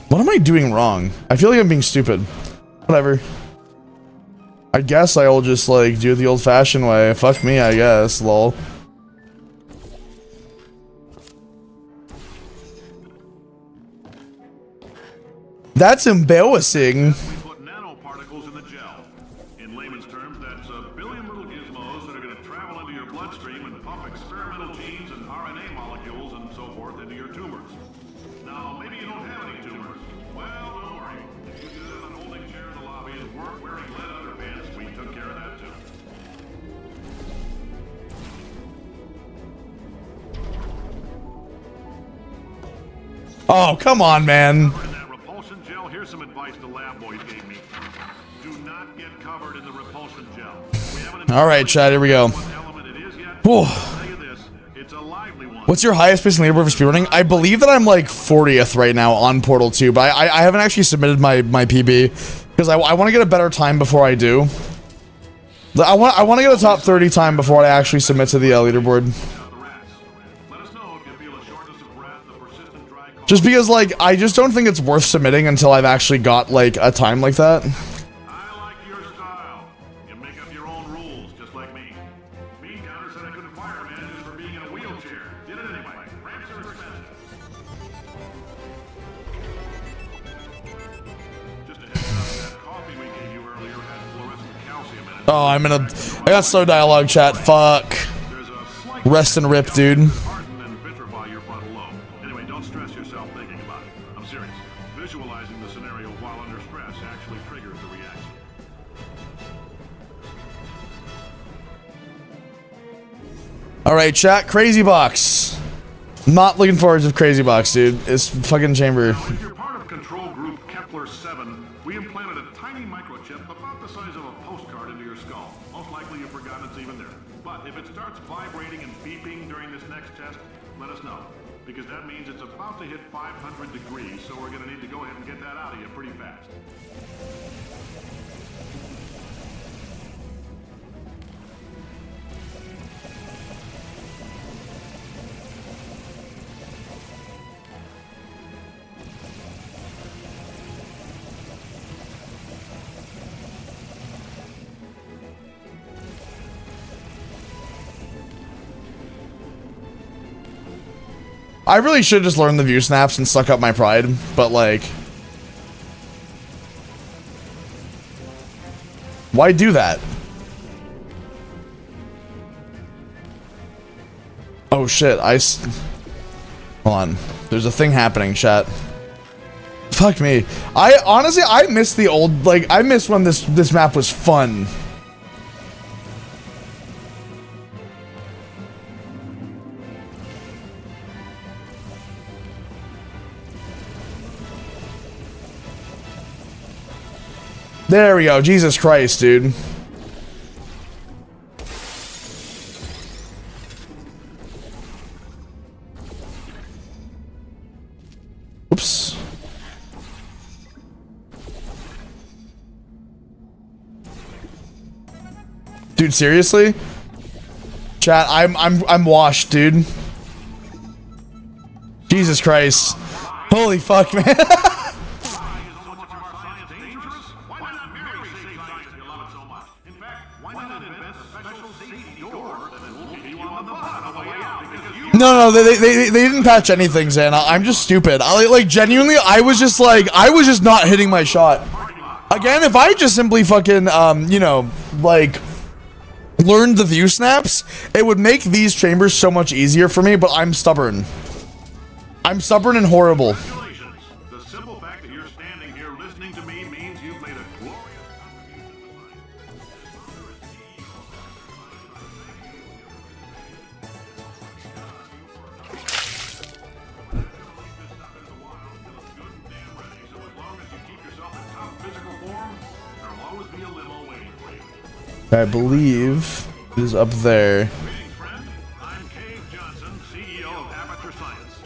What am I doing wrong? I feel like I'm being stupid. Whatever. I guess I'll just like do it the old-fashioned way. Fuck me, I guess, lol. That's embarrassing. We put nanoparticles in the gel. In layman's terms, that's a billion little gizmos that are going to travel into your bloodstream and pump experimental genes and RNA molecules and so forth into your tumors. Now, maybe you don't have any tumors. Well, don't worry. If you sit in a holding chair in the lobby and weren't wearing lead underpants, we took care of that too. Oh, come on, man. Here's some advice the lab boys gave me. Do not get covered in the repulsion gel. All right, chat, here we go. What's your highest pace in leaderboard for speedrunning? I believe that I'm like 40th right now on Portal 2, but I haven't actually submitted my PB because I want to get a better time before I do. I want to get a top 30 time before I actually submit to the leaderboard. Just because, like, I just don't think it's worth submitting until I've actually got, like, a time like that. I like your style. You make up your own rules, just like me. Mean Counter said I couldn't fire a man just for being in a wheelchair. Did it anyway. Ramps are expensive. Just a heads up, that coffee we gave you earlier had fluorescent calcium in it. Oh, I got slow dialogue, chat. Fuck. Rest and rip, dude. Alright, chat, Crazy Box. Not looking forward to Crazy Box, dude. It's fucking chamber. Now, if you're part of control group Kepler 7, we implanted a tiny microchip about the size of a postcard into your skull. Most likely you've forgotten it's even there. But if it starts vibrating and beeping during this next test, let us know. because that means it's about to hit 500 degrees, so we're going to need to go ahead and get that out of you pretty fast. I really should just learn the view snaps and suck up my pride, but like, why do that? Oh shit, hold on. There's a thing happening, chat. Fuck me. Honestly, I miss the old, like, I miss when this map was fun. There we go. Jesus Christ, dude. Oops. Dude, seriously? Chat, I'm washed, dude. Jesus Christ. Holy fuck, man. No, they didn't patch anything, Xana. I'm just stupid. Like, genuinely, I was just not hitting my shot. Again, if I just simply fucking, you know, like, learned the view snaps, it would make these chambers so much easier for me, but I'm stubborn. I'm stubborn and horrible. The simple fact that you're standing here listening to me means you've made a glorious I believe it is up there. I'm Cave Johnson, CEO of Aperture Science.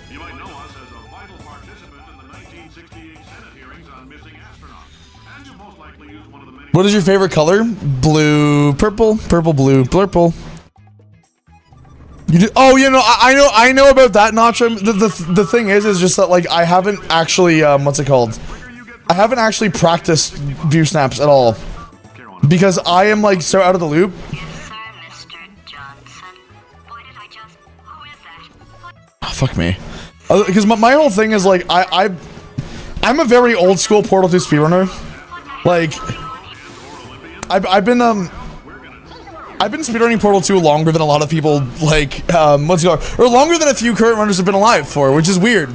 You might know us as a vital participant in the 1968 Senate hearings on missing astronauts. And you most likely use one of the many... What is your favorite color? Blue, purple, purple, blue, blurple. You do, oh, you know, I know about that, Nacho. The thing is just that, like, I haven't actually, what's it called? I haven't actually practiced view snaps at all. Because I am, like, so out of the loop. Oh, fuck me. Because my whole thing is, like, I'm a very old school Portal 2 speedrunner. Like, I've been speedrunning Portal 2 longer than a lot of people, like, what's it called? Or longer than a few current runners have been alive for, which is weird.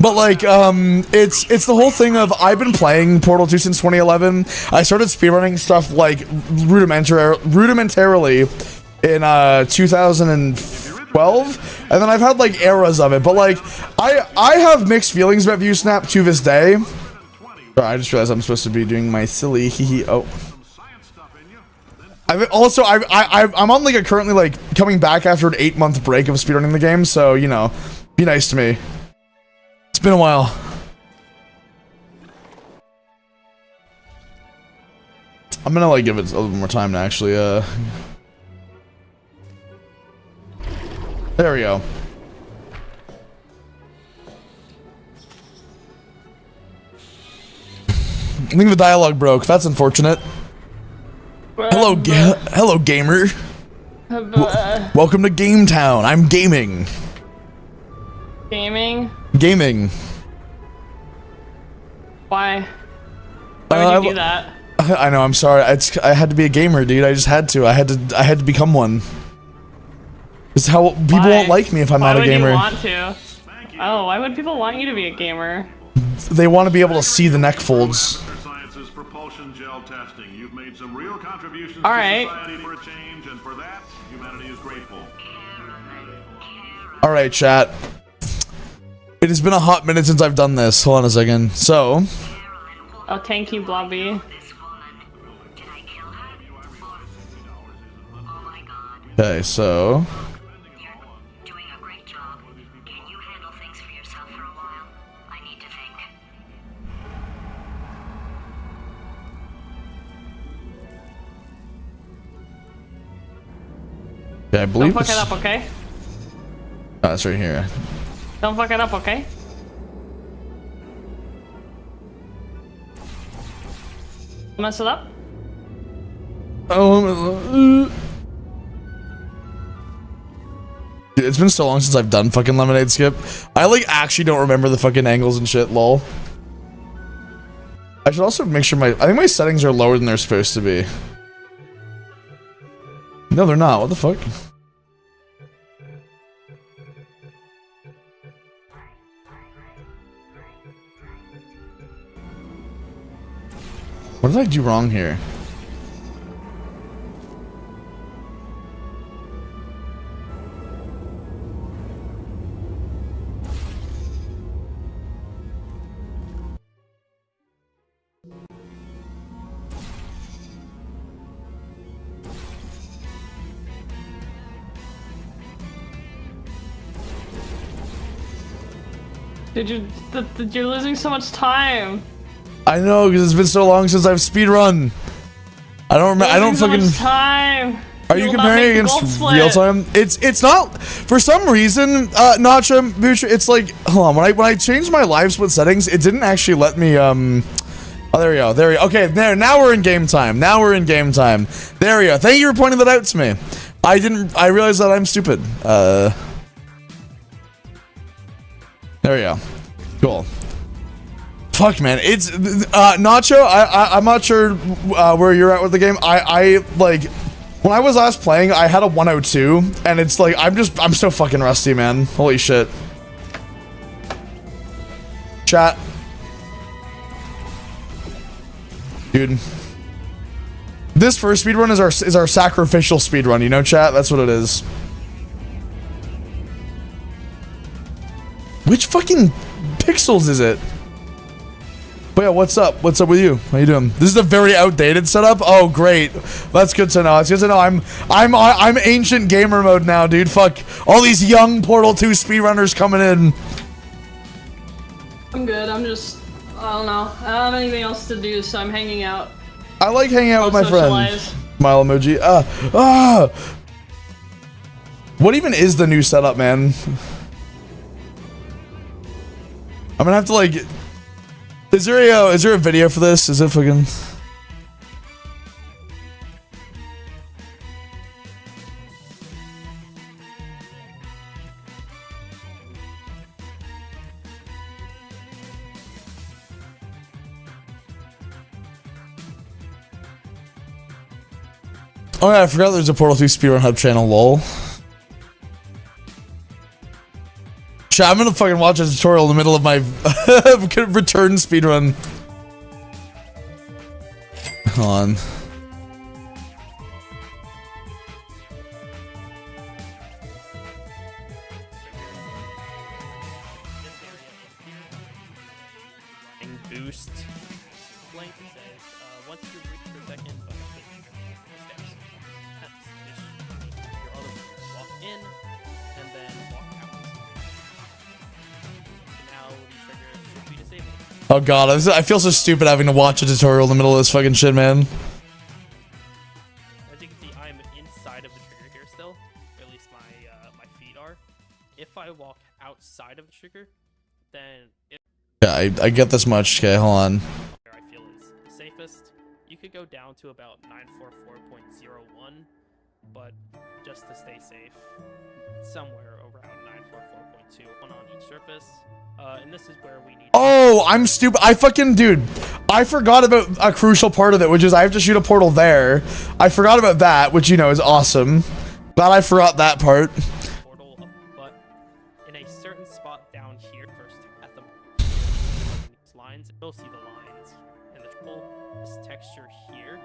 But, like, it's the whole thing of, I've been playing Portal 2 since 2011. I started speedrunning stuff, like, rudimentarily in, 2012. And then I've had, like, eras of it. But, like, I have mixed feelings about ViewSnap to this day. I just realized I'm supposed to be doing my silly hee oh. I'm on like a currently like coming back after an 8-month break of speedrunning the game, so you know, be nice to me. It's been a while. I'm gonna like give it a little more time to actually there we go. I think the dialogue broke. That's unfortunate. Hello, hello, gamer. Welcome to Game Town. I'm gaming. Gaming? Gaming. Why? Why would you do that? I know. I'm sorry. I had to be a gamer, dude. I just had to. I had to become one. It's how people won't like me if I'm not a gamer. Why would you want to? Oh, why would people want you to be a gamer? They want to be able to see the neck folds. All right. All right, chat. It has been a hot minute since I've done this. Hold on a second. So. Oh, thank you, Blobby. Okay, so. Yeah, I believe Don't fuck it's... it up, okay? Oh, it's right here. Don't fuck it up, okay? Mess it up? Oh, dude, it's been so long since I've done fucking Lemonade Skip. I like actually don't remember the fucking angles and shit, lol. I should also make sure I think my settings are lower than they're supposed to be. No, they're not. What the fuck? What did I do wrong here? Dude, you're losing so much time. I know, because it's been so long since I've speedrun. I don't remember. I don't so fucking. Much time. Are you comparing it against real time? It's not for some reason. Nacha, Bucha, it's like hold on. When I changed my live split settings, it didn't actually let me Oh, there we go. There we go. Okay, there. Now we're in game time. Now we're in game time. There we go. Thank you for pointing that out to me. I realized that I'm stupid. There we go. Cool. Fuck, man. It's Nacho. I'm not sure where you're at with the game. I like when I was last playing, I had a 102, and it's like I'm so fucking rusty, man. Holy shit. Chat, dude. This first speedrun is our sacrificial speedrun. You know, chat. That's what it is. Which fucking pixels is it? But yeah, what's up? What's up with you? How you doing? This is a very outdated setup. Oh, great. That's good to know. It's good to know. I'm ancient gamer mode now, dude. Fuck all these young Portal 2 speedrunners coming in. I'm good. I don't know. I don't have anything else to do, so I'm hanging out. I like hanging out with my friends. Smile emoji. What even is the new setup, man? I'm gonna have to like. Is there a video for this? Is it fucking? Oh yeah, I forgot there's a Portal 2 Speedrun Hub channel, lol. I'm gonna fucking watch a tutorial in the middle of my return speedrun. Hold on. Boost. Blank says, once you reach your second steps, your other walk in and then walk out. Now the trigger should be disabled. Oh god, I feel so stupid having to watch a tutorial in the middle of this fucking shit, man. As you can see, I'm inside of the trigger here still, or at least my feet are. If I walk outside of the trigger, then Yeah, I get this much. Okay, hold on. where I feel is the safest. You could go down to about 944.01, but just to stay safe, somewhere around 944.2 on each surface. And this is where we need. Oh, I'm stupid. I fucking, dude, I forgot about a crucial part of it, which is I have to shoot a portal there. I forgot about that, which, you know, is awesome. Glad I forgot that part. Portal, but in a certain spot down here, first at the lines, you'll see the lines and the triple. This texture here,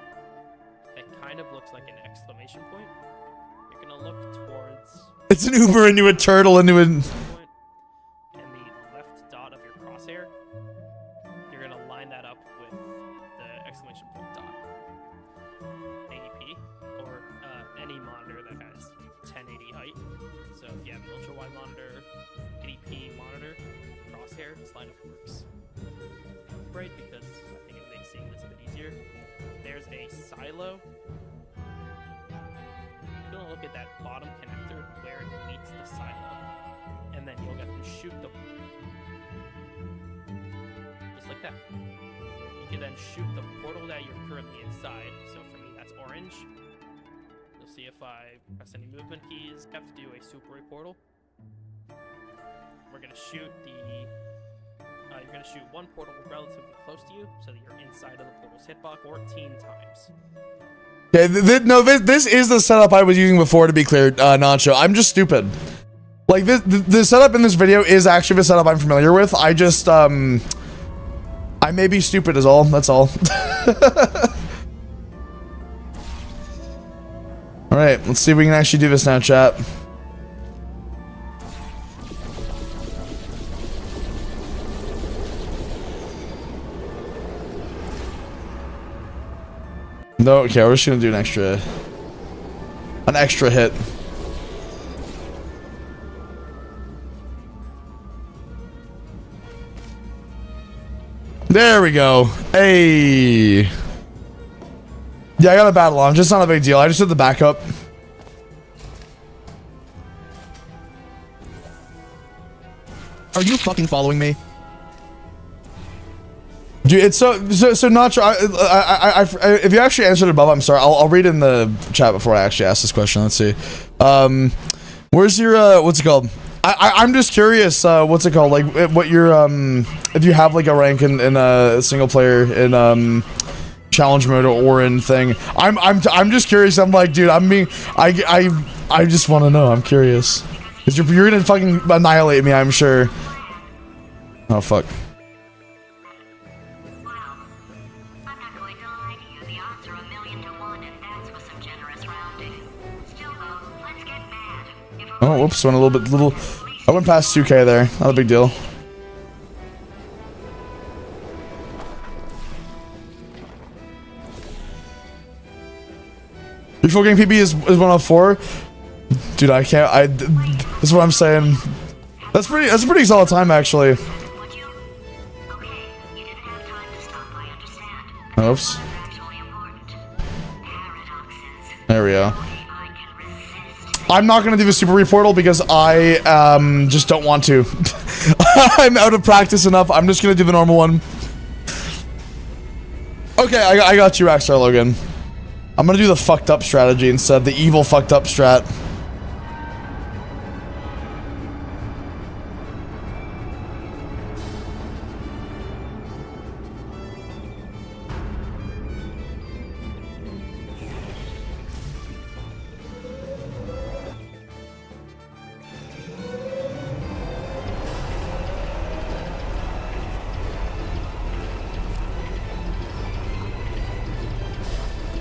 it kind of looks like an exclamation point. You're gonna look towards. It's an Uber into a turtle into a. Crosshair, you're gonna line that up with the exclamation point dot. AEP, or any monitor that has 1080 height. So if you have an ultra wide monitor, 80p monitor, crosshair slide up works great because I think it makes seeing this a bit easier. There's a silo. If you want to look at that bottom then shoot the portal that you're currently inside. So for me, that's orange. You'll see if I press any movement keys, I have to do a super portal. We're gonna shoot you're gonna shoot one portal relatively close to you, so that you're inside of the portal's hitbox 14 times. Yeah, this is the setup I was using before, to be clear, Nacho. I'm just stupid. Like, the setup in this video is actually the setup I'm familiar with. I just, I may be stupid is all. That's all. Alright, let's see if we can actually do this now, chat. No, okay, we're just gonna do an extra hit. There we go. Hey. Yeah, I got a battle on. Just not a big deal. I just did the backup. Are you fucking following me? Dude, it's so not sure. If you actually answered above, I'm sorry. I'll read in the chat before I actually ask this question. Let's see. Where's your what's it called? I'm just curious. What's it called? Like, what your if you have like a rank in a single player in challenge mode or in thing. I'm just curious. I'm like, dude. I just want to know. I'm curious. Cause you're gonna fucking annihilate me. I'm sure. Oh fuck. Oh, whoops, went a little, I went past 2k there, not a big deal. Your full game PB is 104? Dude, I can't, that's what I'm saying. That's a pretty solid time, actually. Oops. There we go. I'm not gonna do the super reportal because I just don't want to. I'm out of practice enough. I'm just gonna do the normal one. Okay, I got you, Rockstar Logan. I'm gonna do the fucked up strategy instead, the evil fucked up strat.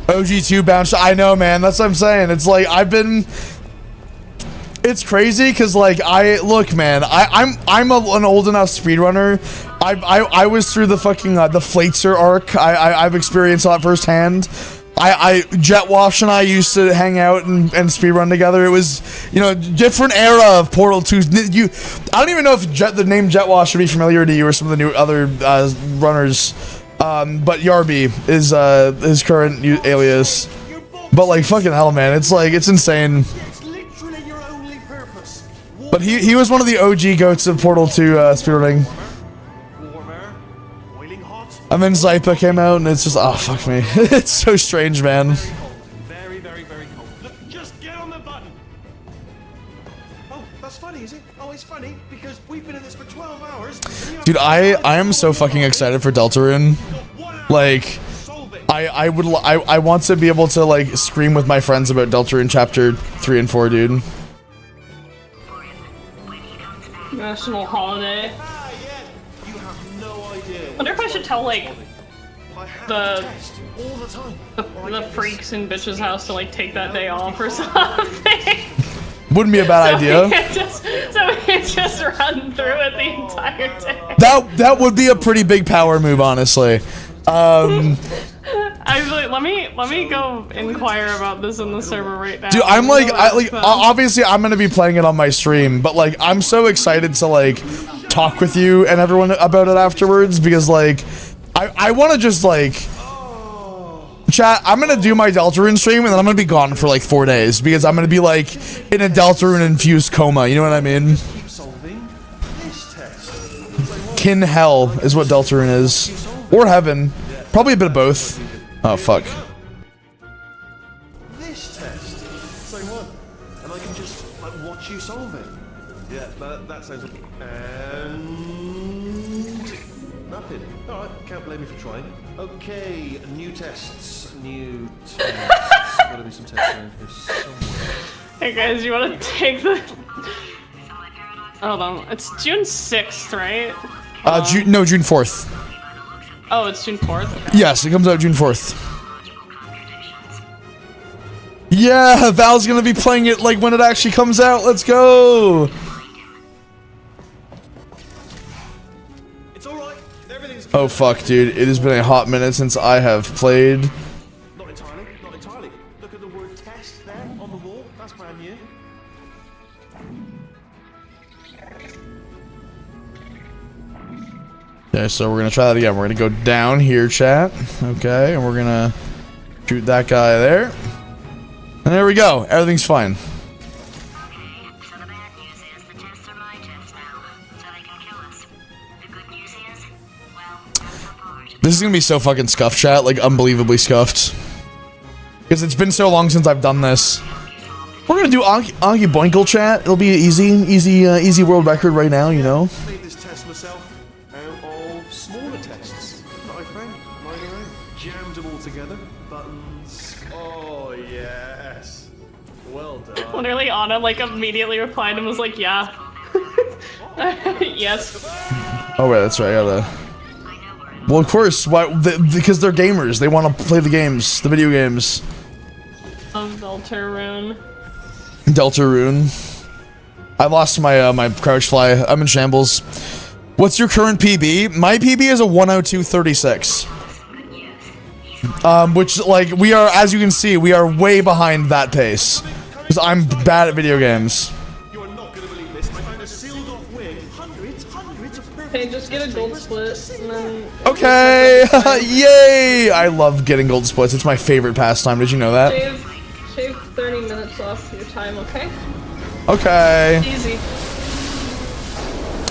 OG2 bounce. I know, man. That's what I'm saying. It's like it's crazy because like look, man. I'm an old enough speedrunner. I was through the fucking the Flaitzer arc. I've experienced that firsthand. Jetwash and I used to hang out and speedrun together. It was, you know, different era of Portal 2. I don't even know if the name Jetwash would be familiar to you or some of the new other runners. But Yarby is his current alias. But like fucking hell, man, it's like it's insane. But he was one of the OG goats of Portal 2 speedrunning. And then Zypa came out, and it's just oh fuck me, it's so strange, man. Very, very, very cold. Look, just get on the button. Oh, that's funny, is it? Oh, it's funny because we've been in this for 12 hours. Dude, I am so fucking excited for Deltarune. Like, I want to be able to like scream with my friends about Deltarune Chapter 3 and 4, dude. National holiday. You have no idea. I wonder if I should tell like the freaks in bitch's house to like take that day off or something. Wouldn't be a bad idea. So we can just run through it the entire day. That would be a pretty big power move, honestly. Actually, let me go inquire about this in the server right now. Dude, I'm like, obviously I'm gonna be playing it on my stream, but like, I'm so excited to like talk with you and everyone about it afterwards because like, I want to just like, chat. I'm gonna do my Deltarune stream and then I'm gonna be gone for like 4 days because I'm gonna be like in a Deltarune infused coma. You know what I mean? Kin hell is what Deltarune is, or heaven. Probably a bit of both. Oh, fuck. This test. Same one. And I can just like watch you solve it. Yeah, that sounds. And nothing. All right, can't blame me for trying. Okay, new tests. New tests. Gotta be some tests around here somewhere. Hey guys, you want to take the? Hold on, it's June 6th, right? No, June 4th. Oh, it's June 4th. Okay. Yes, it comes out June 4th. Yeah, Val's gonna be playing it like when it actually comes out. Let's go. It's all right. Everything's. Oh fuck, dude! It has been a hot minute since I have played. Not entirely. Not entirely. Look at the word test there on the wall. That's brand new. Okay, so we're gonna try that again. We're gonna go down here, chat. Okay, and we're gonna shoot that guy there. And there we go. Everything's fine. This is gonna be so fucking scuffed, chat. Like, unbelievably scuffed. Because it's been so long since I've done this. We're gonna do Anki Boinkle, chat. It'll be an easy world record right now, you know? Made this test myself out of smaller tests that I found lying around. Jammed them all together. Buttons. Oh yes. Well done. Literally, Anna like immediately replied and was like, "Yeah, yes." Oh wait, that's right. I gotta. Well, of course. Why? Because they're gamers. They want to play the games, the video games. Deltarune. Deltarune. I lost my my crouch fly. I'm in shambles. What's your current PB? My PB is a 102.36. Which, like, we are, as you can see, we are way behind that pace. Because I'm bad at video games. You are not going to believe this. I found a sealed off wing. Hundreds of perfect. Hey, just get a gold split and then. Okay! Yay! I love getting gold splits. It's my favorite pastime. Did you know that? Shave 30 minutes off your time, okay? Okay. Easy.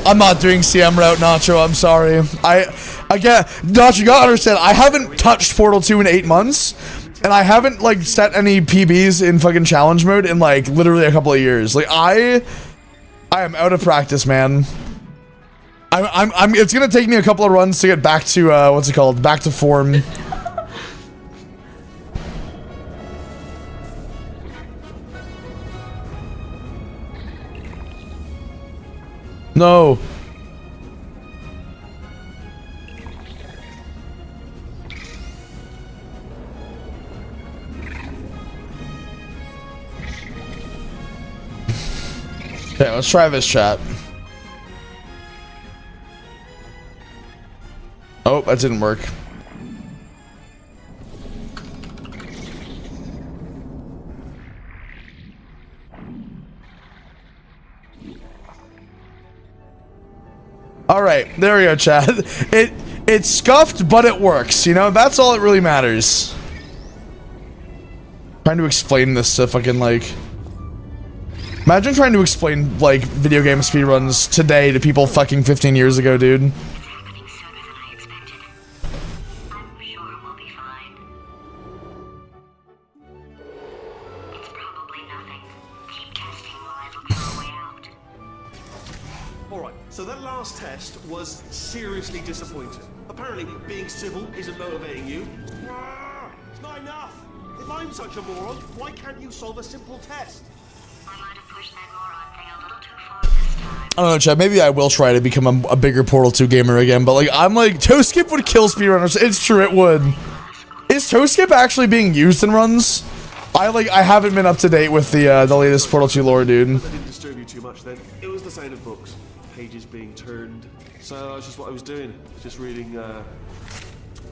I'm not doing CM route, Nacho. I'm sorry. Again, Nacho, you gotta understand, I haven't touched Portal 2 in 8 months, and I haven't, like, set any PBs in fucking challenge mode in, like, literally a couple of years. Like, I am out of practice, man. It's gonna take me a couple of runs to get back to, what's it called? Back to form. No. Okay, let's try this, chat. Oh, that didn't work. All right, there we go, chat. It's scuffed, but it works. You know, that's all that really matters. Trying to explain this to fucking, like, imagine trying to explain, like, video game speedruns today to people fucking 15 years ago, dude. So that last test was seriously disappointing. Apparently, being civil isn't motivating you. It's not enough. If I'm such a moron, why can't you solve a simple test? I might have pushed that moron thing a little too far this time. I don't know, Chad. Maybe I will try to become a bigger Portal 2 gamer again. But, like, I'm like, toe skip would kill speedrunners. It's true, it would. Is toe skip actually being used in runs? I haven't been up to date with the latest Portal 2 lore, dude. That didn't disturb you too much then. It was the sound of books. Pages being turned. So that's just what I was doing. Just reading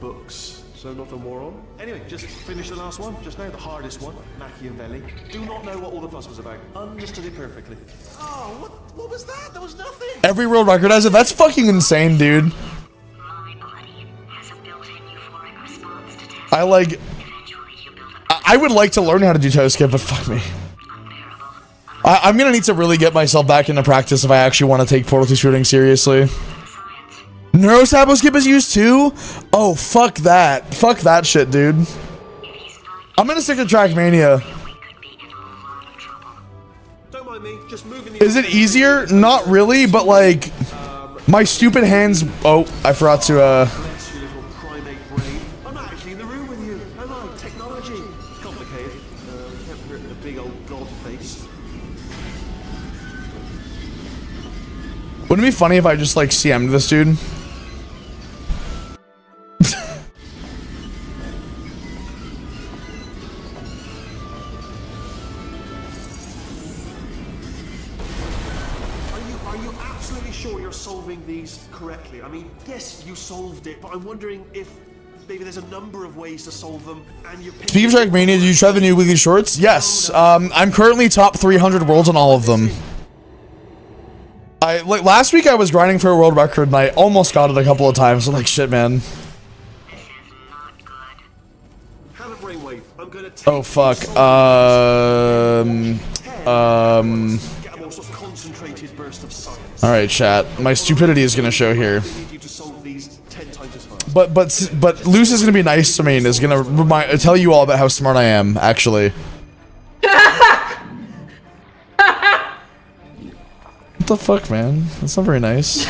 books. So not a moron. Anyway, just finished the last one. Just now, the hardest one. Machiavelli. Do not know what all the fuss was about. Understood it perfectly. Oh, what was that? There was nothing. Every world record has it. That's fucking insane, dude. My body has a built-in euphoric response to tests. I like. Eventually, you build up I would like to learn how to do toe skip, but fuck me. I'm gonna need to really get myself back into practice if I actually want to take Portal 2 shooting seriously. Neurosabo skip is used too? Oh, fuck that. Fuck that shit, dude. I'm gonna stick to Trackmania. Don't mind me, just moving the Is it easier? Not really, but like, my stupid hands. Oh, I forgot to, Bless your little primate brain. I'm not actually in the room with you. Am I? Technology. Complicated. Kept hurting a big old god face. Wouldn't it be funny if I just like CM'd this dude? Are you absolutely sure you're solving these correctly? I mean, yes, you solved it, but I'm wondering if maybe there's a number of ways to solve them, and you're Speaking of Trackmania, did you try the new weekly shorts? Yes. I'm currently top 300 worlds on all of them. Like last week I was grinding for a world record and I almost got it a couple of times. I'm like, shit, man. Have a brainwave. I'm gonna take Oh fuck. get a more sort of concentrated burst of science. All right, chat. My stupidity is gonna show here. I need you to solve these 10 times as fast. But Luce is gonna be nice to me and is gonna tell you all about how smart I am. Actually. What the fuck, man? That's not very nice.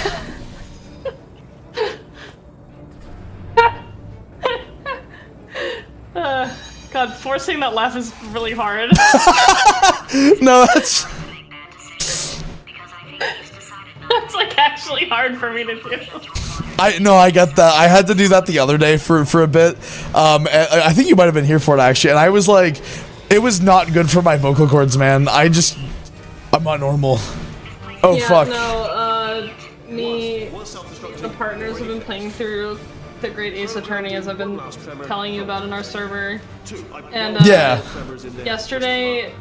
God, forcing that laugh is really hard. No, that's. That's like actually hard for me to do. I get that. I had to do that the other day for a bit. I think you might have been here for it actually, and I was like, it was not good for my vocal cords, man. I'm not normal. Oh yeah, fuck. No, me, the partners have been playing through the Great Ace Attorney as I've been telling you about in our server. And yeah. Yesterday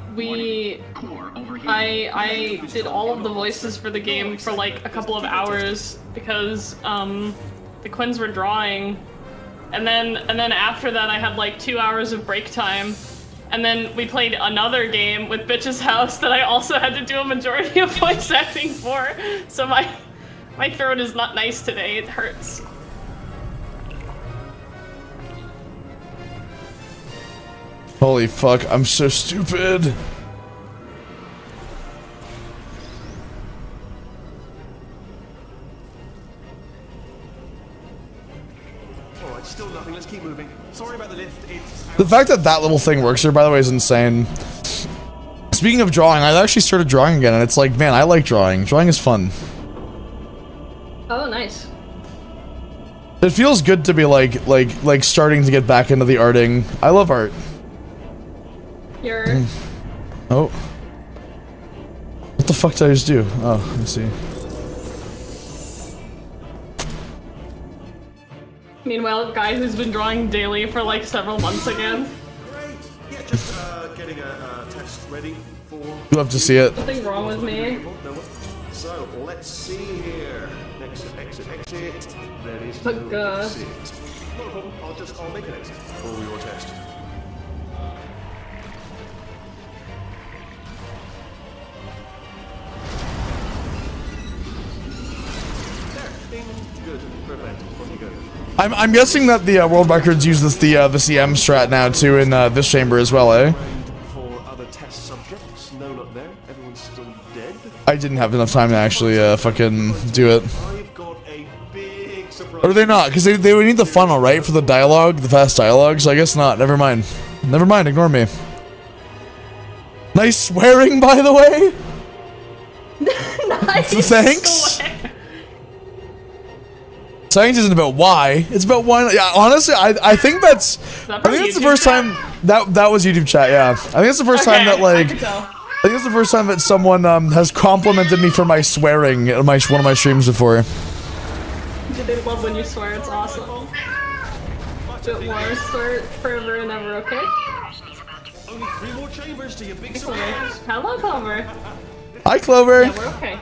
I did all of the voices for the game for like a couple of hours because the Quins were drawing, and then after that I had like 2 hours of break time. And then we played another game with Bitch's House that I also had to do a majority of voice acting for. So my throat is not nice today. It hurts. Holy fuck, I'm so stupid. Alright, still nothing. Let's keep moving. Sorry about the lift. It's The fact that that little thing works here, by the way, is insane. Speaking of drawing, I actually started drawing again, and it's like, man, I like drawing. Drawing is fun. Oh, nice. It feels good to be like starting to get back into the arting. I love art. You're... Oh. What the fuck did I just do? Oh, let me see. Meanwhile, guy who's been drawing daily for like several months again. great. Yeah, just getting a test ready for. You love to see it. Something wrong with me. So let's see here. Exit, exit, exit. There is Oh, no God. exit. Not a problem. I'll make an exit for your test. There. Ding. Good. Perfect. On you go. I'm guessing that the world records use this the CM strat now too in this chamber as well, eh? For other test subjects. No, not there. Everyone's still dead. I didn't have enough time to actually fucking do it. I've got a big surprise. Or do they not? Because they would need the funnel, right? For the dialogue, the fast dialogue, so I guess not. Never mind. Never mind, ignore me. Nice swearing, by the way! Nice. Thanks! Science isn't about why, it's about why not. Yeah, honestly, I think that's the first time that was YouTube chat, yeah. I think it's the first time that like I think it's the first time that someone has complimented me for my swearing at one of my streams before. They love when you swear, it's awesome. Bit more, swear forever and ever, okay? Only 3 more chambers to your big Clover. surprise. Hello, Clover. Hi, Clover! Yeah, we're okay.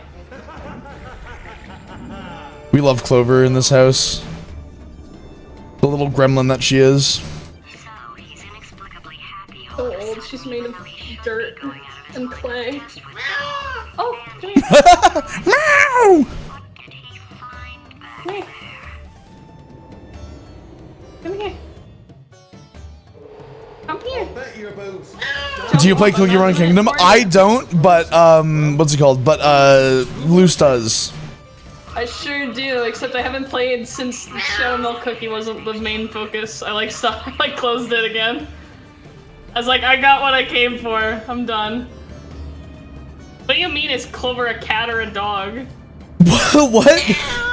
We love Clover in this house. The little gremlin that she is. So old, she's made of dirt and clay. Oh, come here. Meow! Come here. Do you play Cookie Run Kingdom? I don't, but what's it called? But Luce does. I sure do, except I haven't played since Shadow Milk Cookie wasn't the main focus. I like stopped, I like closed it again. I was like, I got what I came for. I'm done. What do you mean, is Clover a cat or a dog? What?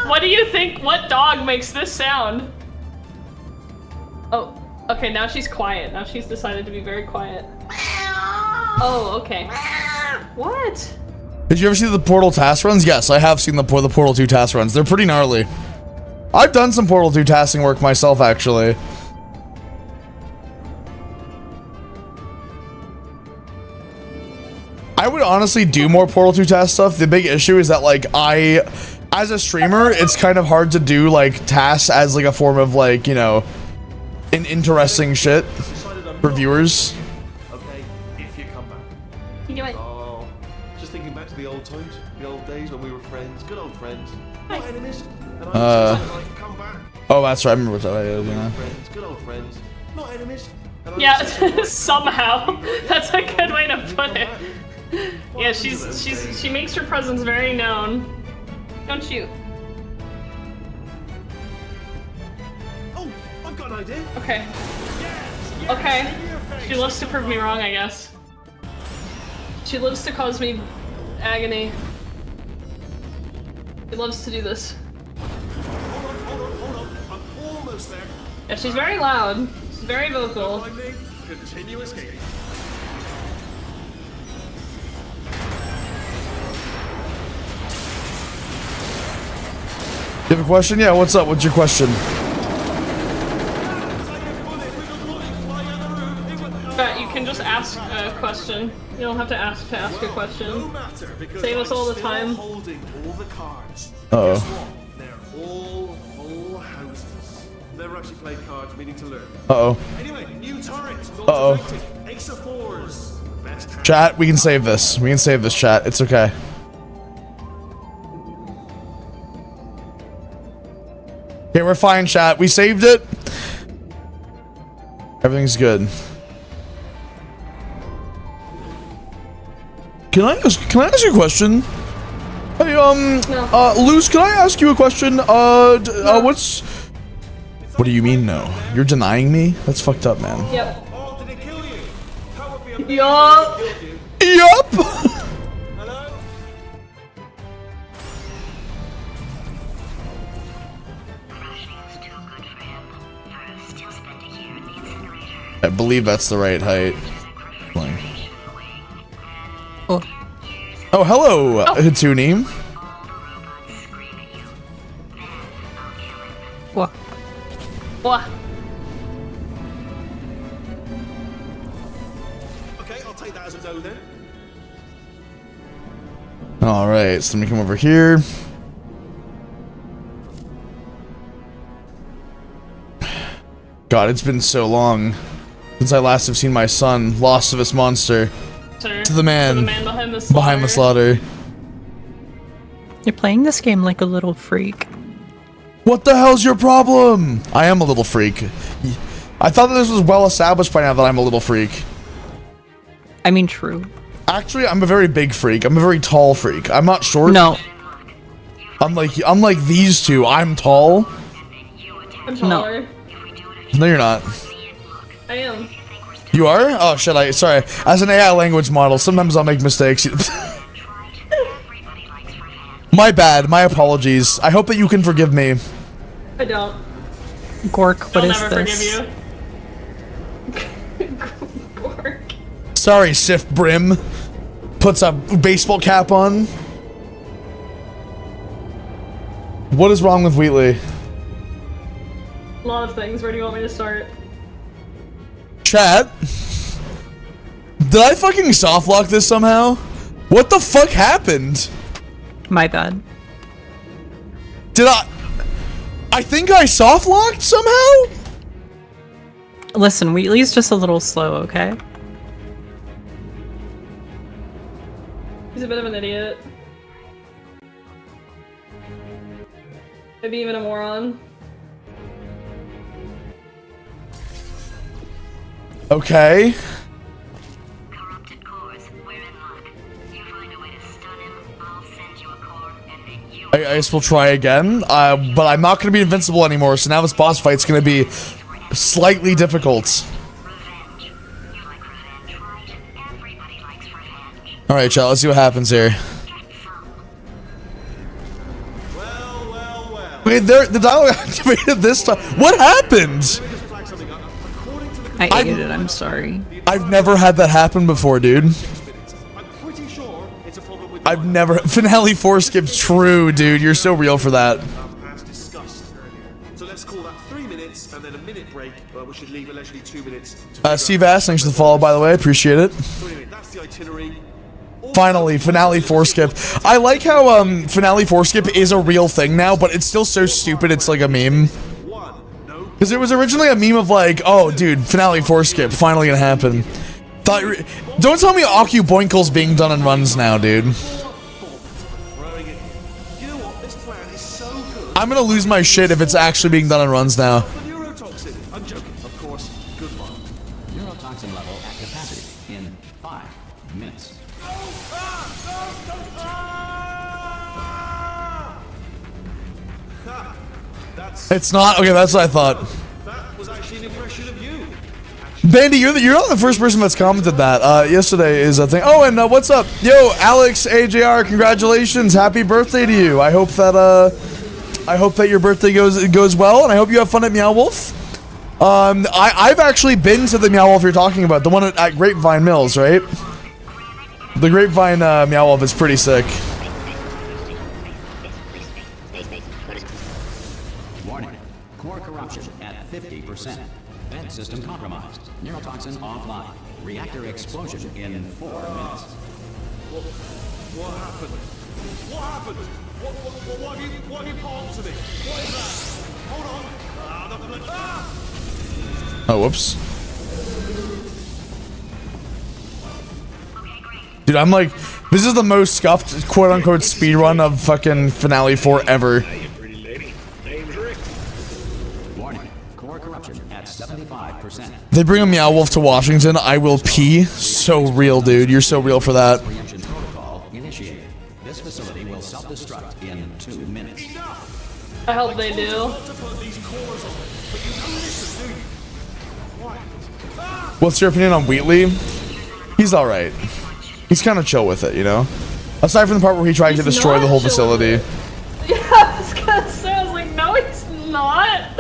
What do you think? What dog makes this sound? Oh, okay, now she's quiet. Now she's decided to be very quiet. Oh, okay. What? Did you ever see the Portal task runs? Yes, I have seen the Portal 2 task runs. They're pretty gnarly. I've done some Portal 2 tasking work myself, actually. I would honestly do more Portal 2 task stuff. The big issue is that, like, as a streamer, it's kind of hard to do, like, tasks as, like, a form of, like, you know, an interesting shit for viewers. Okay, if you come back. You do it. Oh, just thinking back to the old times, the old days when we were friends, good old friends, not enemies. And I come back. Oh, that's right. I remember what that is, you know. Friends, good old friends, not enemies. Yeah, somehow. That's a good way to put it. Yeah, she makes her presence very known. Don't you? Oh, I've got an idea. Okay. Okay. She loves to prove me wrong, I guess. She loves to cause me agony. She loves to do this. Hold on. I'm almost there. Yeah, she's very loud. She's very vocal. Continue escaping. You have a question? Yeah, what's up? What's your question? But you can just ask a question. You don't have to ask a question. Save us all the time. Holding all the cards. Uh-oh. Guess what? They're all full houses. Never actually played cards, meaning to learn. Uh-oh. Anyway, new turret. Uh-oh. Ace of fours. Best hand. Chat, we can save this. We can save this, chat. It's okay. Okay, we're fine, chat. We saved it. Everything's good. Can I ask you a question? Hey, Luce, can I ask you a question? What's... What do you mean, no? You're denying me? That's fucked up, man. Yep. Oh, did it kill you? How would be Yup. Yup! Hello? I believe that's the right height. Oh, hello, Hatsuni. What? What? Okay, I'll take that as a no then. Alright, so let me come over here. God, it's been so long since I last have seen my son, lost to this monster. To the man behind the slaughter. You're playing this game like a little freak. What the hell's your problem? I am a little freak. I thought that this was well established by now that I'm a little freak. I mean, true. Actually, I'm a very big freak. I'm a very tall freak. I'm not short. No. Unlike these two, I'm tall. I'm taller. No, you're not. I am. You are? Oh shit, sorry. As an AI language model, sometimes I'll make mistakes. My bad, my apologies. I hope that you can forgive me. I don't. Gork, what I'll is never this? forgive you. Gork. Sorry, Sif Brim. Puts a baseball cap on. What is wrong with Wheatley? A lot of things. Where do you want me to start? Chat. Did I fucking softlock this somehow? What the fuck happened? My bad. Did I think I softlocked somehow? Listen, Wheatley's just a little slow, okay? He's a bit of an idiot. Maybe even a moron. Okay. I guess we'll try again. But I'm not going to be invincible anymore, so now this boss fight's going to be slightly difficult. Alright, chat, let's see what happens here. Wait, the dialogue activated this time. What happened? I ate it, I'm sorry. I've never had that happen before, dude. I've never... Finale 4 skip, true, dude. You're so real for that. So let's call that 3 minutes and then a minute break. We should leave allegedly 2 minutes. Steve Ass, thanks for the follow, by the way. Appreciate it. So anyway, that's the itinerary. Finally, Finale 4 skip. I like how Finale 4 skip is a real thing now, but it's still so stupid it's like a meme. Because it was originally a meme of like, oh dude, Finale 4 skip, finally gonna happen. Don't tell me Aku Boinkle's being done in runs now, dude. I'm gonna lose my shit if it's actually being done in runs now. I'm joking, of course. Good luck. Neurotoxin level at capacity in 5 minutes. It's not? Okay, that's what I thought. That was actually an impression of you. Bandy, you're not the first person that's commented that. Yesterday is a thing. Oh, and what's up? Yo, Alex AJR, congratulations. Happy birthday to you. I hope that your birthday goes well, and I hope you have fun at Meow Wolf. I've actually been to the Meow Wolf you're talking about, the one at Grapevine Mills, right? The Grapevine Meow Wolf is pretty sick. Warning. Core corruption at 50%. Vent system compromised. Neurotoxin offline. Reactor explosion in 4 minutes. What happened? What happened? What have you pulled to me? What is that? Hold on. The blood. Oh, whoops. Dude, I'm like, this is the most scuffed quote-unquote speedrun of fucking Finale 4 ever. Warning. Core corruption at 75%. They bring a Meow Wolf to Washington, I will pee. So real, dude. You're so real for that. Preemption protocol initiated. This facility will self-destruct in 2 minutes. I hope they do. What's your opinion on Wheatley? He's alright. He's kind of chill with it, you know? Aside from the part where he tried to destroy the whole facility. Yeah, I was gonna say, I was like, no, he's not.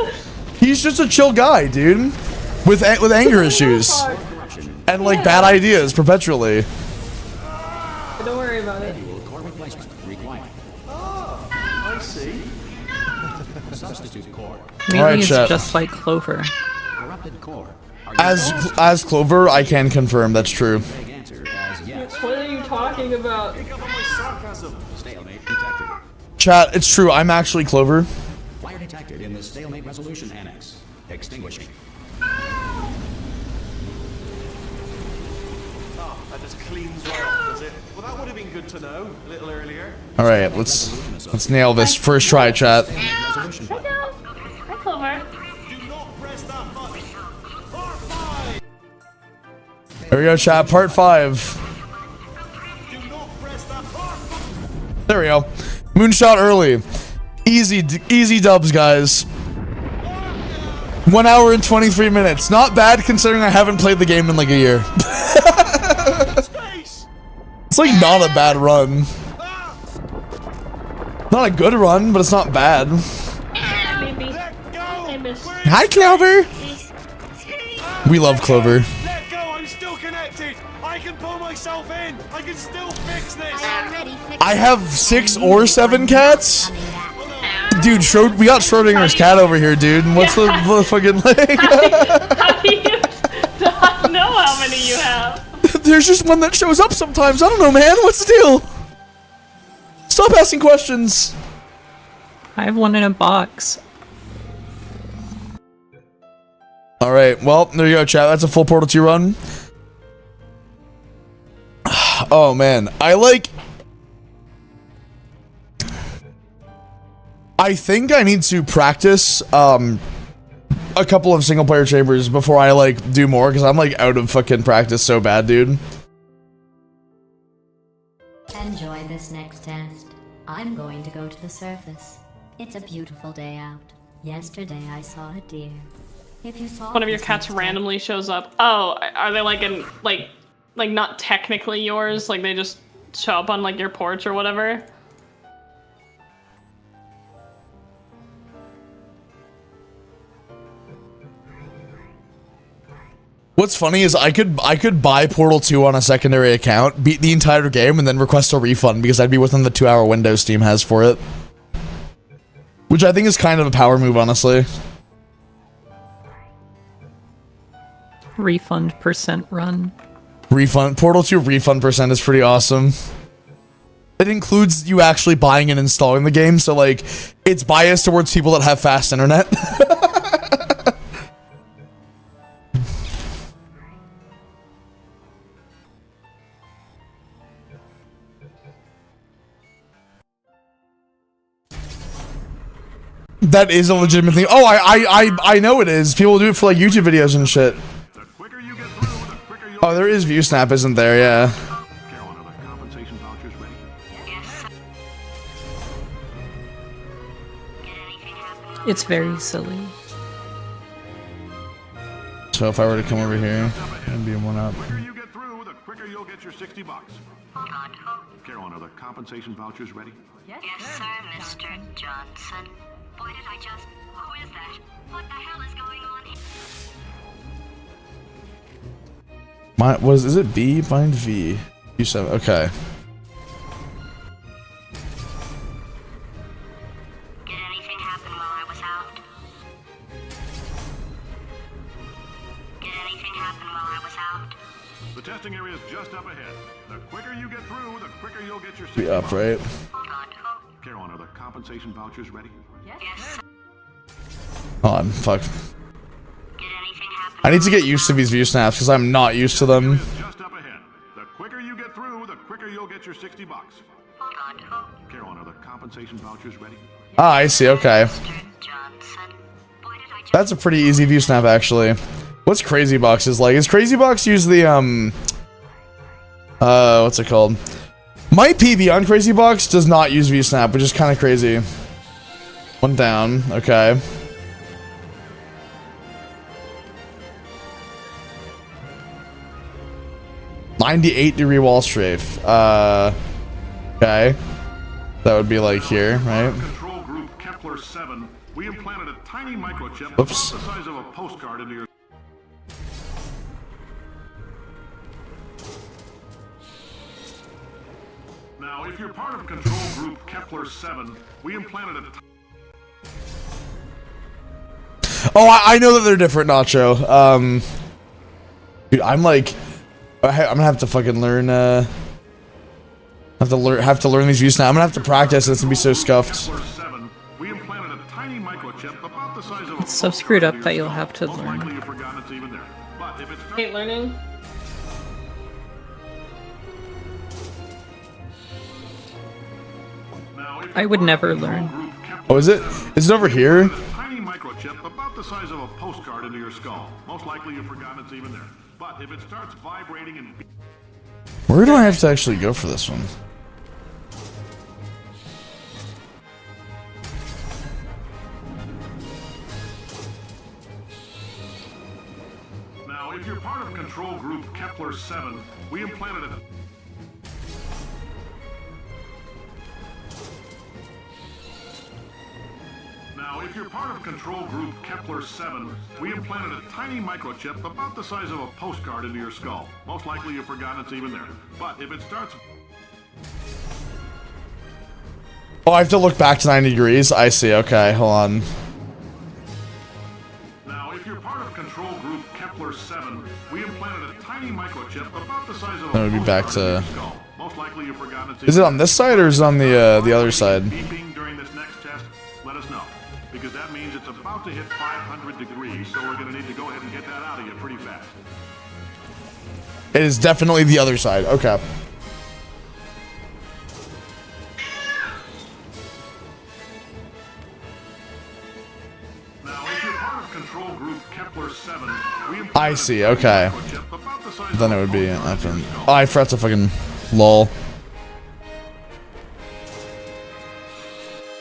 He's just a chill guy, dude. With anger issues. And like bad ideas perpetually. Don't worry about it. Core replacement required. I see. Substitute core. Maybe Alright, it's chat. just like Clover. Corrupted core. As Clover, I can confirm that's true. What are you talking about? Stalemate detected. Chat, it's true. I'm actually Clover. Fire detected in the stalemate resolution annex. Extinguishing. Oh, that just cleans right off, does it? Well, that would have been good to know a little earlier. All right, let's nail this first try, chat. Hi, Clover. Do not press that button. Part 5. There we go, chat. Part 5. Do not press that button. There we go. Moonshot early. Easy dubs, guys. 1 hour and 23 minutes. Not bad considering I haven't played the game in like a year. It's like not a bad run. Not a good run, but it's not bad. Baby. I miss. Hi, Clover. We love Clover. Let go, I'm still connected. I can pull myself in. I can still fix this. I have 6 or 7 cats. Dude, we got Schrodinger's cat over here, dude. What's the fucking thing? How do you not know how many you have? There's just one that shows up sometimes. I don't know, man. What's the deal? Stop asking questions. I have one in a box. Alright, well, there you go, chat. That's a full Portal 2 run. Oh, man. I think I need to practice a couple of single player chambers before I like do more, because I'm like out of fucking practice so bad, dude. Enjoy this next test. I'm going to go to the surface. It's a beautiful day out. Yesterday I saw a deer. If you saw One of your this cats next randomly shows up. Oh, are they like in like not technically yours? Like they just show up on like your porch or whatever? What's funny is I could buy Portal 2 on a secondary account, beat the entire game, and then request a refund because I'd be within the 2-hour window Steam has for it. Which I think is kind of a power move, honestly. Refund percent run. Portal 2 refund percent is pretty awesome. It includes you actually buying and installing the game, so like, it's biased towards people that have fast internet. That is a legitimate thing. Oh, I know it is. People do it for like YouTube videos and shit. Oh, there is ViewSnap, isn't there? Yeah. It's very silly. So if I were to come over here and beam one up. Quicker you'll get your $60. Carolyn, are the compensation vouchers ready? Yes, sir, Mr. Johnson. Boy, did I just... Who is that? What the hell is going on here? Is it B? Find V. U7. Okay. Did anything happen while I was out? Did anything happen while I was out? The testing area is just up ahead. The quicker you get through, the quicker you'll get your $60. Be up, right? Carolyn, are the compensation vouchers ready? Yes. Hold on, fuck. I need to get used to these view snaps because I'm not used to them. Just up ahead. The quicker you get through, the quicker you'll get your $60. Carolyn, are the compensation vouchers ready? Ah, I see, okay. That's a pretty easy view snap, actually. What's Crazy Box is like? Is Crazy Box use the, what's it called? My PB on Crazy Box does not use view snap, which is kind of crazy. One down, okay. "98-degree wall strafe." Okay. That would be like here, right? Control group Kepler 7. We implanted a tiny microchip Oops. about the size of a postcard into your... Now, if you're part of control group Kepler 7, we implanted a... Oh, I know that they're different, Nacho. Dude, I'm like... I'm gonna have to fucking learn, have to learn these views now. I'm gonna have to practice. It's gonna be so scuffed. It's so screwed up that you'll have to learn. Hate learning. I would never learn. Oh, is it? Is it over here? Tiny microchip about the size of a postcard into your skull. Most likely you've forgotten it's even there. But if it starts vibrating and... Where do I have to actually go for this one? Now, if you're part of control group Kepler 7, we implanted a... Now, if you're part of control group Kepler 7, we implanted a tiny microchip about the size of a postcard into your skull. Most likely you've forgotten it's even there. But if it starts... Oh, I have to look back to 90 degrees. I see. Okay, hold on. Now, if you're part of control group Kepler 7, we implanted a tiny microchip about the size of a Then it would be back to... skull. Most likely you've forgotten it's Is it on this side or is it on the other side? Beeping during this next test, let us know. Because that means it's about to hit 500 degrees, so we're going to need to go ahead and get that out of you pretty fast. It is definitely the other side. Okay. Now, if you're part of control group Kepler 7, we I see. Okay. Then it would be... Oh, I forgot to fucking... Lol.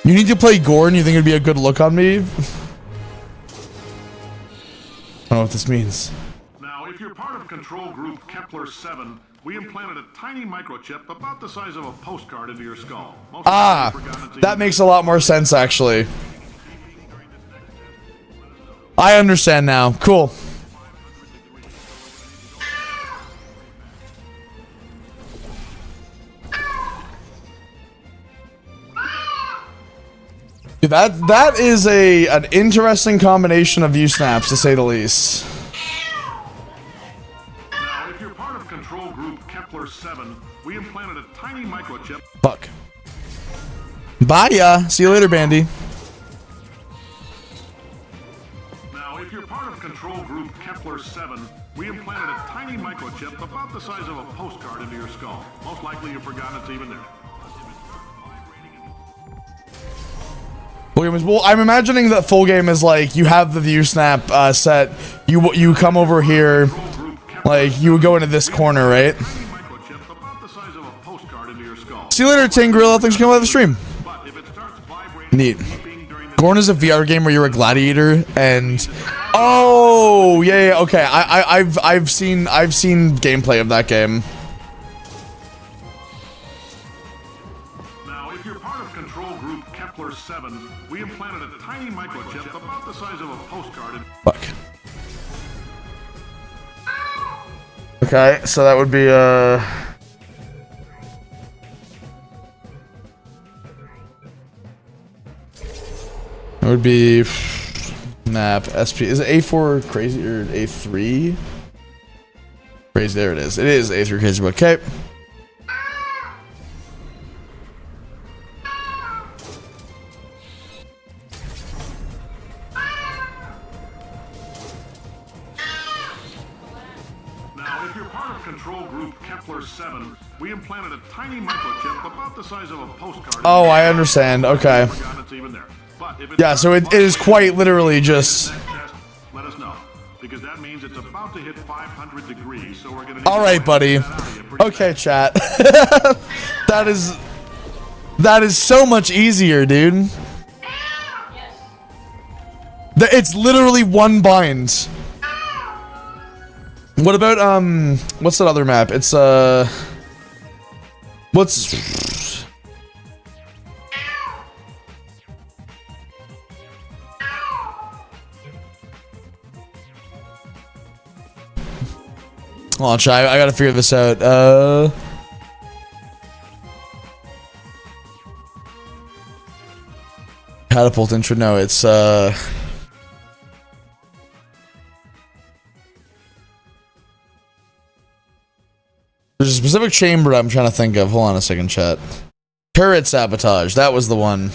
You need to play Gorn. You think it'd be a good look on me? I don't know what this means. Now, if you're part of Control Group Kepler 7, we implanted a tiny microchip about the size of a postcard into your skull. That makes a lot more sense, actually. I understand now. Cool. That is an interesting combination of view snaps, to say the least. Now, if you're part of Control Group Kepler 7, we implanted a tiny microchip. Fuck. Bye, ya. See you later, Bandy. Now, if you're part of Control Group Kepler 7, we implanted a tiny microchip about the size of a postcard into your skull. Most likely you've forgotten it's even there. Well, I'm imagining that full game is like you have the view snap set. You come over here, like you would go into this corner, right? See you later, Tingrilla. Thanks for coming by the stream. Neat. Gorn is a VR game where you're a gladiator, and oh yeah, okay. I've seen gameplay of that game. Now, if you're part of Control Group Kepler 7, we implanted a tiny microchip about the size of a postcard. Fuck. Okay, so that would be it would be map SP. Is it A4 crazy or A3? Crazy, there it is. It is A3 crazy, okay. Now, if you're part of Control Group Kepler 7, we implanted a tiny microchip about the size of a postcard. Oh, I understand. Okay. Yeah, so it is quite literally just. Let us know, because that means it's about to hit 500 degrees. So we're gonna. All right, buddy. Okay, chat. That is so much easier, dude. It's literally one bind. What about what's that other map? It's what's Hold on, chat. I gotta figure this out. Catapult intro. No, it's there's a specific chamber I'm trying to think of. Hold on a second, chat. Turret sabotage. That was the one.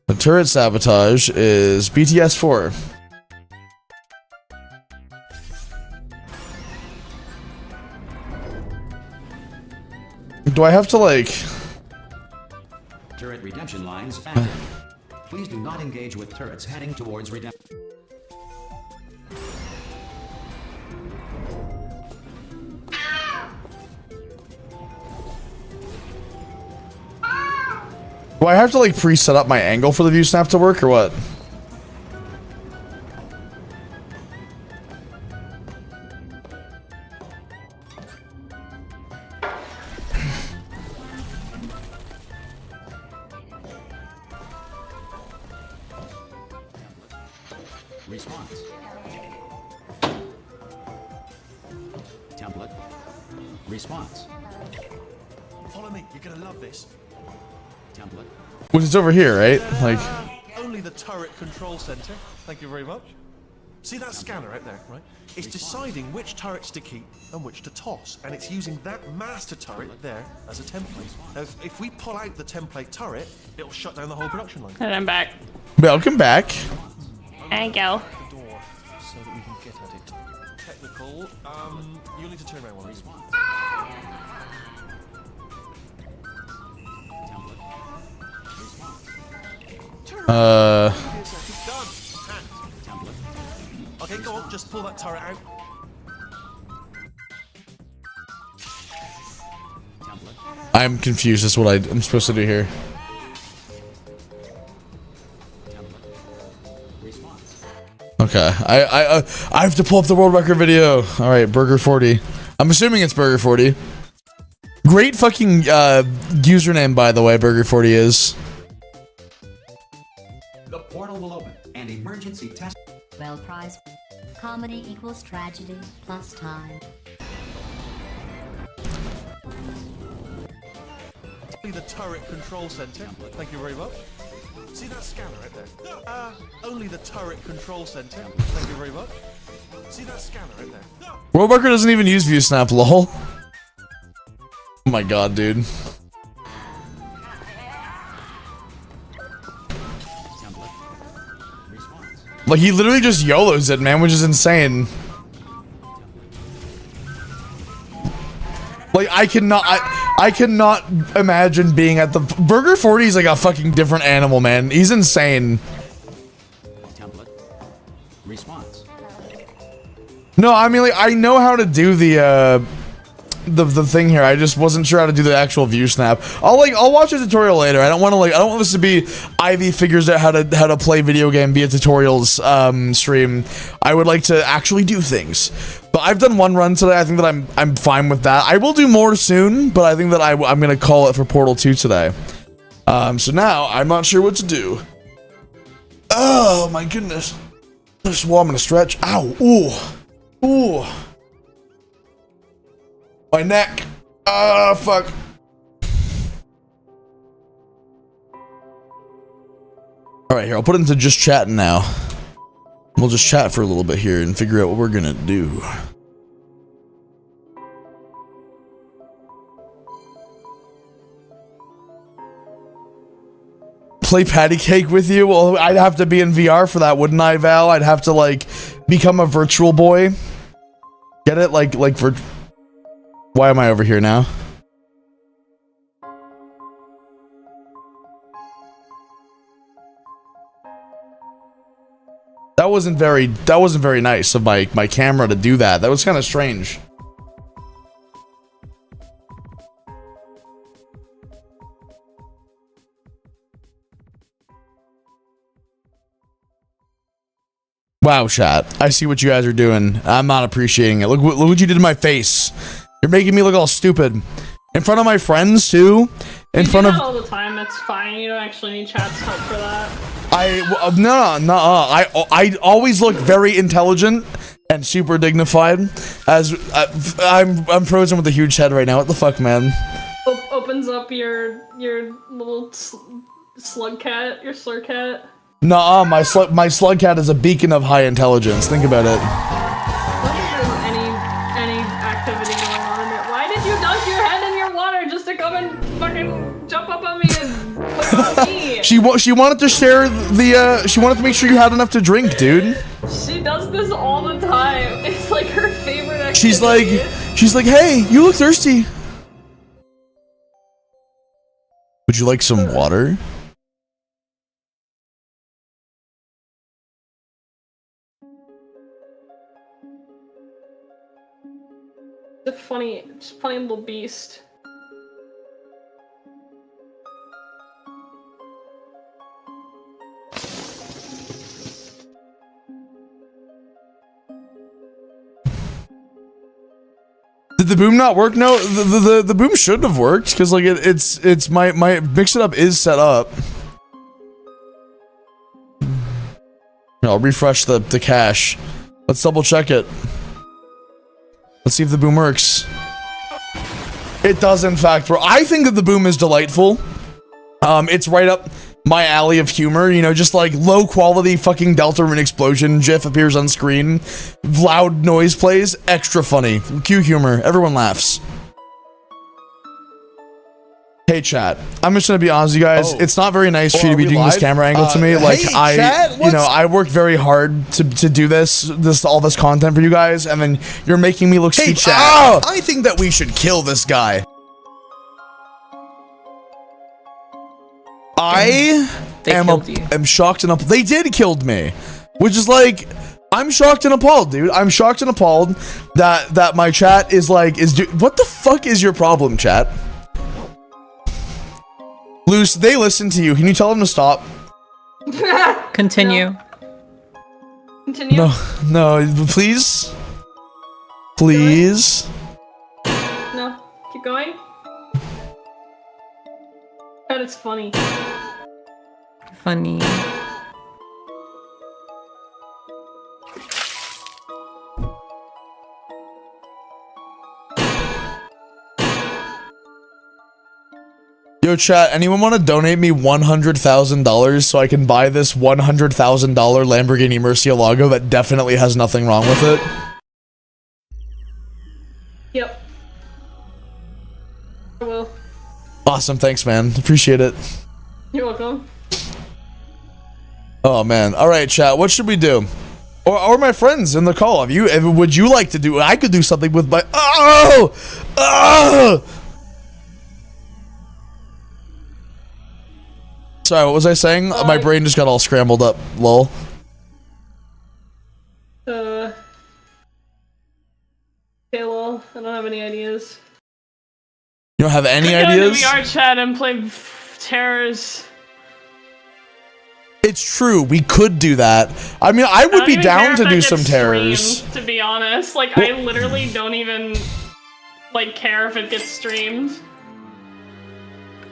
The turret sabotage is BTS 4. Do I have to like? Turret redemption lines active. Please do not engage with turrets heading towards redemption. Do I have to like pre-set up my angle for the view snap to work or what? Response. Template. Response. Follow me. You're gonna love this. Template. Which is over here, right? Like. Only the turret control center. Thank you very much. See that scanner out there, right? It's deciding which turrets to keep and which to toss, and it's using that master turret there as a template. Now, if we pull out the template turret, it'll shut down the whole production line. And I'm back. Welcome back. Thank you. The door so that we can get at it. Technical. You'll need to turn around one. Done. Okay, go on. Just pull that turret out. I'm confused as to what I'm supposed to do here. Okay. I have to pull up the world record video. All right, Burger 40. I'm assuming it's Burger 40. Great fucking username, by the way. Burger 40 is. The portal will open and emergency test. Well, prize. Comedy equals tragedy plus time. The turret control center. Thank you very much. See that scanner right there? Only the turret control center. Thank you very much. See that scanner right there? World record doesn't even use ViewSnap, lol. Oh my god, dude. Like, he literally just YOLOs it, man, which is insane. Like, I cannot imagine being at the Burger 40 is like a fucking different animal, man. He's insane. Template. Response. No, I mean, like, I know how to do the thing here. I just wasn't sure how to do the actual view snap. I'll watch a tutorial later. I don't want this to be Ivy figures out how to play video game via tutorials stream. I would like to actually do things. But I've done one run today. I think that I'm fine with that. I will do more soon, but I think that I'm gonna call it for Portal 2 today. So now I'm not sure what to do. Oh my goodness. Just I'm gonna stretch. Ow. Ooh. Ooh. My neck. Ah, fuck. All right, here. I'll put it into just chatting now. We'll just chat for a little bit here and figure out what we're gonna do. Play patty cake with you? Well, I'd have to be in VR for that, wouldn't I, Val? I'd have to, like, become a virtual boy. Get it? Like for... Why am I over here now? That wasn't very nice of my camera to do that. That was kind of strange. Wow, chat. I see what you guys are doing. I'm not appreciating it. Look what you did to my face. You're making me look all stupid. In front of my friends, too. In front of... all the time. It's fine. You don't actually need chat's help for that. I always look very intelligent and super dignified. As I'm frozen with a huge head right now. What the fuck, man? Opens up your little slug cat, your slur cat. Nuh-uh, my slug cat is a beacon of high intelligence. Think about it. What if there's any activity going on in there? Why did you dunk your head in your water just to come and fucking jump up on me and put on me? She wanted to share the she wanted to make sure you had enough to drink, dude. She does this all the time. It's like her favorite activity. She's like, hey, you look thirsty. Would you like some water? It's a funny little beast. Did the boom not work? No, the boom shouldn't have worked because like it's my mix it up is set up. I'll refresh the cache. Let's double check it. Let's see if the boom works. It does, in fact, bro. I think that the boom is delightful. It's right up my alley of humor. You know, just like low quality fucking Delta Rune explosion. GIF appears on screen. Loud noise plays. Extra funny. Cue humor. Everyone laughs. Hey chat, I'm just gonna be honest with you guys. It's not very nice for you to be doing this camera angle to me. Like I worked very hard to do all this content for you guys, and then you're making me look stupid. Chat. Oh, I think that we should kill this guy. I am shocked and appalled. They did killed me, which is like, I'm shocked and appalled, dude. I'm shocked and appalled that my chat is like what the fuck is your problem, chat? Luce, they listen to you. Can you tell them to stop? Continue. Continue. No, please. Please. No, keep going. But it's funny. Funny. Yo, chat, anyone want to donate me $100,000 so I can buy this $100,000 Lamborghini Murcielago that definitely has nothing wrong with it? Yep. I will. Awesome, thanks, man. Appreciate it. You're welcome. Oh, man. All right, chat, what should we do? Or my friends in the call, would you like to do? I could do something with my. Oh! Sorry, what was I saying? My brain just got all scrambled up. Lol. Okay, lol. I don't have any ideas. You don't have any ideas? Go to VR chat and play terrors. It's true. We could do that. I mean, I would be down to do some terrors. Streamed, to be honest, like I literally don't even like care if it gets streamed.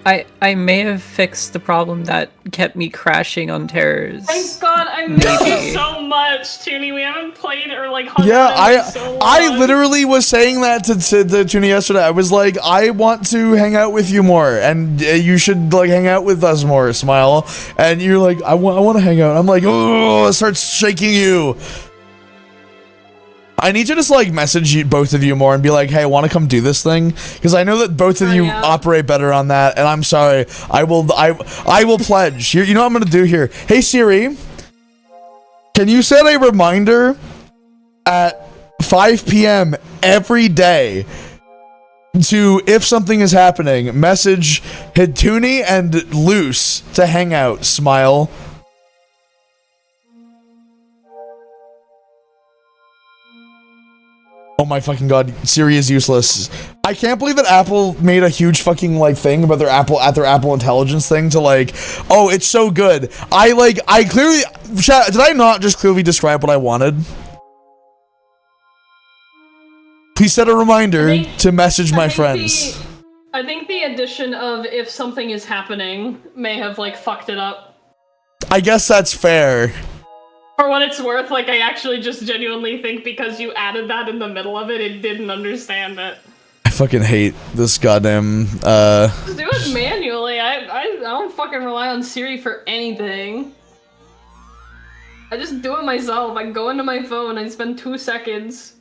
I may have fixed the problem that kept me crashing on terrors. Thank God, I miss you so much, Toonie. We haven't played or like hung Yeah, out in so long. I literally was saying that to Toonie yesterday. I was like, I want to hang out with you more, and you should like hang out with us more, Smile. And you're like, I want to hang out. I'm like, oh, it starts shaking you. I need to just like message you, both of you more and be like, hey, I want to come do this thing, because I know that both of you operate better on that. And I'm sorry, I will pledge. You know what I'm gonna do here? Hey Siri, can you set a reminder at 5 p.m. every day to, if something is happening, message Hituni and Loose to hang out, Smile. Oh my fucking god, Siri is useless. I can't believe that Apple made a huge fucking like thing about their Apple Intelligence thing to like, oh, it's so good. I clearly, did I not just clearly describe what I wanted? Please set a reminder to message my friends. I think the addition of if something is happening may have like fucked it up. I guess that's fair. For what it's worth, like I actually just genuinely think because you added that in the middle of it, it didn't understand it. I fucking hate this goddamn, Just do it manually. I don't fucking rely on Siri for anything. I just do it myself. I go into my phone, I spend 2 seconds.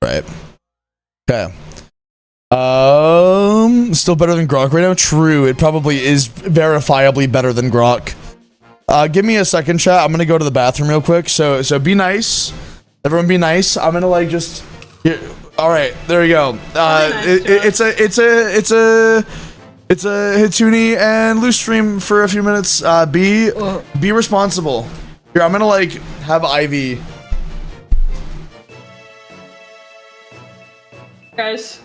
Right. Okay. Still better than Grok right now? True, it probably is verifiably better than Grok. Give me a second, chat. I'm gonna go to the bathroom real quick. So be nice. Everyone be nice. I'm gonna like just here. All right, there we go. It's a Hituni and Loose stream for a few minutes. Be responsible. Here, I'm gonna like have Ivy. Guys,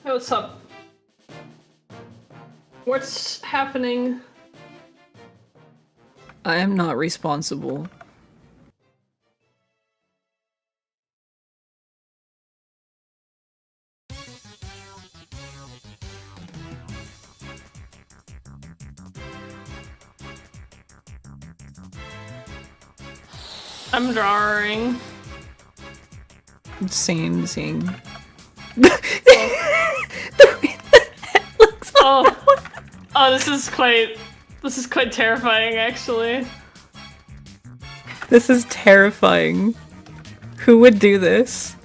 hey, what's up? What's happening? I am not responsible. I'm drawing. Same. Oh, this is quite terrifying, actually. This is terrifying. Who would do this?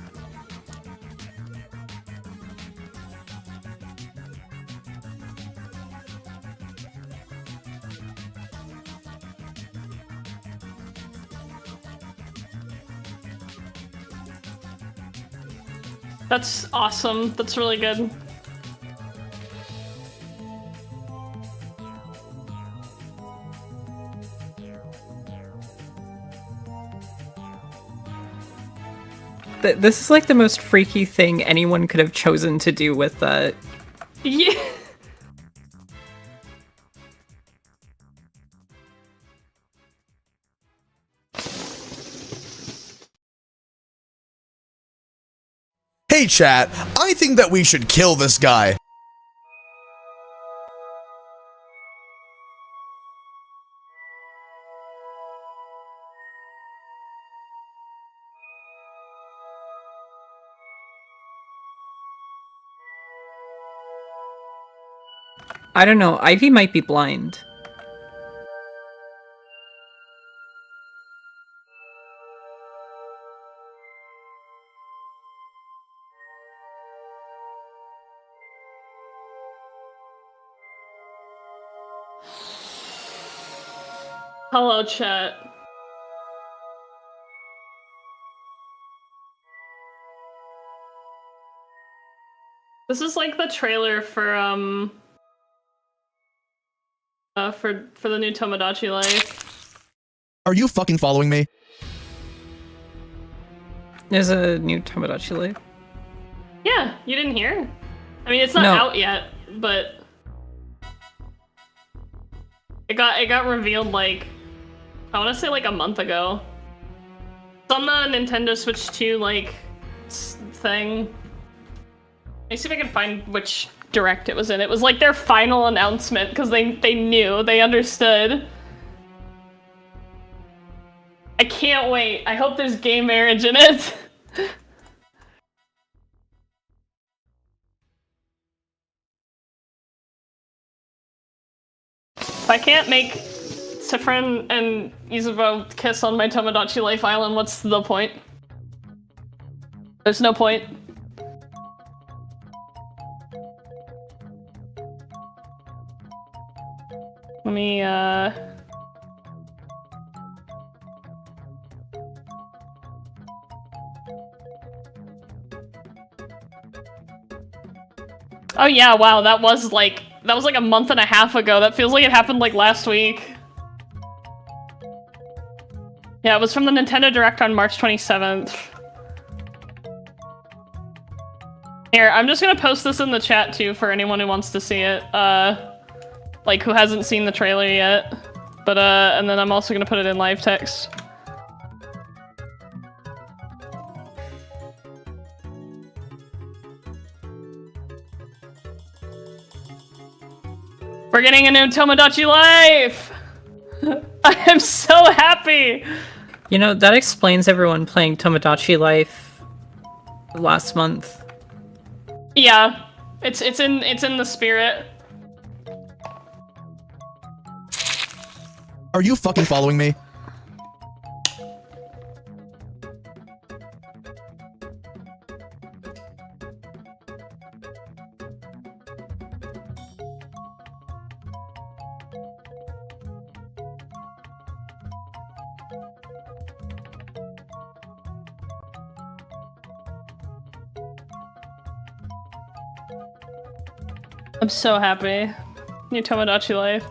That's awesome. That's really good. This is like the most freaky thing anyone could have chosen to do with that. Yeah. Hey chat, I think that we should kill this guy. I don't know, Ivy might be blind. Hello, chat. This is like the trailer for the new Tomodachi Life. Are you fucking following me? There's a new Tomodachi Life. Yeah, you didn't hear? I mean, it's not No. out yet, but it got revealed like I want to say like a month ago. It's on the Nintendo Switch 2 like thing. Let me see if I can find which direct it was in. It was like their final announcement because they knew, they understood. I can't wait. I hope there's gay marriage in it. If I can't make Sifrin and Izubo kiss on my Tomodachi Life Island, what's the point? There's no point. Let me, Oh yeah, wow, that was like a month and a half ago. That feels like it happened like last week. Yeah, it was from the Nintendo Direct on March 27th. Here, I'm just gonna post this in the chat too for anyone who wants to see it. Like who hasn't seen the trailer yet. But and then I'm also gonna put it in live text. We're getting a new Tomodachi Life! I am so happy! You know, that explains everyone playing Tomodachi Life last month. Yeah, it's in the spirit. Are you fucking following me? I'm so happy. New Tomodachi Life.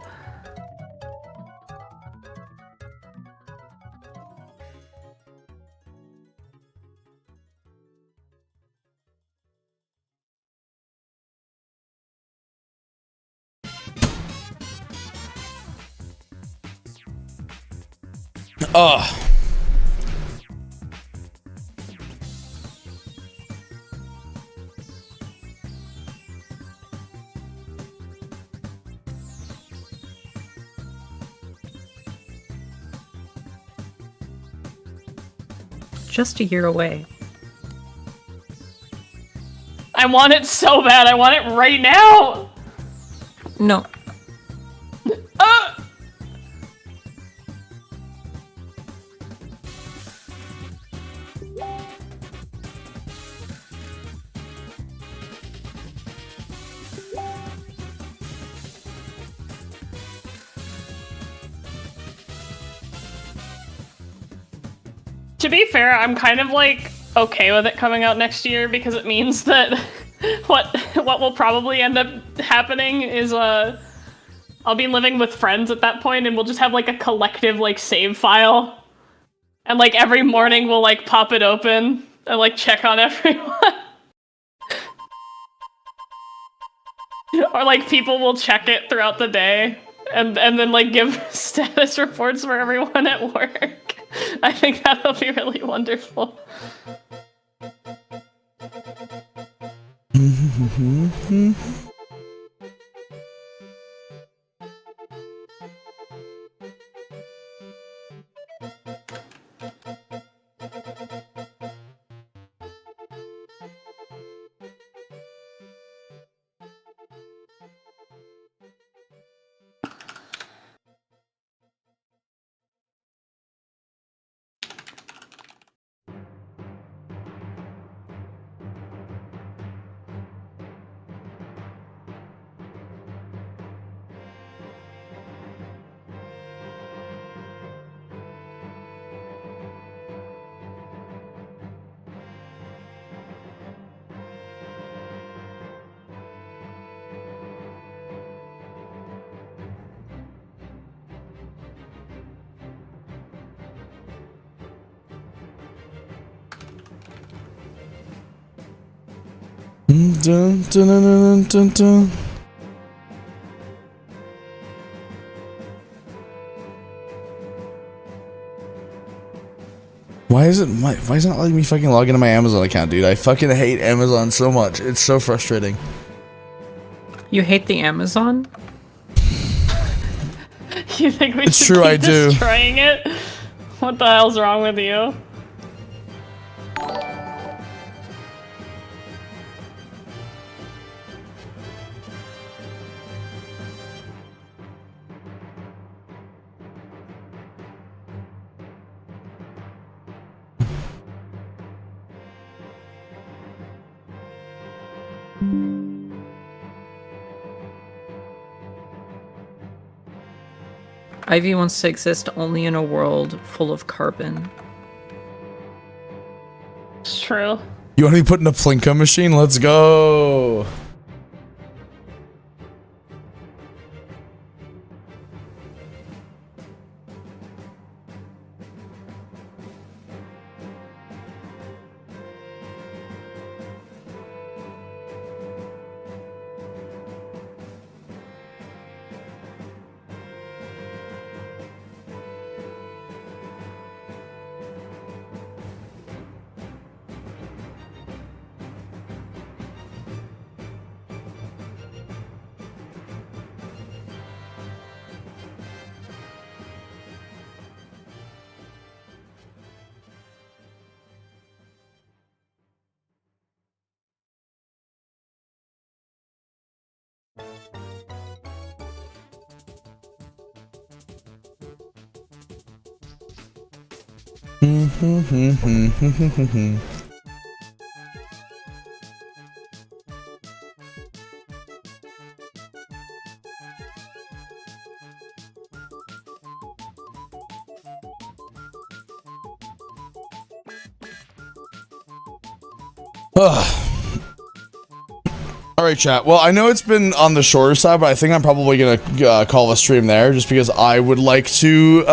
Ugh. Just a year away. I want it so bad. I want it right now. No. To be fair, I'm kind of like okay with it coming out next year because it means that what will probably end up happening is I'll be living with friends at that point and we'll just have like a collective like save file. And like every morning we'll like pop it open and like check on everyone. Or like people will check it throughout the day and then like give status reports for everyone at work. I think that'll be really wonderful. Dun, dun, dun, dun, dun, dun. Why is it not letting me fucking log into my Amazon account, dude? I fucking hate Amazon so much. It's so frustrating. You hate the Amazon? You think we It's should true, keep I do. destroying it? What the hell's wrong with you? Ivy wants to exist only in a world full of carbon. It's true. You want to be put in a Plinko machine? Let's go. Alright, chat. Well, I know it's been on the shorter side, but I think I'm probably gonna call a stream there, just because I would like to,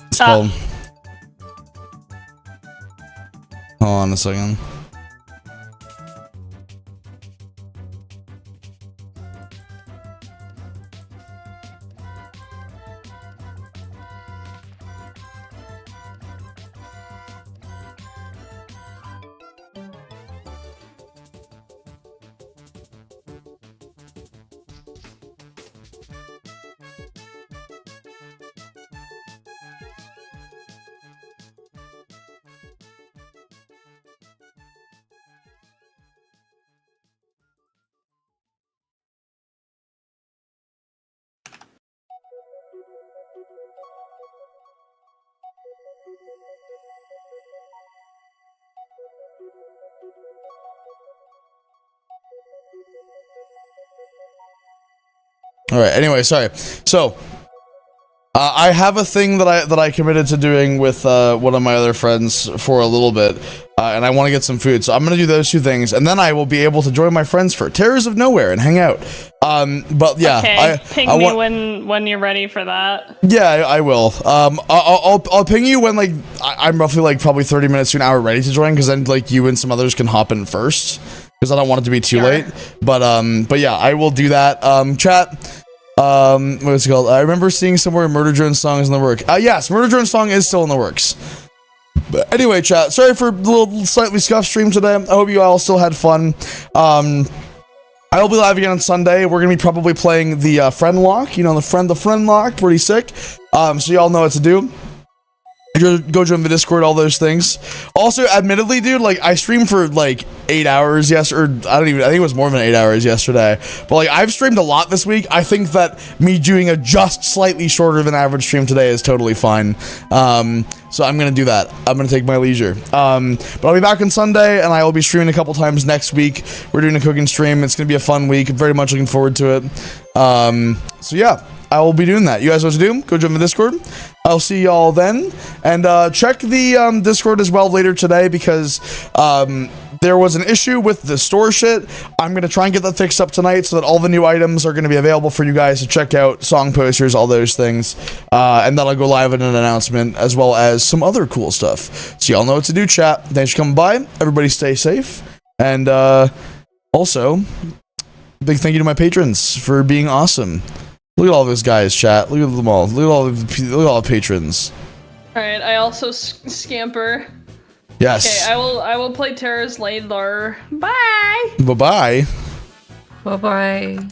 It's called... Hold on a second. Alright, anyway, sorry. So, I have a thing that I committed to doing with one of my other friends for a little bit, and I want to get some food. So I'm gonna do those two things, and then I will be able to join my friends for Terrors of Nowhere and hang out. But yeah, Okay, ping me when you're ready for that. Yeah, I will. I'll ping you when like I'm roughly like probably 30 minutes to an hour ready to join, because then like you and some others can hop in first, because I don't want it to be too late. But yeah, I will do that. Chat. What's it called? I remember seeing somewhere Murder Drone song is in the work. Yes, Murder Drone song is still in the works. But anyway, chat, sorry for the little slightly scuffed stream today. I hope you all still had fun. I will be live again on Sunday. We're gonna be probably playing the friend lock. You know, the friend lock, pretty sick. So y'all know what to do. Go join the Discord, all those things. Also, admittedly, dude, like I streamed for like 8 hours yesterday, I think it was more than 8 hours yesterday. But like I've streamed a lot this week. I think that me doing a just slightly shorter than average stream today is totally fine. So I'm gonna do that. I'm gonna take my leisure. But I'll be back on Sunday, and I will be streaming a couple times next week. We're doing a cooking stream. It's gonna be a fun week. I'm very much looking forward to it. So yeah, I will be doing that. You guys know what to do? Go join the Discord. I'll see y'all then. And check the Discord as well later today, because there was an issue with the store shit. I'm going to try and get that fixed up tonight so that all the new items are going to be available for you guys to check out, song posters, all those things. And then I'll go live in an announcement, as well as some other cool stuff. So y'all know what to do, chat. Thanks for coming by. Everybody stay safe. And also, big thank you to my patrons for being awesome. Look at all those guys, chat. Look at them all. Look at all the patrons. All right, I also scamper. Yes. Okay, I will play Terrors later. Bye. Bye bye. Bye bye.